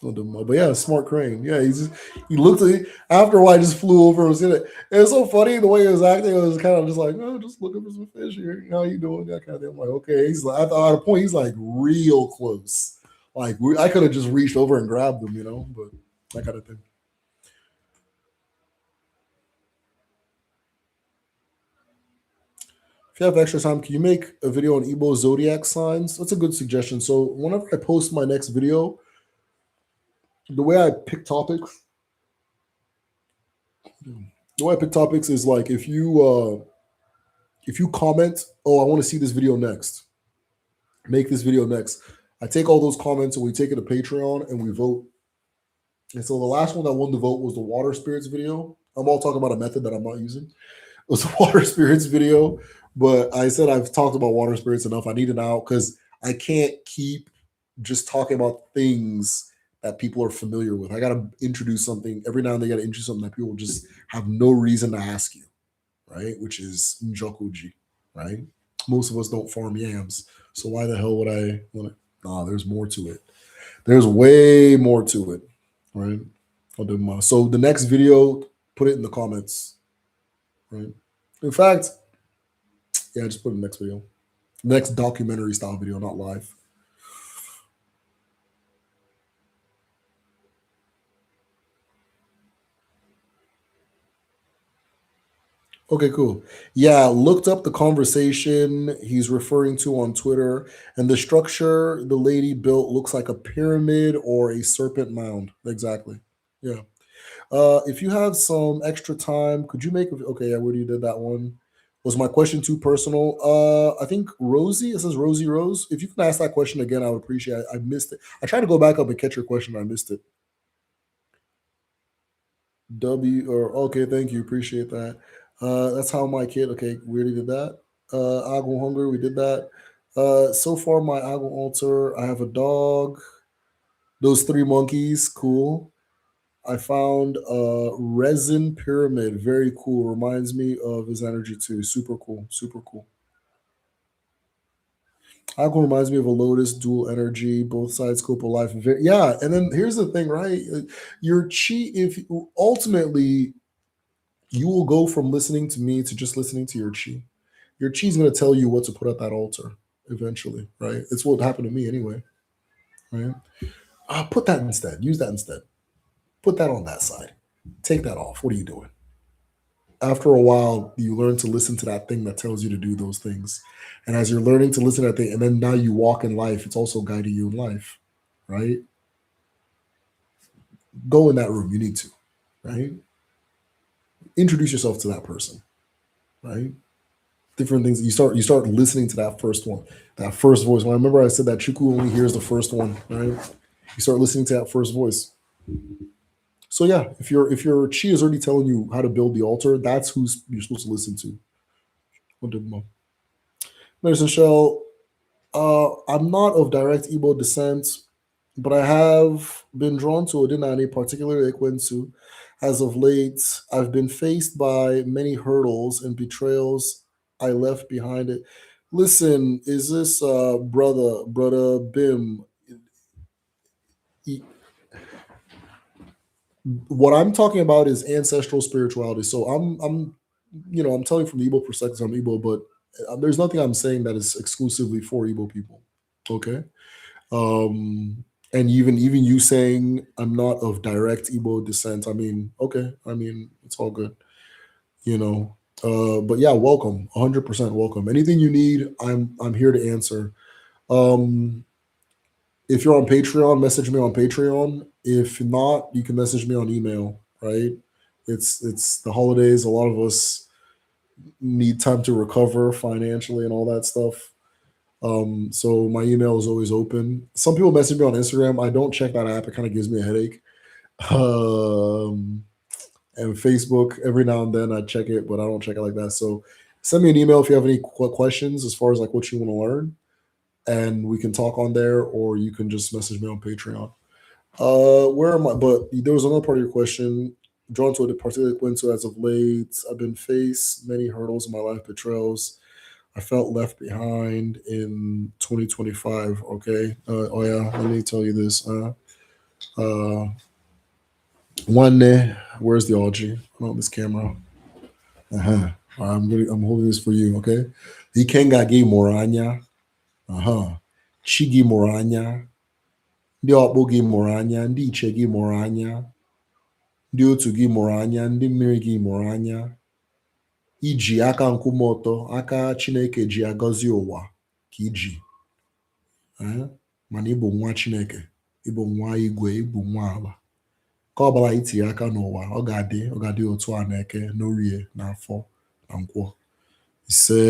Speaker 1: But yeah, smart crane. Yeah, he looked at it after a while. Just flew over and was in it. It was so funny the way he was acting. It was kind of just like, oh, just looking for some fish here. How you doing? That kind of thing. I'm like, okay. He's like, I thought at a point he's like real close. Like I could have just reached over and grabbed him, but that kind of thing. If you have extra time, can you make a video on Igbo zodiac signs? That's a good suggestion. So whenever I post my next video, the way I pick topics, the way I pick topics is like if you comment, oh, I want to see this video next, make this video next. I take all those comments and we take it to Patreon and we vote. And so the last one that won the vote was the water spirits video. I'm all talking about a method that I'm not using. It was a water spirits video, but I said I've talked about water spirits enough. I need it out because I can't keep just talking about things that people are familiar with. I got to introduce something every now and then. Got to introduce something that people just have no reason to ask you, right? Which is njokuji, right? Most of us don't farm yams, so why the hell would I want to? Nah, there's more to it. There's way more to it, right? I'll do my so the next video, put it in the comments, right? In fact, yeah, just put it in the next video, next documentary style video, not live. Okay, cool. Yeah, looked up the conversation he's referring to on Twitter, and the structure the lady built looks like a pyramid or a serpent mound. Exactly. Yeah. If you have some extra time, could you make? Okay, yeah, where you did that one? Was my question too personal? I think Rosie. It says Rosie Rose. If you can ask that question again, I would appreciate it. I missed it. I tried to go back up and catch your question. I missed it. W or okay, thank you, appreciate that. That's how my kid. Okay, we already did that. Agon hunger, we did that. So far my Agon altar, I have a dog. Those three monkeys, cool. I found a resin pyramid, very cool. Reminds me of his energy too. Super cool, super cool. Aqua reminds me of a lotus, dual energy, both sides scope of life. Yeah, and then here's the thing, right? Your chi, if ultimately you will go from listening to me to just listening to your chi. Your chi is going to tell you what to put at that altar eventually, right? It's what happened to me anyway, right? Put that instead. Use that instead. Put that on that side. Take that off. What are you doing? After a while, you learn to listen to that thing that tells you to do those things. And as you're learning to listen to that thing, and then now you walk in life, it's also guiding you in life, right? Go in that room. You need to, right? Introduce yourself to that person, right? Different things. You start listening to that first one, that first voice. When I remember I said that Chuku only hears the first one, right? You start listening to that first voice. So yeah, if your chi is already telling you how to build the altar, that's who you're supposed to listen to. Medicine Shell, I'm not of direct Igbo descent, but I have been drawn to Odinani, particularly Ekwensu. As of late, I've been faced by many hurdles and betrayals I left behind it. Listen, is this brother Bim? What I'm talking about is ancestral spirituality. So I'm telling you from the Igbo perspective, I'm Igbo, but there's nothing I'm saying that is exclusively for Igbo people. Okay. And even you saying I'm not of direct Igbo descent, I mean, okay, I mean, it's all good, you know. But yeah, welcome, 100% welcome. Anything you need, I'm here to answer. Um, if you're on Patreon, message me on Patreon. If not, you can message me on email. Right? It's the holidays. A lot of us need time to recover financially and all that stuff. So my email is always open. Some people message me on Instagram. I don't check that app. It kind of gives me a headache. Um, and Facebook, every now and then I check it, but I don't check it like that. So send me an email if you have any questions as far as like what you want to learn, and we can talk on there, or you can just message me on Patreon. Where am I? But there was another part of your question. Drawn to a particular Quinto as of late. I've been faced many hurdles in my life, betrayals. I felt left behind in 2025. Okay. Oh yeah. Let me tell you this. Uh, One day, where's the orgy? On this camera. Uh-huh. I'm holding this for you. Okay. Ikenga gi moranya. Uh-huh. Chigi moranya. Ndị ọkpụ gị mụrụ anya, ndị iche gị mụrụ anya, ndị otu gị mụrụ anya, ndị mmiri gị mụrụ anya, iji aka nkwụmọtọ aka Chineke ji agọzi ụwa ka iji. Mana ịbụ nwa Chineke, ịbụ nwa igwe, ịbụ nwa ala. Ka ọbụla itinye aka n'ụwa, ọ ga-adị otu a na eke, n'orie, na afọ, na nkwọ. Ise.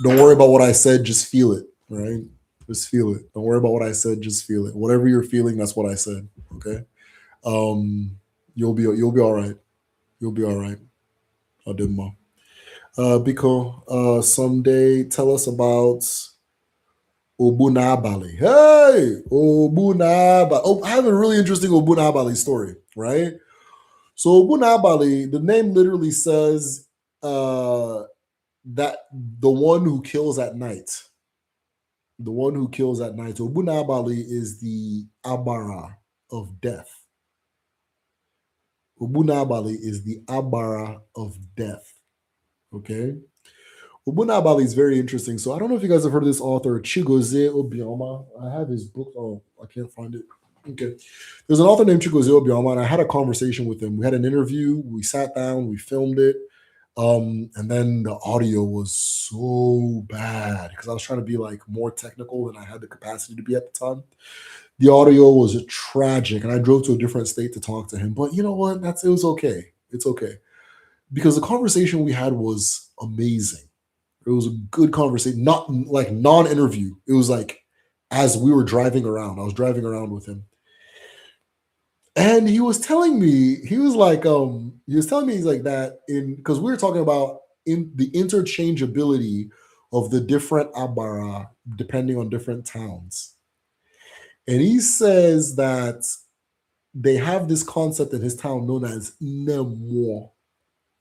Speaker 1: Don't worry about what I said, just feel it, right? Just feel it. Don't worry about what I said, just feel it. Whatever you're feeling, that's what I said. Okay. You'll be all right. You'll be all right. Ademma. Biko, someday tell us about Obunabali. Hey, Obunabali. Oh, I have a really interesting Obunabali story, right? So Obunabali, the name literally says that the one who kills at night. The one who kills at night. Obunabali is the Abara of death. Obunabali is the Abara of death. Okay. Obunabali is very interesting. So I don't know if you guys have heard of this author, Chigozie Obioma. I have his book. Oh, I can't find it. Okay. There's an author named Chigozie Obioma, and I had a conversation with him. We had an interview. We sat down. We filmed it. And then the audio was so bad because I was trying to be like more technical than I had the capacity to be at the time. The audio was tragic, and I drove to a different state to talk to him. But you know what? It was okay. It's okay because the conversation we had was amazing. It was a good conversation, not like non-interview. It was like as we were driving around, I was driving around with him, and he was telling me he's like that in because we were talking about in the interchangeability of the different abara depending on different towns, and he says that they have this concept in his town known as nemo,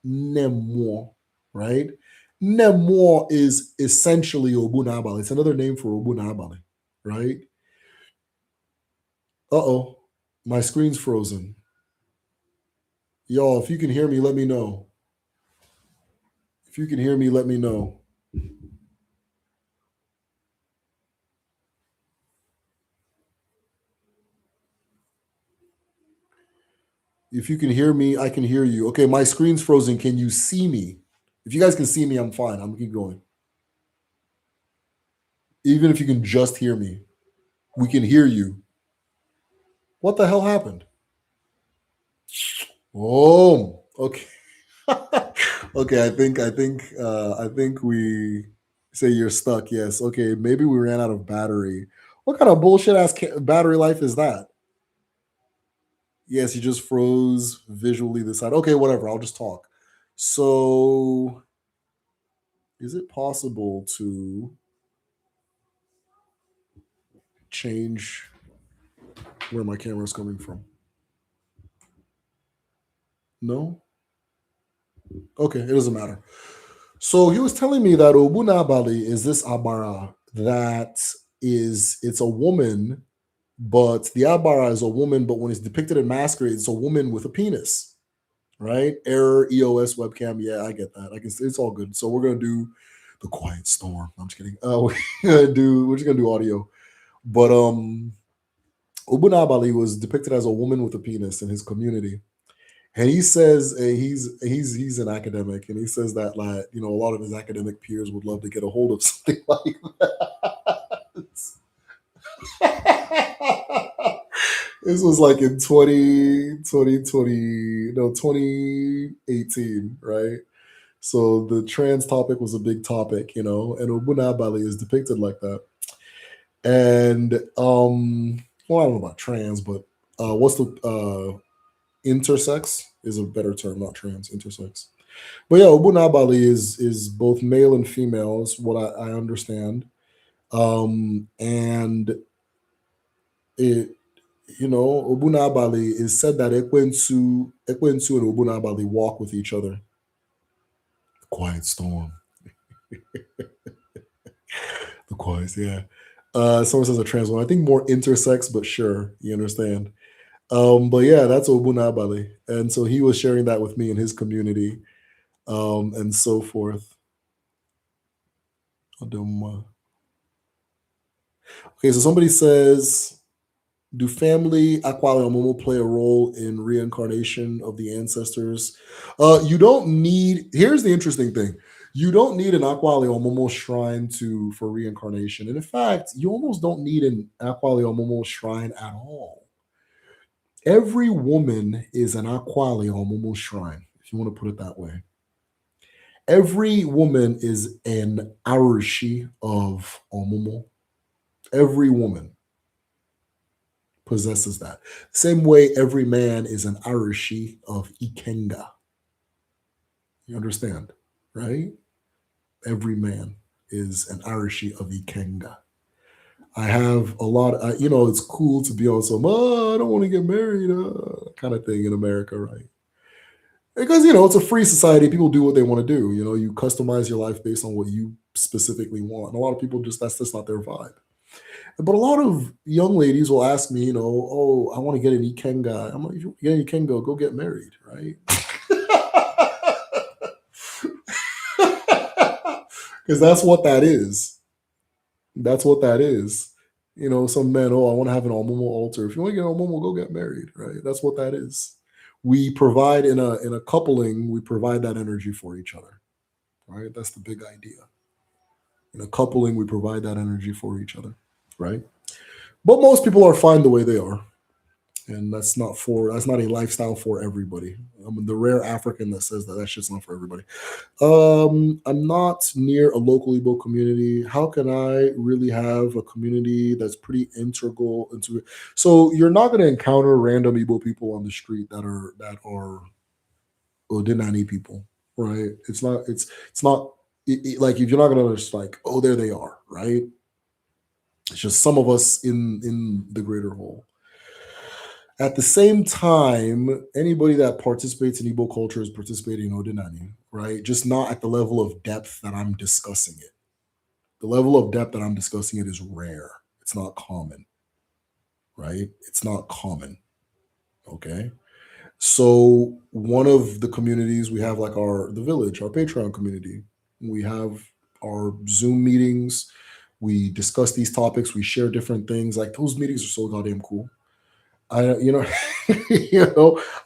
Speaker 1: nemo, right? Nemo is essentially Obunabali. It's another name for Obunabali, right? Uh-oh, my screen's frozen. Y'all, if you can hear me, let me know. If you can hear me, let me know. If you can hear me, I can hear you. Okay, my screen's frozen. Can you see me? If you guys can see me, I'm fine. I'm gonna keep going. Even if you can just hear me, we can hear you. What the hell happened? Oh, okay. Okay, I think we say you're stuck. Yes. Okay, maybe we ran out of battery. What kind of bullshit ass battery life is that? Yes, you just froze visually this side. Okay, whatever. I'll just talk. So, is it possible to change where my camera is coming from? No? Okay, it doesn't matter. So he was telling me that Obunabali is this Abara that it's a woman, but the Abara is a woman, but when it's depicted in masquerade, it's a woman with a penis, right? Error, EOS webcam. Yeah, I get that. It's all good. So we're gonna do the quiet storm. I'm just kidding. We're just gonna do audio. But Obunabali was depicted as a woman with a penis in his community. And he says he's an academic, and he says that, like, a lot of his academic peers would love to get a hold of something like that. This was like in 2018, right? So the trans topic was a big topic, and Obunabali is depicted like that. And well, I don't know about trans, but what's the intersex is a better term, not trans, intersex. But yeah, Obunabali is both male and female, is what I understand. And it, Obunabali is said that Ekwensu and Obunabali walk with each other. The quiet storm. The quiet, yeah. Someone says a trans one. I think more intersex, but sure, you understand. But yeah, that's Obunabali. And so he was sharing that with me in his community, and so forth. Okay, so somebody says, do family Akwali Omomo play a role in reincarnation of the ancestors? You don't need. Here's the interesting thing: you don't need an Akwali Omomo shrine for reincarnation, and in fact, you almost don't need an Akwali Omomo shrine at all. Every woman is an Akwali Omomo shrine, if you want to put it that way. Every woman is an Arushi of Omomo. Every woman possesses that. Same way every man is an Arushi of Ikenga. You understand, right? Every man is an Arushi of Ikenga. I have a lot of, it's cool to be on some, I don't want to get married, kind of thing in America, right? Because, it's a free society. People do what they want to do. You customize your life based on what you specifically want. And a lot of people that's just not their vibe. But a lot of young ladies will ask me, oh, I want to get an Ikenga. I'm like, if you get an Ikenga, go get married, right? Because that's what that is. That's what that is. Some men, oh, I want to have an Omomo altar. If you want to get an Omomo, go get married, right? That's what that is. We provide in a coupling, we provide that energy for each other, right? That's the big idea. In a coupling, we provide that energy for each other, right? But most people are fine the way they are, and that's not a lifestyle for everybody. I'm the rare African that says that shit's not for everybody. I'm not near a local Igbo community. How can I really have a community that's pretty integral into it? So you're not going to encounter random Igbo people on the street that are Odinani people, right? It's not like, if you're not going to just like, oh, there they are, right? It's just some of us in the greater whole. At the same time, anybody that participates in Igbo culture is participating in Odinani, right? Just not at the level of depth that I'm discussing it. The level of depth that I'm discussing it is rare. It's not common, right? It's not common. Okay. So one of the communities we have, like our the village, our Patreon community, we have our Zoom meetings. We discuss these topics. We share different things. Like those meetings are so goddamn cool. I you know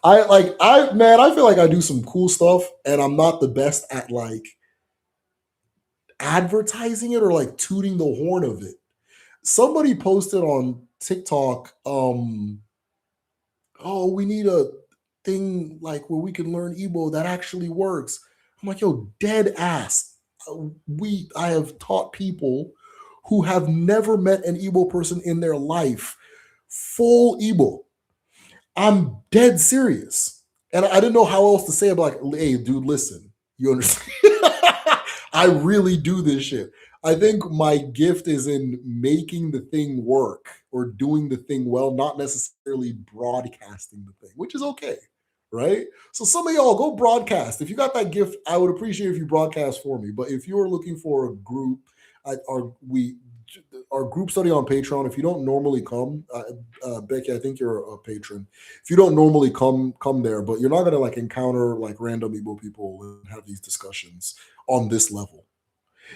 Speaker 1: I man I feel like I do some cool stuff, and I'm not the best at like advertising it or like tooting the horn of it. Somebody posted on TikTok, oh, we need a thing like where we can learn Igbo that actually works. I'm like, yo, dead ass. I have taught people who have never met an Igbo person in their life full Igbo. I'm dead serious. And I didn't know how else to say it, but like, hey, dude, listen, you understand? I really do this shit. I think my gift is in making the thing work or doing the thing well, not necessarily broadcasting the thing, which is okay. Right. So some of y'all go broadcast. If you got that gift, I would appreciate if you broadcast for me. But if you are looking for a group, we our group study on Patreon. If you don't normally come, Becky, I think you're a patron. If you don't normally come there, but you're not gonna like encounter like random Igbo people and have these discussions on this level.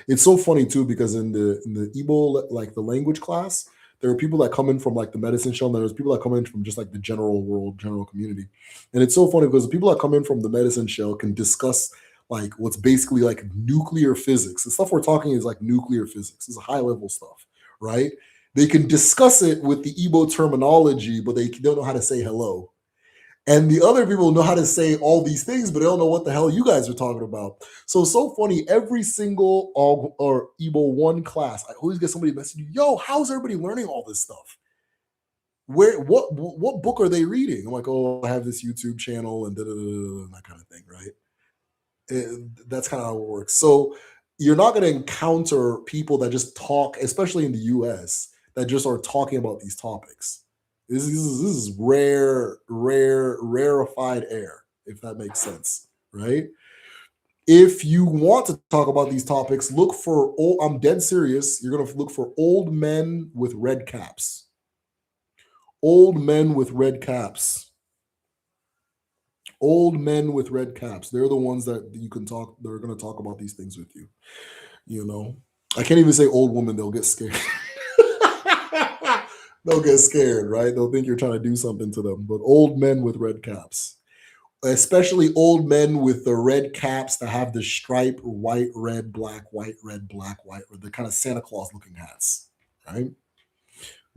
Speaker 1: It's so funny too because in the Igbo like the language class, there are people that come in from like the medicine shell, and there's people that come in from just like the general world, general community. And it's so funny because the people that come in from the medicine shell can discuss like what's basically like nuclear physics. The stuff we're talking is like nuclear physics. It's high level stuff, right? They can discuss it with the Igbo terminology, but they don't know how to say hello. And the other people know how to say all these things, but they don't know what the hell you guys are talking about. So it's so funny. Every single or Igbo one class, I always get somebody messaging, "Yo, how's everybody learning all this stuff? Where what book are they reading?" I'm like, "Oh, I have this YouTube channel and that kind of thing, right?" That's kind of how it works. So you're not going to encounter people that just talk, especially in the US, that just are talking about these topics. This is rarefied air, if that makes sense, right? If you want to talk about these topics, look for old, I'm dead serious. You're going to look for old men with red caps. Old men with red caps. Old men with red caps. They're the ones that you can talk, they're going to talk about these things with you. You know, I can't even say old woman, they'll get scared. They'll get scared, right? They'll think you're trying to do something to them. But old men with red caps, especially old men with the red caps that have the stripe white, red, black, white, or the kind of Santa Claus looking hats, right?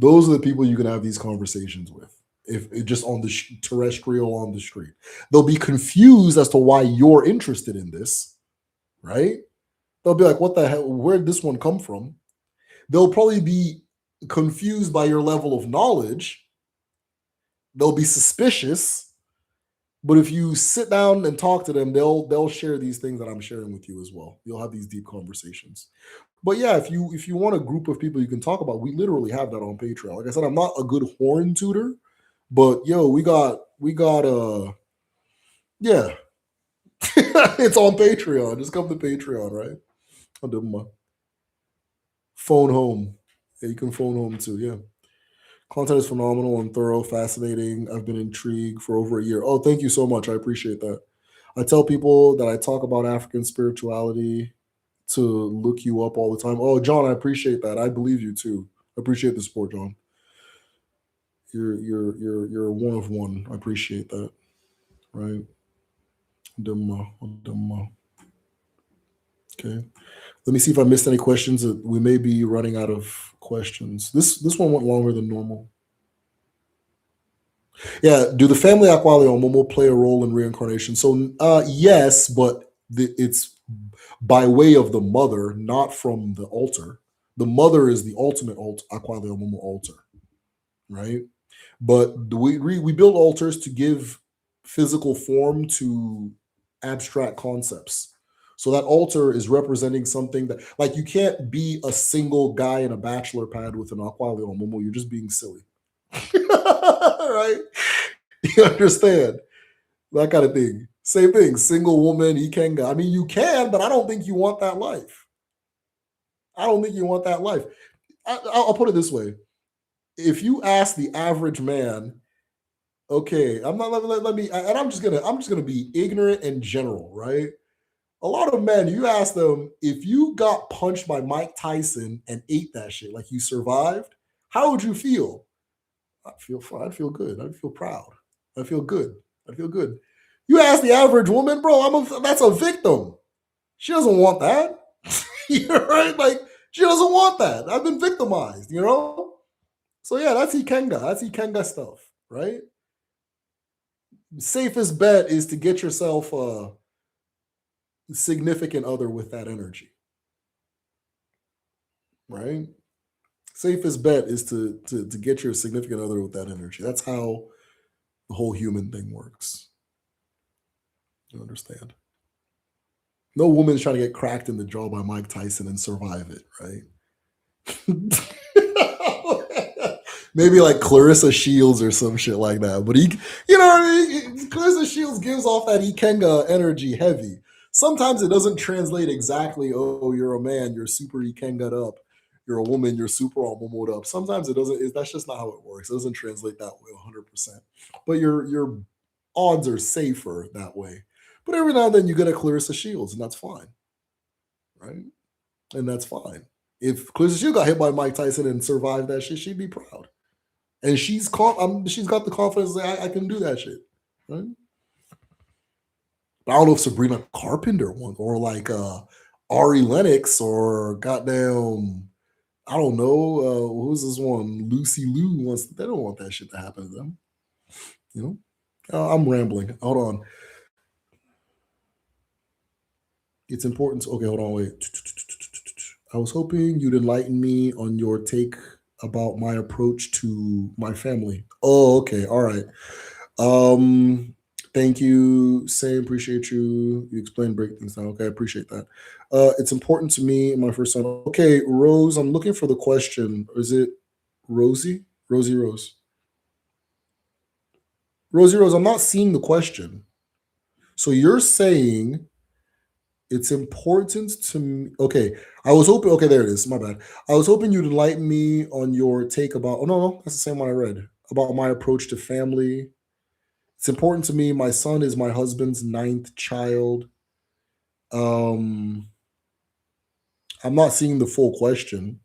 Speaker 1: Those are the people you can have these conversations with. If just on the terrestrial on the street, they'll be confused as to why you're interested in this, right? They'll be like, "What the hell? Where did this one come from?" They'll probably be confused by your level of knowledge. They'll be suspicious, but if you sit down and talk to them, they'll share these things that I'm sharing with you as well. You'll have these deep conversations. But yeah, if you want a group of people you can talk about, we literally have that on Patreon. Like I said, I'm not a good horn tutor, but yo, we got yeah, it's on Patreon. Just come to Patreon, right? I'll do my phone home. Yeah, you can phone home too. Yeah. Content is phenomenal and thorough, fascinating. I've been intrigued for over a year. Oh, thank you so much. I appreciate that. I tell people that I talk about African spirituality to look you up all the time. Oh, John, I appreciate that. I believe you too. I appreciate the support, John. You're one of one. I appreciate that. Right. Duma, duma. Okay. Let me see if I missed any questions. We may be running out of questions. This one went longer than normal. Yeah, do the family Aquali Momo play a role in reincarnation? So, yes, but it's by way of the mother, not from the altar. The mother is the ultimate Aquali Momo altar, right? But we build altars to give physical form to abstract concepts. So that altar is representing something that, like, you can't be a single guy in a bachelor pad with an Aquali Momo. You're just being silly, right? You understand that kind of thing. Same thing. Single woman, ikenga. I mean, you can, but I don't think you want that life. I don't think you want that life. I'll put it this way: if you ask the average man, okay, I'm not let me, and I'm just gonna be ignorant in general, right? A lot of men, you ask them if you got punched by Mike Tyson and ate that shit, like you survived, how would you feel? I'd feel fine. I'd feel good. I'd feel proud. I'd feel good. I'd feel good. You ask the average woman, bro, that's a victim. She doesn't want that. You're right. Like, she doesn't want that. I've been victimized, you know? So yeah, that's Ikenga. That's Ikenga stuff, right? Safest bet is to get yourself a significant other with that energy, right? Safest bet is to get your significant other with that energy. That's how the whole human thing works. You understand? No woman's trying to get cracked in the jaw by Mike Tyson and survive it, right? Maybe like Clarissa Shields or some shit like that. But you know, what I mean? Clarissa Shields gives off that Ikenga energy heavy. Sometimes it doesn't translate exactly. Oh, you're a man, you're super Ikenga'd up. You're a woman, you're super almomoed up. Sometimes it doesn't. That's just not how it works. It doesn't translate that way 100%. But your odds are safer that way. But every now and then you get a Clarissa Shields, and that's fine, right? And that's fine. If Clarissa Shields got hit by Mike Tyson and survived that shit, she'd be proud. And she's got the confidence that I can do that shit. Right? But I don't know if Sabrina Carpenter won or like Ari Lennox or goddamn, I don't know, who's this one? Lucy Liu wants, they don't want that shit to happen to them. You know? I'm rambling. Hold on. It's important to, okay, hold on, wait. I was hoping you'd enlighten me on your take about my approach to my family. Oh, okay. All right. Um, Thank you. Same, appreciate you. You explained break things down. Okay, I appreciate that. It's important to me, my first son. Okay, Rose, I'm looking for the question. Is it Rosie? Rosie Rose. Rosie Rose, I'm not seeing the question. So you're saying it's important to me. Okay, I was hoping. Okay, there it is. My bad. I was hoping you'd enlighten me on your take about. Oh no, that's the same one I read about my approach to family. It's important to me. My son is my husband's ninth child. Um, I'm not seeing the full question.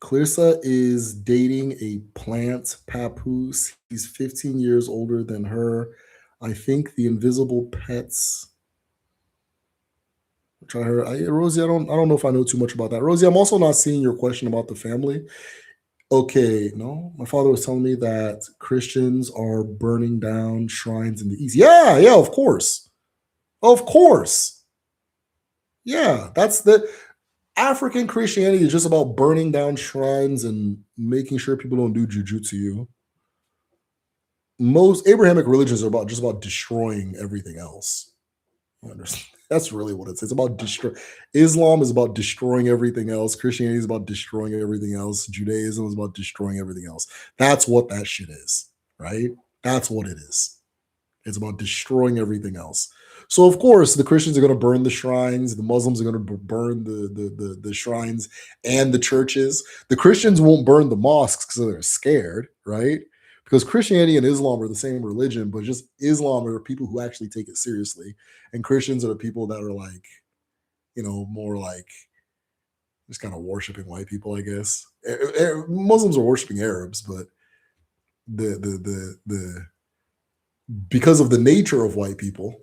Speaker 1: Clarissa is dating a plant papoose. He's 15 years older than her. I think the invisible pets. Try her, Rosie. I don't know if I know too much about that, Rosie. I'm also not seeing your question about the family. Okay, no, my father was telling me that Christians are burning down shrines in the East. Yeah, yeah, of course. Of course. Yeah, that's the African Christianity is just about burning down shrines and making sure people don't do jujutsu. Most Abrahamic religions are about just about destroying everything else. You understand? That's really what it's. It's about destroy. Islam is about destroying everything else. Christianity is about destroying everything else. Judaism is about destroying everything else. That's what that shit is, right? That's what it is. It's about destroying everything else. So of course, the Christians are going to burn the shrines. The Muslims are going to burn the shrines and the churches. The Christians won't burn the mosques because they're scared, right? Because Christianity and Islam are the same religion, but just Islam are people who actually take it seriously, and Christians are the people that are like, more like just kind of worshiping white people, I guess. Muslims are worshiping Arabs, but the because of the nature of white people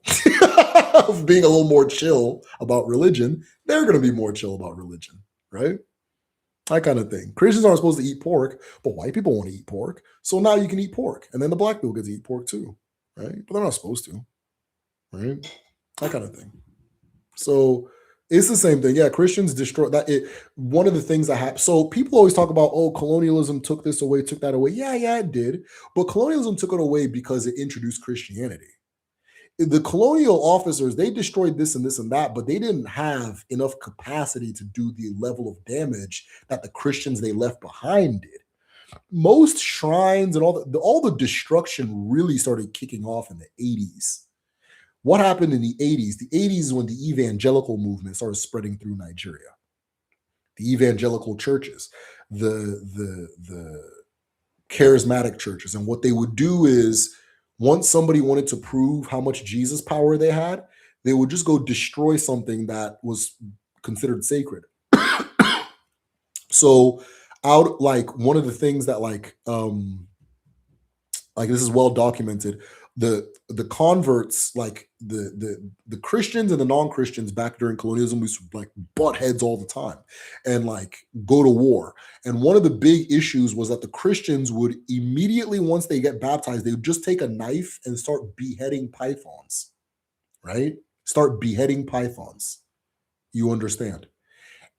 Speaker 1: of being a little more chill about religion, they're going to be more chill about religion, right? That kind of thing. Christians aren't supposed to eat pork, but white people want to eat pork. So now you can eat pork. And then the black people get to eat pork too, right? But they're not supposed to, right? That kind of thing. So it's the same thing. Yeah, Christians destroy that. One of the things that happened. So people always talk about, oh, colonialism took this away, took that away. Yeah, yeah, it did. But colonialism took it away because it introduced Christianity. The colonial officers, they destroyed this and this and that, but they didn't have enough capacity to do the level of damage that the Christians they left behind did. Most shrines and all the destruction really started kicking off in the 80s. What happened in the 80s? The 80s is when the evangelical movement started spreading through Nigeria. The evangelical churches, the charismatic churches. And what they would do is once somebody wanted to prove how much Jesus power they had, they would just go destroy something that was considered sacred. So out like one of the things that like this is well documented, the converts, like the Christians and the non-Christians back during colonialism used to like butt heads all the time and like go to war. And one of the big issues was that the Christians would immediately, once they get baptized, they would just take a knife and start beheading pythons, right? Start beheading pythons. You understand?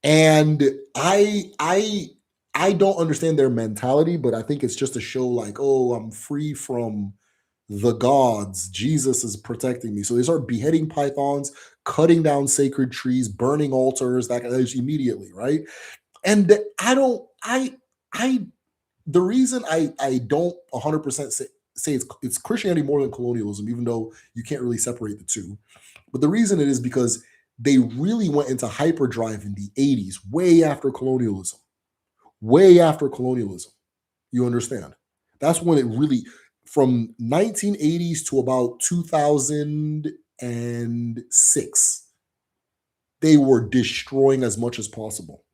Speaker 1: And I don't understand their mentality, but I think it's just to show like, oh, I'm free from the gods. Jesus is protecting me. So they start beheading pythons, cutting down sacred trees, burning altars, that immediately, right? And I the reason I don't 100% say it's Christianity more than colonialism, even though you can't really separate the two. But the reason it is because they really went into hyperdrive in the 80s, way after colonialism. Way after colonialism. You understand? That's when it really, from 1980s to about 2006, they were destroying as much as possible.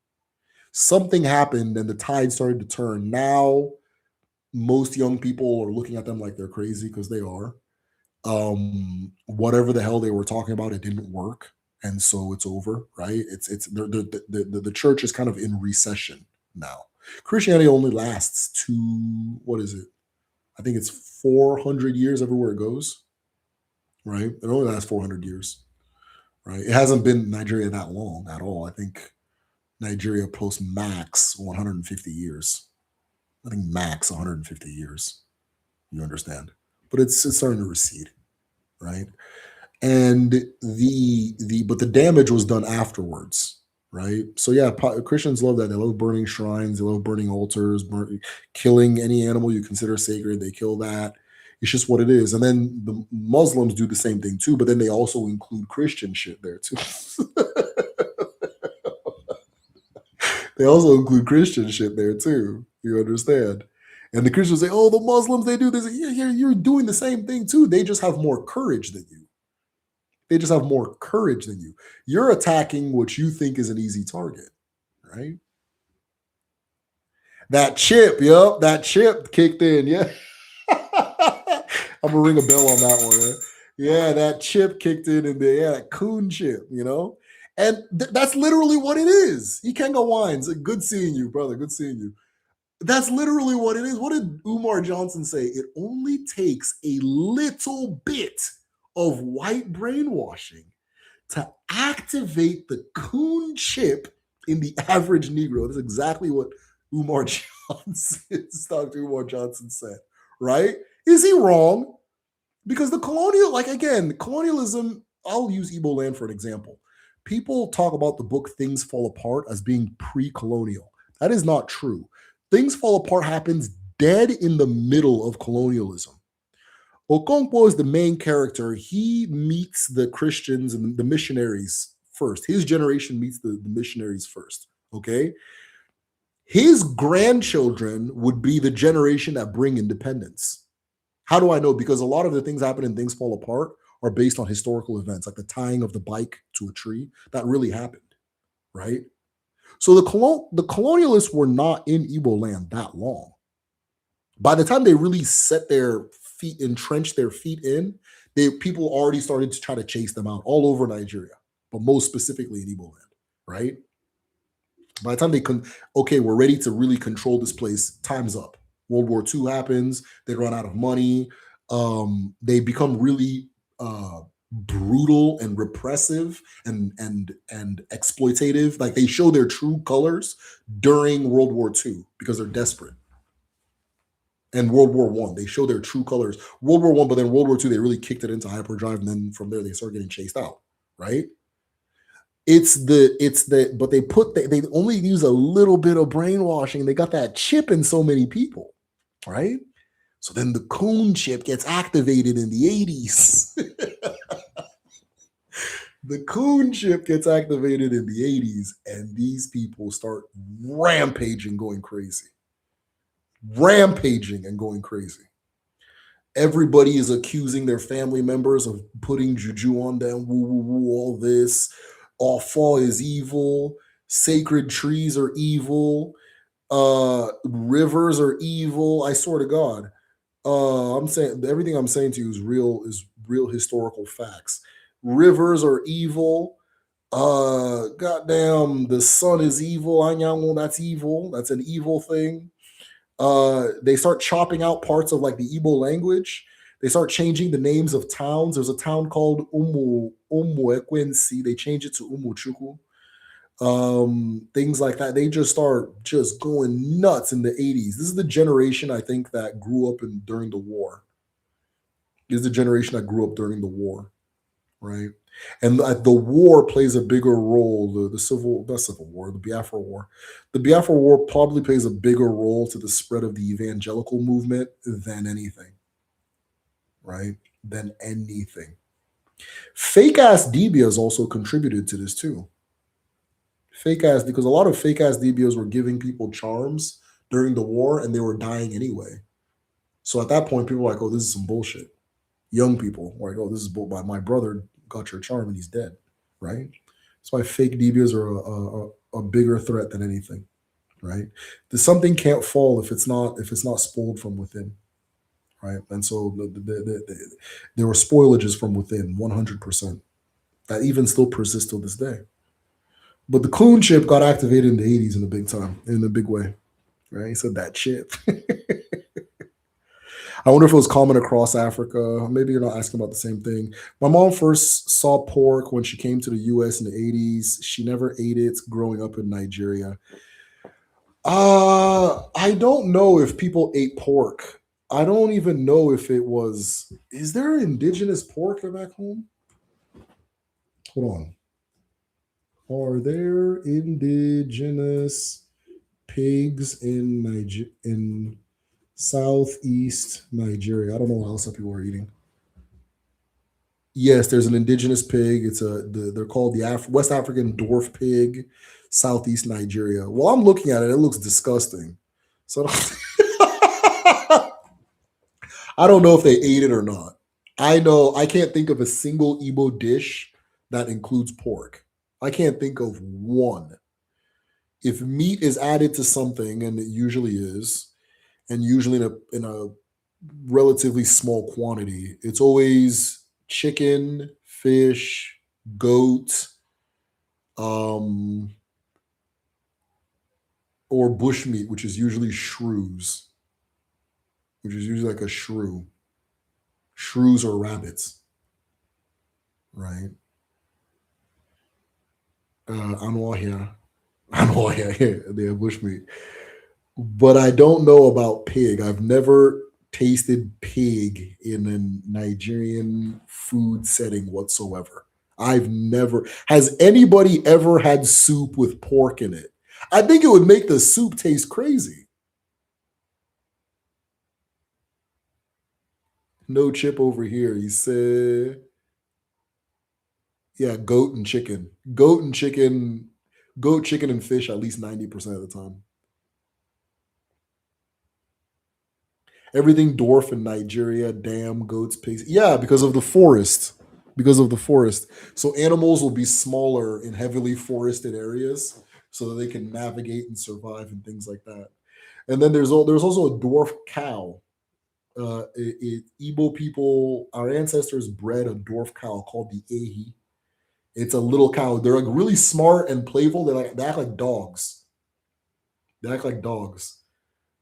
Speaker 1: Something happened and the tide started to turn. Now, most young people are looking at them like they're crazy because they are. Whatever the hell they were talking about, it didn't work. And so it's over, right? The church is kind of in recession now. Christianity only lasts to, what is it? I think it's 400 years everywhere it goes, right? It only lasts 400 years, right? It hasn't been Nigeria that long at all. I think Nigeria post max 150 years. I think max 150 years. You understand? But it's starting to recede, right? And the damage was done afterwards, right? So yeah, Christians love that. They love burning shrines, they love burning altars, killing any animal you consider sacred. They kill that. It's just what it is. And then the Muslims do the same thing too, but then they also include Christian shit there too. They also include Christian shit there too. You understand? And the Christians say, "Oh, the Muslims, they do this." Yeah, you're doing the same thing too. They just have more courage than you. They just have more courage than you. You're attacking what you think is an easy target, right? That chip, yep, that chip kicked in. Yeah. I'm gonna ring a bell on that one. Yeah, that chip kicked in there. Yeah, that coon chip, you know? And that's literally what it is. Ikenga Wines, good seeing you, brother. Good seeing you. That's literally what it is. What did Umar Johnson say? It only takes a little bit of white brainwashing to activate the coon chip in the average Negro. That's exactly what Umar Johnson, Dr. Umar Johnson said, right? Is he wrong? Because the colonial, like again, colonialism, I'll use Igbo land for an example. People talk about the book Things Fall Apart as being pre-colonial. That is not true. Things Fall Apart happens dead in the middle of colonialism. Okonkwo is the main character. He meets the Christians and the missionaries first. His generation meets the missionaries first. Okay. His grandchildren would be the generation that bring independence. How do I know? Because a lot of the things happen in Things Fall Apart are based on historical events, like the tying of the bike to a tree. That really happened, right? So the colonialists were not in Igbo land that long. By the time they really set their feet, entrenched their feet in, people already started to try to chase them out all over Nigeria, but most specifically in Igbo land, right? By the time okay, we're ready to really control this place, time's up. World War II happens, they run out of money, they become really brutal and repressive and exploitative. Like they show their true colors during World War II because they're desperate. And World War One, they show their true colors. World War One, but then World War II, they really kicked it into hyperdrive, and then from there they start getting chased out, right? but they only use a little bit of brainwashing. They got that chip in so many people, right? So then the coon chip gets activated in the 80s. The coon chip gets activated in the 80s, and these people start rampaging, going crazy. Rampaging and going crazy. Everybody is accusing their family members of putting juju on them. Woo, woo, woo, all this. All fall is evil. Sacred trees are evil. Rivers are evil. I swear to God. I'm saying everything I'm saying to you is real historical facts. Rivers are evil. Goddamn, the sun is evil. Anyango, that's evil. That's an evil thing. They start chopping out parts of like the Igbo language. They start changing the names of towns. There's a town called Umu Ekwensi. They change it to Umuchuku. Things like that. They just start just going nuts in the 80s. This is the generation I think that grew up during the war. This is the generation that grew up during the war, right? And the war plays a bigger role. The Biafra War. The Biafra War probably plays a bigger role to the spread of the evangelical movement than anything, right? Than anything. Fake ass DBs also contributed to this too. Fake ass, because a lot of fake ass DBOs were giving people charms during the war and they were dying anyway. So at that point, people were like, oh, this is some bullshit. Young people were like, oh, this is bull. My brother got your charm and he's dead, right? That's why fake DBOs are a bigger threat than anything, right? Something can't fall if it's not spoiled from within, right? And so there were spoilages from within, 100%. That even still persists till this day. But the coon chip got activated in the 80s in a big time, in a big way. Right? He said that chip. I wonder if it was common across Africa. Maybe you're not asking about the same thing. My mom first saw pork when she came to the US in the 80s. She never ate it growing up in Nigeria. I don't know if people ate pork. I don't even know if it was. Is there indigenous pork back home? Hold on. Are there indigenous pigs in southeast Nigeria? I don't know what else people are eating. Yes, there's an indigenous pig. They're called the West African dwarf pig, southeast Nigeria. Well, I'm looking at it. It looks disgusting. So I don't know if they ate it or not. I know I can't think of a single Igbo dish that includes pork. I can't think of one. If meat is added to something, and it usually is, and usually in a relatively small quantity, it's always chicken, fish, goat, um, or bushmeat, which is usually shrews, which is usually like a shrews or rabbits, right? Anwar here, Anwar here, they're bushmeat. But I don't know about pig. I've never tasted pig in a Nigerian food setting whatsoever. I've never. Has anybody ever had soup with pork in it? I think it would make the soup taste crazy. No chip over here. He said, yeah, goat and chicken. Goat, chicken, and fish at least 90% of the time. Everything dwarf in Nigeria, damn goats, pigs. Yeah, because of the forest. Because of the forest. So animals will be smaller in heavily forested areas so that they can navigate and survive and things like that. And then there's also a dwarf cow. Igbo people, our ancestors bred a dwarf cow called the Ehi. It's a little cow. They're like really smart and playful. They act like dogs. They act like dogs.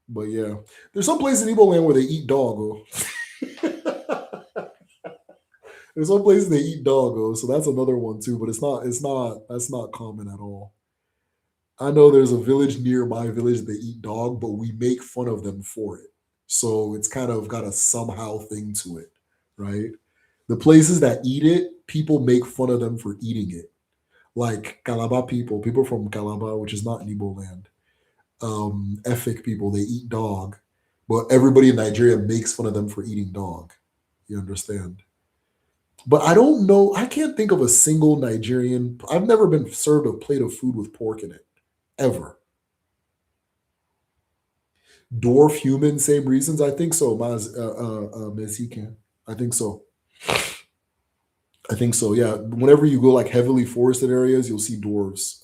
Speaker 1: But yeah, there's some place in Igbo land where they eat dog. There's some places they eat dog. So that's another one too. But that's not common at all. I know there's a village near my village that they eat dog, but we make fun of them for it. So it's kind of got a somehow thing to it, right? The places that eat it, people make fun of them for eating it. like Calabar people, people from Calabar, which is not in Igbo land. Efik people, they eat dog, but everybody in Nigeria makes fun of them for eating dog. You understand? But I don't know. I can't think of a single Nigerian. I've never been served a plate of food with pork in it, ever. Dwarf human, same reasons. I think so, Mexican. I think so. I think so. Yeah. Whenever you go like heavily forested areas, you'll see dwarves.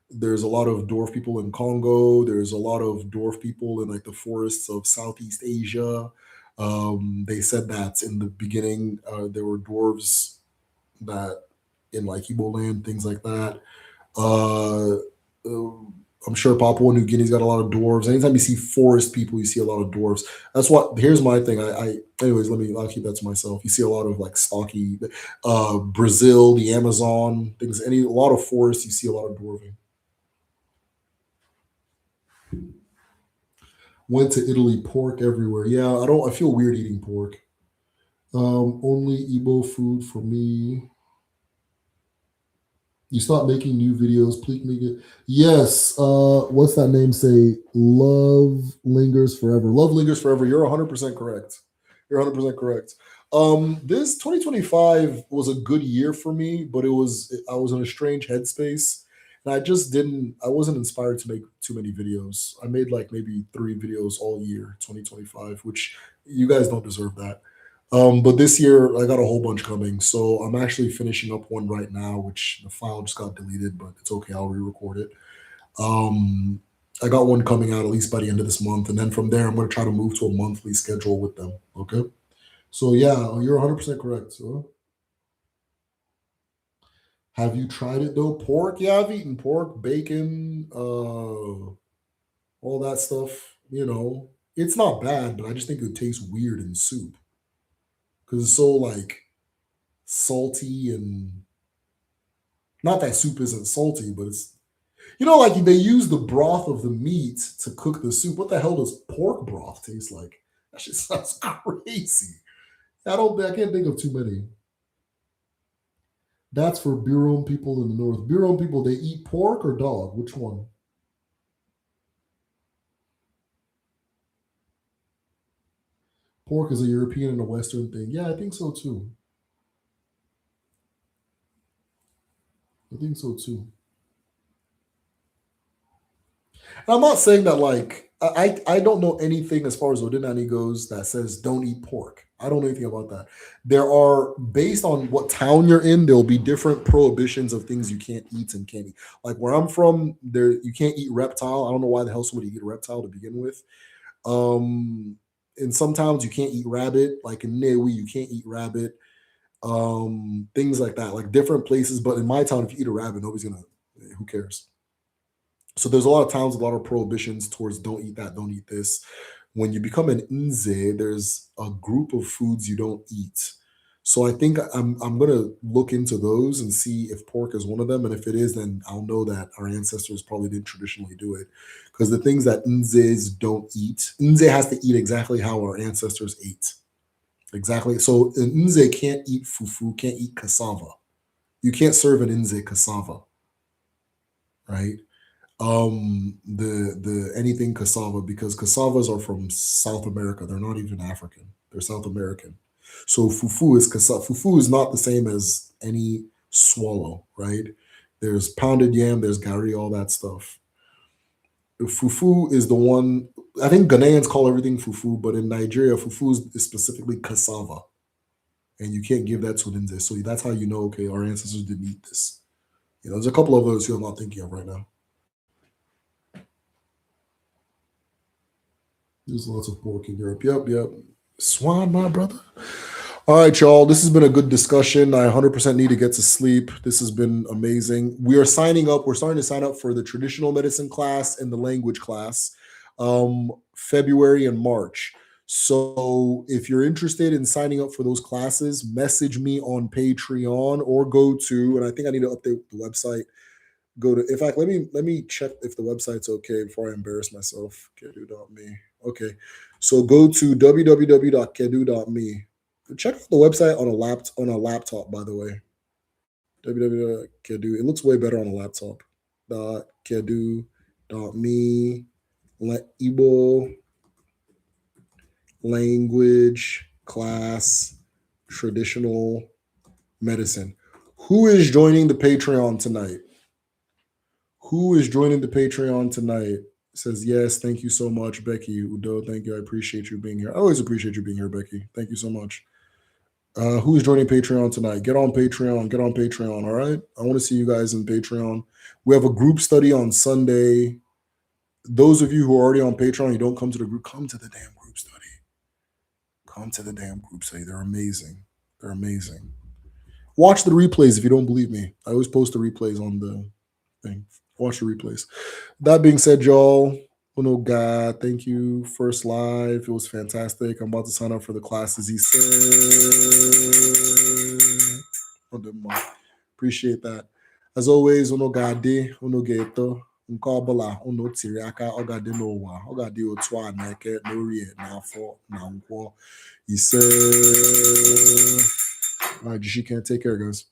Speaker 1: There's a lot of dwarf people in Congo. There's a lot of dwarf people in like the forests of Southeast Asia. They said that in the beginning there were dwarves that in like Igbo land, things like that. Uh, uh, I'm sure Papua New Guinea's got a lot of dwarves. Anytime you see forest people, you see a lot of dwarves. That's what. Here's my thing. Anyways, I'll keep that to myself. You see a lot of like stocky, Brazil, the Amazon, things. A lot of forests, you see a lot of dwarving. Went to Italy, pork everywhere. Yeah, I don't. I feel weird eating pork. Only Igbo food for me. You start making new videos. Please make it. Yes. What's that name say? Love lingers forever. Love lingers forever. You're 100% correct. You're 100% correct. This 2025 was a good year for me, but I was in a strange headspace, and I just didn't. I wasn't inspired to make too many videos. I made like maybe 3 videos all year, 2025, which you guys don't deserve that. But this year I got a whole bunch coming, so I'm actually finishing up one right now, which the file just got deleted, but it's okay. I'll re-record it. Um, I got one coming out at least by the end of this month, and then from there I'm going to try to move to a monthly schedule with them. Okay. So yeah, you're 100% correct. So, have you tried it though? Pork? Yeah, I've eaten pork, bacon, all that stuff. It's not bad, but I just think it tastes weird in soup because it's so like salty and not that soup isn't salty, but it's like they use the broth of the meat to cook the soup. What the hell does pork broth taste like? That shit sounds crazy. I can't think of too many. That's for Bureau people in the north. Bureau people, they eat pork or dog? Which one? Pork is a European and a Western thing. Yeah, I think so too. I think so too. I'm not saying that like I don't know anything as far as Odinani goes that says don't eat pork. I don't know anything about that. There are based on what town you're in, there'll be different prohibitions of things you can't eat and can't eat. Like where I'm from, there you can't eat reptile. I don't know why the hell somebody eat a reptile to begin with. Um in some towns you can't eat rabbit. Like in Newi, you can't eat rabbit. Things like that, like different places. But in my town, if you eat a rabbit, nobody's gonna who cares? So there's a lot of towns, a lot of prohibitions towards don't eat that, don't eat this. When you become an Nze, there's a group of foods you don't eat. So I think I'm gonna look into those and see if pork is one of them. And if it is, then I'll know that our ancestors probably didn't traditionally do it. Because the things that Nzes don't eat, Nze has to eat exactly how our ancestors ate. Exactly. So an Nze can't eat fufu, can't eat cassava. You can't serve an Nze cassava, right? The anything cassava because cassavas are from South America. They're not even African. They're South American. So fufu is cassava. Fufu is not the same as any swallow, right? There's pounded yam, there's gari, all that stuff. Fufu is the one. I think Ghanaians call everything fufu, but in Nigeria, fufu is specifically cassava, and you can't give that to an Inze. So that's how you know, okay, our ancestors didn't eat this. There's a couple of others who I'm not thinking of right now. There's lots of pork in Europe. Yep, yep. Swan, my brother. All right, y'all. This has been a good discussion. I 100% need to get to sleep. This has been amazing. We are signing up. We're starting to sign up for the traditional medicine class and the language class, February and March. So if you're interested in signing up for those classes, message me on Patreon or go to, and I think I need to update the website. Go to, in fact, let me check if the website's okay before I embarrass myself. Kedu.me. Okay. So go to www.kedu.me. Check out the website on a laptop, by the way. www.kedu. It looks way better on a laptop. .kedu.me Igbo language class traditional medicine. Who is joining the Patreon tonight? Who is joining the Patreon tonight? Says yes. Thank you so much, Becky. Udo, thank you. I appreciate you being here. I always appreciate you being here, Becky. Thank you so much. Who is joining Patreon tonight? Get on Patreon. Get on Patreon. All right. I want to see you guys in Patreon. We have a group study on Sunday. Those of you who are already on Patreon, you don't come to the group, come to the damn group study. Come to the damn group study. They're amazing. They're amazing. Watch the replays if you don't believe me. I always post the replays on the thing. Watch the replays. That being said, y'all, oh no, God, thank you. First live. It was fantastic. I'm about to sign up for the classes. He said, appreciate that. As always, oh no, God, oh no, Gato. Nke ọbụla unu tiri aka ọ ga-adị n'ụwa ọ ga-adị otu a na eke na orie na afọ na nkwọ ise. All right, Jishi can't take care, guys.